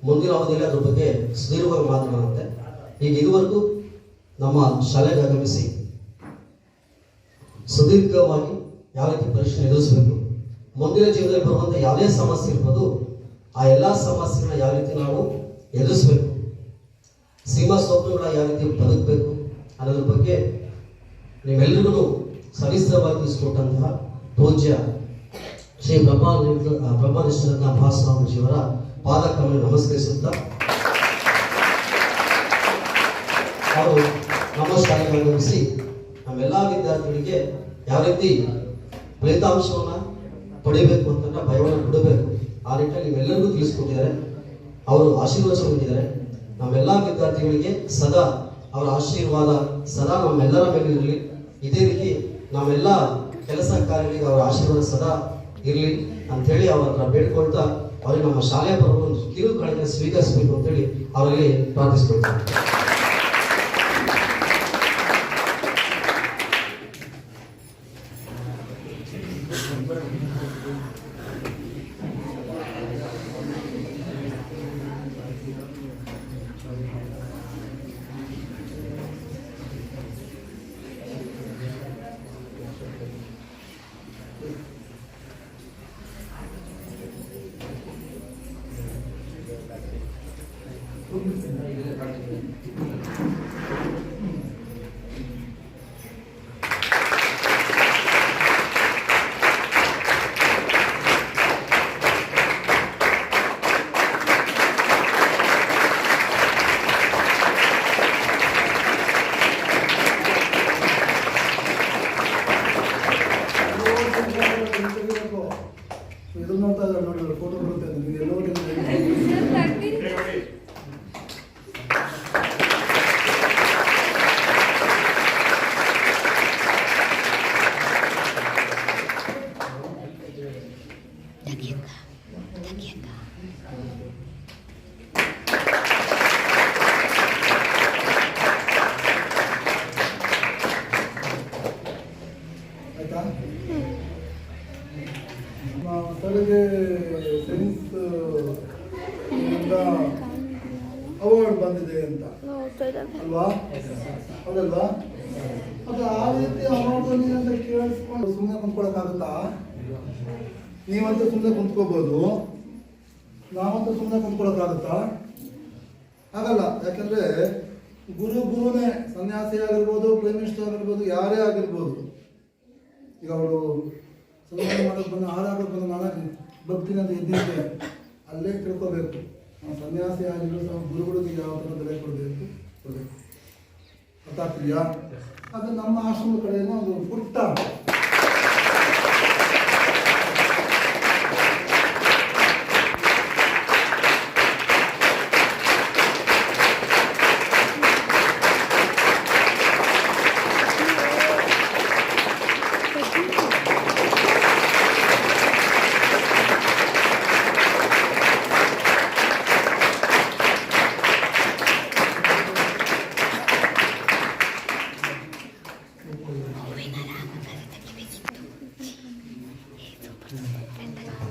ಮುಂದಿನ ಅವಧಿಯಲ್ಲಿ ಅದ್ರ ಬಗ್ಗೆ ಸುದೀರ್ಘವಾಗಿ ಮಾತನಾಡುತ್ತೆ. ಈಗ ಇದುವರೆಗೂ ನಮ್ಮ ಶಾಲೆಗೆ ಆಗಮಿಸಿ ಸುದೀರ್ಘವಾಗಿ ಯಾವ ರೀತಿ ಪರೀಕ್ಷೆ ಎದುರಿಸಬೇಕು, ಮುಂದಿನ ಜೀವನದಲ್ಲಿ ಬರುವಂಥ ಯಾವುದೇ ಸಮಸ್ಯೆ ಇರ್ಬೋದು ಆ ಎಲ್ಲ ಸಮಸ್ಯೆಗಳನ್ನ ಯಾವ ರೀತಿ ನಾವು ಎದುರಿಸಬೇಕು, ಸೀಮಾ ಸ್ವಪ್ನಗಳ ಯಾವ ರೀತಿ ಬದುಕಬೇಕು ಅನ್ನೋದ್ರ ಬಗ್ಗೆ ನೀವೆಲ್ಲರಿಗೂ ಸವಿಸ್ತರವಾಗಿ ತಿಳಿಸಿಕೊಟ್ಟಂತಹ ಪೂಜ್ಯ ಶ್ರೀ ಬ್ರಹ್ಮನಿಷ್ಠರತ್ನ ಭಾಸ್ವಾಮೀಜಿಯವರ ಪಾದಕವನ್ನು ನಮಸ್ಕರಿಸುತ್ತಾ, ಅವರು ನಮ್ಮ ಶಾಲೆಗೆ ಆಗಮಿಸಿ ನಮ್ಮೆಲ್ಲ ವಿದ್ಯಾರ್ಥಿಗಳಿಗೆ ಯಾವ ರೀತಿ ಫಲಿತಾಂಶವನ್ನು ಪಡಿಬೇಕು ಅಂತಂದ್ರೆ ಭಯವನ್ನು ಬಿಡಬೇಕು ಆ ನಿಟ್ಟಿನಲ್ಲಿ ನೀವೆಲ್ಲರಿಗೂ ತಿಳಿಸ್ಕೊಟ್ಟಿದ್ದಾರೆ. ಅವರು ಆಶೀರ್ವಚನ ನೀಡಿದ್ದಾರೆ. ನಮ್ಮೆಲ್ಲ ವಿದ್ಯಾರ್ಥಿಗಳಿಗೆ ಸದಾ ಅವರ ಆಶೀರ್ವಾದ ಸದಾ ನಮ್ಮೆಲ್ಲರ ಮೇಲೆ ಇರಲಿ. ಇದೇ ರೀತಿ ನಾವೆಲ್ಲ ಕೆಲಸ ಕಾರ್ಯಗಳಿಗೆ ಅವರ ಆಶೀರ್ವಾದ ಸದಾ ಇರಲಿ ಅಂಥೇಳಿ ಅವ್ರ ಹತ್ರ ಬೇಡ್ಕೊಳ್ತಾ ಅವರಿಗೆ ನಮ್ಮ ಶಾಲೆಯ ಪರವಾಗಿ ಕಿರು ಕಾಣಿಕೆ ಸ್ವೀಕರಿಸಬೇಕು ಅಂತೇಳಿ ಅವರಲ್ಲಿ ಪ್ರಾರ್ಥಿಸ್ಕೊಳ್ತಾರೆ. ಇದು ನೋಡ್ತಾ ಇದ್ದಾರೆ ನೋಡಿ, ಫೋಟೋ ಬರುತ್ತೆ ನಿಮಗೆ ಎಲ್ಲೋ ಆಯ್ತಾ. ತಲೆಗೆ ಸೈನ್ಸ್ ಅವಾರ್ಡ್ ಬಂದಿದೆ ಅಂತ ಅಲ್ವಾ, ಹೌದಲ್ವಾ? ಅದು ಆ ರೀತಿ ಅವಾರ್ಡ್ ಬಂದಿದೆ ಅಂತ ಕೇಳಿಸ್ಕೊಂಡು ಸುಮ್ಮನೆ ಕುಂತ್ಕೊಳಕ್ಕಾಗುತ್ತಾ? ನೀವಂತೂ ಸುಮ್ಮನೆ ಕುಂತ್ಕೋಬೋದು, ನಾವಂತೂ ಸುಮ್ಮನೆ ಕುಂತ್ಕೊಳಕ್ಕಾಗುತ್ತಾ? ಆಗಲ್ಲ. ಯಾಕಂದ್ರೆ ಗುರುನೇ ಸನ್ಯಾಸಿ ಆಗಿರ್ಬೋದು, ಪ್ರೈಮ್ ಮಿನಿಸ್ಟರ್ ಆಗಿರ್ಬೋದು, ಯಾರೇ ಆಗಿರ್ಬೋದು. ಈಗ ಅವರು ಸನ್ಮಾನ ಮಾಡೋಕ್ಕೆ ಬಂದು ಹಾರಾಡೋಕೆ ಬಂದು ನಾನು ಬರ್ತೀನಿ ಅಂತ ಎದ್ದಿದ್ದೆ, ಅಲ್ಲೇ ತಿಳ್ಕೋಬೇಕು ನಾವು ಸನ್ಯಾಸಿ ಆಗಿರೋ ಗುರುಗಳಿಗೆ ಯಾವ ಥರ ಬೆಲೆ ಕೊಡಬೇಕು. ಗೊತ್ತಾಗ್ತಿದೆಯಾ? ಅದು ನಮ್ಮ ಆಶ್ರಮದ ಕಡೆಯಿಂದ ಒಂದು ಪುಟ್ಟ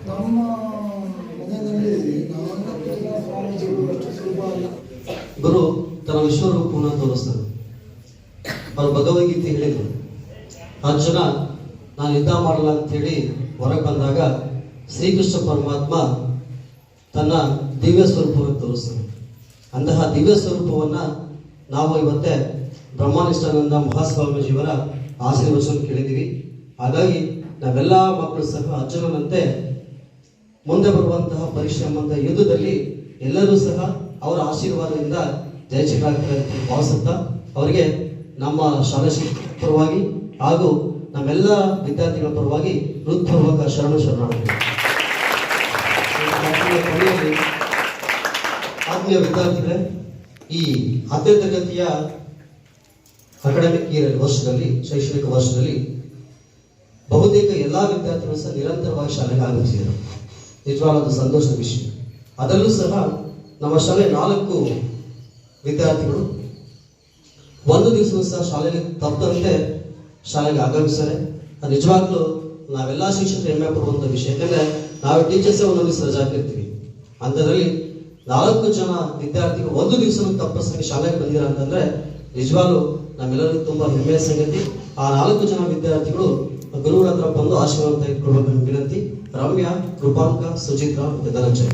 ನಮ್ಮ ಮನೆಯಲ್ಲಿ ಸ್ವಾಮೀಜಿಗಳು ಅಷ್ಟು ಸುಲಭ ಅಲ್ಲ. ಗುರು ತನ್ನ ವಿಶ್ವರೂಪವನ್ನು ತೋರಿಸ್ತಾರೆ. ಅವರು ಭಗವದ್ಗೀತೆ ಹೇಳಿದರು, ಅರ್ಜುನ ನಾನು ಯುದ್ಧ ಮಾಡಲ್ಲ ಅಂತೇಳಿ ಹೊರಗೆ ಬಂದಾಗ ಶ್ರೀಕೃಷ್ಣ ಪರಮಾತ್ಮ ತನ್ನ ದಿವ್ಯ ಸ್ವರೂಪವನ್ನು ತೋರಿಸ್ತಾನೆ. ಅಂತಹ ದಿವ್ಯ ಸ್ವರೂಪವನ್ನು ನಾವು ಇವತ್ತೇ ಬ್ರಹ್ಮನಿಷ್ಠಾನಂದ ಮಹಾಸ್ವಾಮೀಜಿಯವರ ಆಶೀರ್ವಚನ ಕೇಳಿದ್ದೀವಿ. ಹಾಗಾಗಿ ನಾವೆಲ್ಲ ಮಕ್ಕಳು ಸಹ ಅರ್ಜುನನಂತೆ ಮುಂದೆ ಬರುವಂತಹ ಪರೀಕ್ಷೆ ಎಂಬಂತಹ ಯುದ್ಧದಲ್ಲಿ ಎಲ್ಲರೂ ಸಹ ಅವರ ಆಶೀರ್ವಾದದಿಂದ ಜಯಚಿರಾಗ್ತಾರೆ ಅಂತ ಭಾವಿಸುತ್ತಾ ಅವರಿಗೆ ನಮ್ಮ ಶಾಲಾ ಶಿಕ್ಷಕರ ಪರವಾಗಿ ಹಾಗೂ ನಮ್ಮೆಲ್ಲ ವಿದ್ಯಾರ್ಥಿಗಳ ಪರವಾಗಿ ಹೃತ್ಪೂರ್ವಕ ಶರಣಾರ್ಥಿ. ಆತ್ಮೀಯ ವಿದ್ಯಾರ್ಥಿಗಳೇ, ಈ 10ನೇ ತರಗತಿಯ ಅಕಾಡೆಮಿಕ್ ಇಯರ್ ವರ್ಷದಲ್ಲಿ, ಶೈಕ್ಷಣಿಕ ವರ್ಷದಲ್ಲಿ ಬಹುತೇಕ ಎಲ್ಲಾ ವಿದ್ಯಾರ್ಥಿಗಳು ಸಹ ನಿರಂತರವಾಗಿ ಶಾಲೆಗೆ ಆಗಮಿಸಿದರು. ನಿಜವಾದ ಸಂತೋಷದ ವಿಷಯ. ಅದರಲ್ಲೂ ಸಹ ನಮ್ಮ ಶಾಲೆ 4 ವಿದ್ಯಾರ್ಥಿಗಳು ಒಂದು ದಿವಸವೂ ಸಹ ಶಾಲೆಗೆ ತಪ್ಪದಂತೆ ಶಾಲೆಗೆ ಆಗಮಿಸ್ತಾರೆ. ಅದು ನಿಜವಾಗ್ಲೂ ನಾವೆಲ್ಲ ಶಿಕ್ಷಕರು ಹೆಮ್ಮೆ ಪಡುವಂಥ ವಿಷಯ. ಯಾಕಂದ್ರೆ ನಾವು ಟೀಚರ್ಸೇ ಒಂದೊಂದು ದಿವಸ ರಜಾ ಹಾಕಿರ್ತೀವಿ. ಅಂಥದ್ರಲ್ಲಿ 4 ಜನ ವಿದ್ಯಾರ್ಥಿಗಳು ಒಂದು ದಿವಸ ತಪ್ಪಸ್ಸಾಗಿ ಶಾಲೆಗೆ ಬಂದಿರ ಅಂತಂದ್ರೆ ನಿಜವಾಗ್ಲೂ ನಮ್ಮೆಲ್ಲರಿಗೂ ತುಂಬಾ ಹೆಮ್ಮೆಯ ಸಂಗತಿ. ಆ 4 ಜನ ವಿದ್ಯಾರ್ಥಿಗಳು ಗುರುಗಳ ಹತ್ರ ಬಂದು ಆಶೀರ್ವಾದ ತೆಗೆದುಕೊಳ್ಬೇಕು ವಿನಂತಿ. ರಮ್ಯಾ, ಕೃಪಾಂಕ, ಸುಚಿತ್ರಾ ಮತ್ತು ಧನಂಜಯ.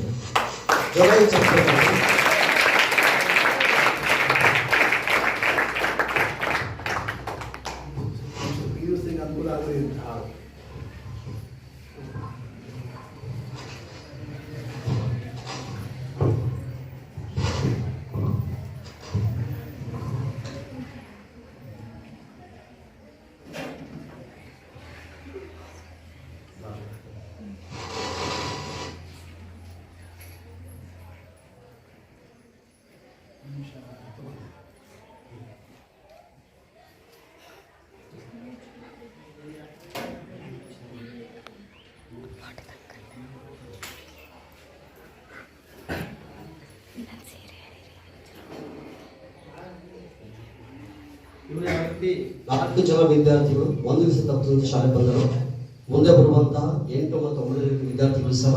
ನಾಲ್ಕು ಜನ ವಿದ್ಯಾರ್ಥಿಗಳು ಒಂದು ದಿವಸ ತಪ್ಪದಂತೆ ಶಾಲೆಗೆ ಬಂದರು. ಮುಂದೆ ಬರುವಂತಹ 8 ಮತ್ತು 9 ವಿದ್ಯಾರ್ಥಿಗಳು ಸಹ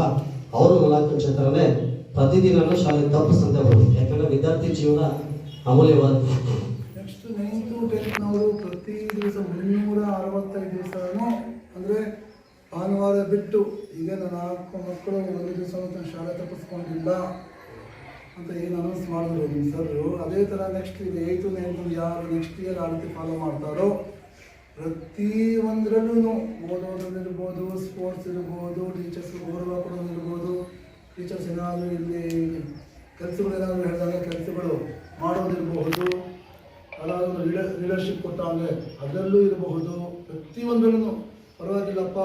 ಅವರು 4 ಕ್ಷೇತ್ರನೇ ಪ್ರತಿದಿನನೂ ಶಾಲೆಗೆ ತಪ್ಪಿಸಂತೆ ಬರಬೇಕು. ಯಾಕಂದ್ರೆ ವಿದ್ಯಾರ್ಥಿ ಜೀವನ ಅಮೂಲ್ಯವಾದ. ನೆಕ್ಸ್ಟ್ 9th 10th ಪ್ರತಿ ದಿವಸ 365 ದಿವಸನೂ ಅಂದರೆ ಭಾನುವಾರ ಬಿಟ್ಟು, ಈಗ ನನ್ನ 4 ಮಕ್ಕಳು ಒಂದು ದಿವಸ ಶಾಲೆ ತಪ್ಪಿಸ್ಕೊಂಡಿಲ್ಲ ಅಂತ ಏನು ಅನೌನ್ಸ್ ಮಾಡಿದ್ರು ನಿಮ್ಮ ಸರ್ರು. ಅದೇ ಥರ ನೆಕ್ಸ್ಟ್ ಈಗ 8th 9th ಯಾರು ನೆಕ್ಸ್ಟ್ ಇಯರ್ ಆ ರೀತಿ ಫಾಲೋ ಮಾಡ್ತಾರೋ ಪ್ರತಿಯೊಂದರಲ್ಲೂ ಓದೋದ್ರಲ್ಲಿರ್ಬೋದು, ಸ್ಪೋರ್ಟ್ಸ್ ಇರ್ಬೋದು, ಟೀಚರ್ಸ್ ಗೌರವ ಕೊಡೋದಿರ್ಬೋದು, ಟೀಚರ್ಸ್ ಏನಾದರೂ ಇಲ್ಲಿ ಕೆಲಸಗಳು ಏನಾದರೂ ಹೇಳಿದಾಗ ಕೆಲಸಗಳು ಮಾಡೋದಿರಬಹುದು, ಯಾರಾದರೂ ಲೀಡರ್ಶಿಪ್ ಕೊಟ್ಟಾಗ ಅದರಲ್ಲೂ ಇರಬಹುದು. ಪ್ರತಿಯೊಂದರಲ್ಲೂ ಪರವಾಗಿಲ್ಲಪ್ಪ,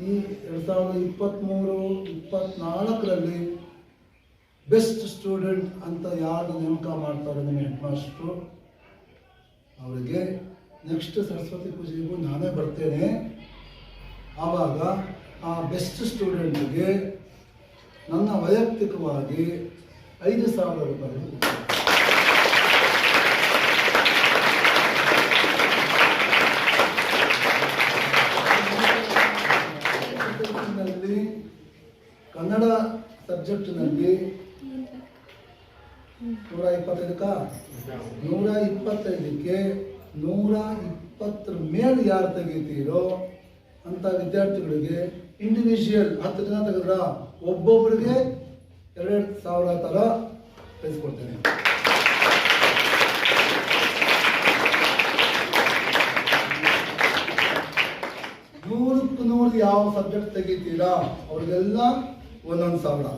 ಈ 2023-24ರಲ್ಲಿ ಬೆಸ್ಟ್ ಸ್ಟೂಡೆಂಟ್ ಅಂತ ಯಾರು ನೇಮಕ ಮಾಡ್ತಾರೆ ನಮ್ಮ ಹೆಡ್ ಮಾಸ್ಟ್ರು, ಅವರಿಗೆ ನೆಕ್ಸ್ಟ್ ಸರಸ್ವತಿ ಪೂಜೆಗೂ ನಾನೇ ಬರ್ತೇನೆ. ಆವಾಗ ಆ ಬೆಸ್ಟ್ ಸ್ಟೂಡೆಂಟ್ಗೆ ನನ್ನ ವೈಯಕ್ತಿಕವಾಗಿ 5,000 ರೂಪಾಯಿ ಕನ್ನಡ ಸಬ್ಜೆಕ್ಟ್ನಲ್ಲಿ 125ಕ್ಕೆ 120 ಮೇಲೆ ಯಾರು ತೆಗಿತೀರೋ ಅಂತ ವಿದ್ಯಾರ್ಥಿಗಳಿಗೆ ಇಂಡಿವಿಜುವಲ್ 10 ಜನ ತೆಗೆದ್ರ ಒಬ್ಬೊಬ್ಬರಿಗೆ 2,000 ಥರ ಕಳಿಸ್ಕೊಡ್ತೇನೆ. ನೂರಕ್ಕೆ 100 ಯಾವ ಸಬ್ಜೆಕ್ಟ್ ತೆಗಿತೀರಾ ಅವ್ರಿಗೆಲ್ಲ 1,000.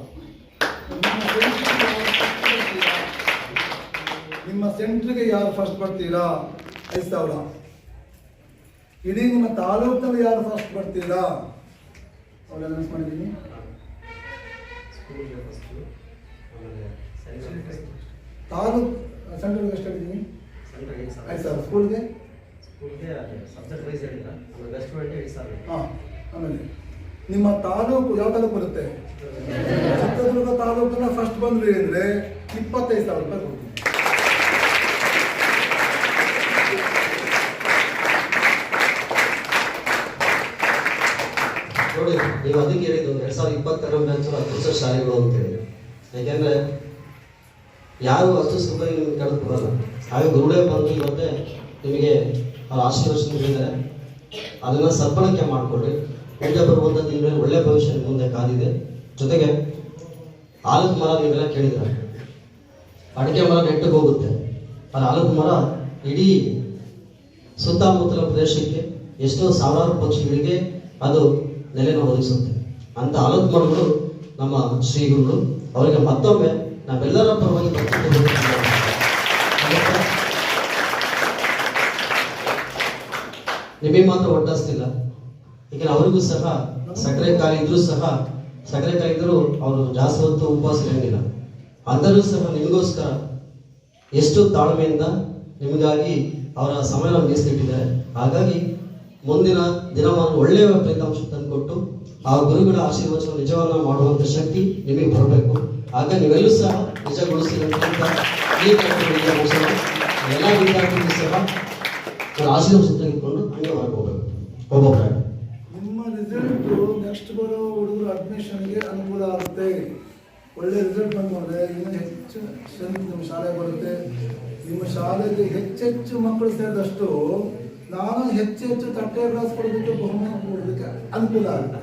ನಿಮ್ಮ ಸೆಂಟ್ರಿಗೆ ಯಾರು ಫಸ್ಟ್ ಬರ್ತೀರಾ 5,000. ಇಡೀ ನಿಮ್ಮ ತಾಲೂಕಿನಲ್ಲಿ ಯಾರು ಫಸ್ಟ್ ಬರ್ತೀರಾ ಅವ್ರು ಅನೌನ್ಸ್ ಮಾಡಿದ್ದೀನಿ. ತಾಲೂಕು ಸೆಂಟ್ರಿಗೆ ಎಷ್ಟು ಹೇಳಿದ್ದೀನಿ? 5,000. ಸ್ಕೂಲ್ಗೆ ಹಾಂ. ಆಮೇಲೆ ನಿಮ್ಮ ತಾಲೂಕು ಯಾವ ತಾಲೂಕು ಬರುತ್ತೆ? ಚಿತ್ರದುರ್ಗ ತಾಲೂಕನ್ನ ಫಸ್ಟ್ ಬಂದ್ರಿ ಅಂದರೆ 25,000 ರೂಪಾಯಿ ಕೊಡ್ತೀನಿ. ನೋಡಿ, ನೀವು ಅದಕ್ಕೆ ಹೇಳಿದ್ದು 2022 ಬ್ಯಾಚ್ 10 ಶಾಲೆಗಳು ಅಂತೇಳಿ. ಯಾಕೆಂದ್ರೆ ಯಾರು ಅಷ್ಟು ಸುಖ ನಿಮ್ಗೆ ಕೆಳಗೆ ಬರಲ್ಲ. ಹಾಗೆ ಗುರುಗಳೇ ಬಂದು ಇವತ್ತೇ ನಿಮಗೆ ಅವ್ರ ಆಶೀರ್ವಚನ ಹೇಳಿದ್ದಾರೆ. ಅದನ್ನ ಸದ್ಬಳಕೆ ಮಾಡಿಕೊಳ್ಳಿ. ಮುಂದೆ ಬರುವಂಥ ದಿನಗಳಲ್ಲಿ ಒಳ್ಳೆ ಭವಿಷ್ಯ ಮುಂದೆ ಕಾದಿದೆ. ಜೊತೆಗೆ ಆಲದ ಮರ ನೀವೆಲ್ಲ ಕೇಳಿದ್ರೆ ಅಡಿಕೆ ಮರ ನೆಟ್ಟಿಗೆ ಹೋಗುತ್ತೆ. ಅದು ಆಲದ ಮರ ಇಡೀ ಸುತ್ತಮುತ್ತಲ ಪ್ರದೇಶಕ್ಕೆ ಎಷ್ಟೋ ಸಾವಿರಾರು ಪಕ್ಷಿಗಳಿಗೆ ಅದು ನೆಲೆನ ಒದಗಿಸುತ್ತೆ. ಅಂತ ಆಲದ ಮರಗಳು ನಮ್ಮ ಶ್ರೀಗುರುಗಳು. ಅವರಿಗೆ ಮತ್ತೊಮ್ಮೆ ನಾವೆಲ್ಲರ ಪರವಾಗಿ ನಿಮಗೆ ಮಾತ್ರ ಒಡ್ಡಿಸ್ತಿಲ್ಲ. ಈಗ ಅವರಿಗೂ ಸಹ ಸಕ್ಕರೆ ಕಾಯಿ ಇದ್ರೂ ಸಹ ಸಕ್ಕರೆ ಕಾಯಿ ಇದ್ದರೂ ಅವರು ಜಾಸ್ತಿ ಹೊತ್ತು ಉಪವಾಸ ಇರಂಗಿಲ್ಲ. ಅಂದರೂ ಸಹ ನಿಮಗೋಸ್ಕರ ಎಷ್ಟು ತಾಳ್ಮೆಯಿಂದ ನಿಮಗಾಗಿ ಅವರ ಸಮಯವನ್ನು ಮೀಸಲಿಟ್ಟಿದ್ದಾರೆ. ಹಾಗಾಗಿ ಮುಂದಿನ ದಿನವನ್ನು ಒಳ್ಳೆಯ ಫಲಿತಾಂಶ ತಂದುಕೊಟ್ಟು ಆ ಗುರುಗಳ ಆಶೀರ್ವಚನ ನಿಜವನ್ನ ಮಾಡುವಂಥ ಶಕ್ತಿ ನಿಮಗೆ ಬರಬೇಕು. ಆಗ ನೀವೆಲ್ಲೂ ಸಹ ನಿಜಗೊಳಿಸಿದಂತ ಈ ಕಾರ್ಯಕ್ರಮಕ್ಕೆ ಮುಗಿಸಲು ಎಲ್ಲ ವಿದ್ಯಾರ್ಥಿಗಳು ಸಹ ಅವರ ಆಶೀರ್ವಾದ ತೆಗೆದುಕೊಂಡು ಹಂಗೆ ಹೊರಗೆ ಒಬ್ಬೊಬ್ಬರಾಗಿ ನಿಮ್ಮ ರಿಸಲ್ಟು ನೆಕ್ಸ್ಟ್ ಬರೋ ಹುಡುಗರು ಅಡ್ಮಿಷನ್ಗೆ ಅನುಕೂಲ ಆಗುತ್ತೆ. ಒಳ್ಳೆ ರಿಸಲ್ಟ್ ಬಂದರೆ ಇನ್ನೂ ಹೆಚ್ಚು ಸ್ಟ್ರೆಂತ್ ನಿಮ್ಮ ಶಾಲೆಗೆ ಬರುತ್ತೆ. ನಿಮ್ಮ ಶಾಲೆಗೆ ಹೆಚ್ಚೆಚ್ಚು ಮಕ್ಕಳು ಸೇರಿದಷ್ಟು ನಾನು ಹೆಚ್ಚು ತಟ್ಟೆ ಗ್ಲಾಸ್ ಕೊಡೋದಕ್ಕೆ ಬಹುಮಾನ ಕೊಡೋದಕ್ಕೆ ಅನುಕೂಲ ಆಗುತ್ತೆ.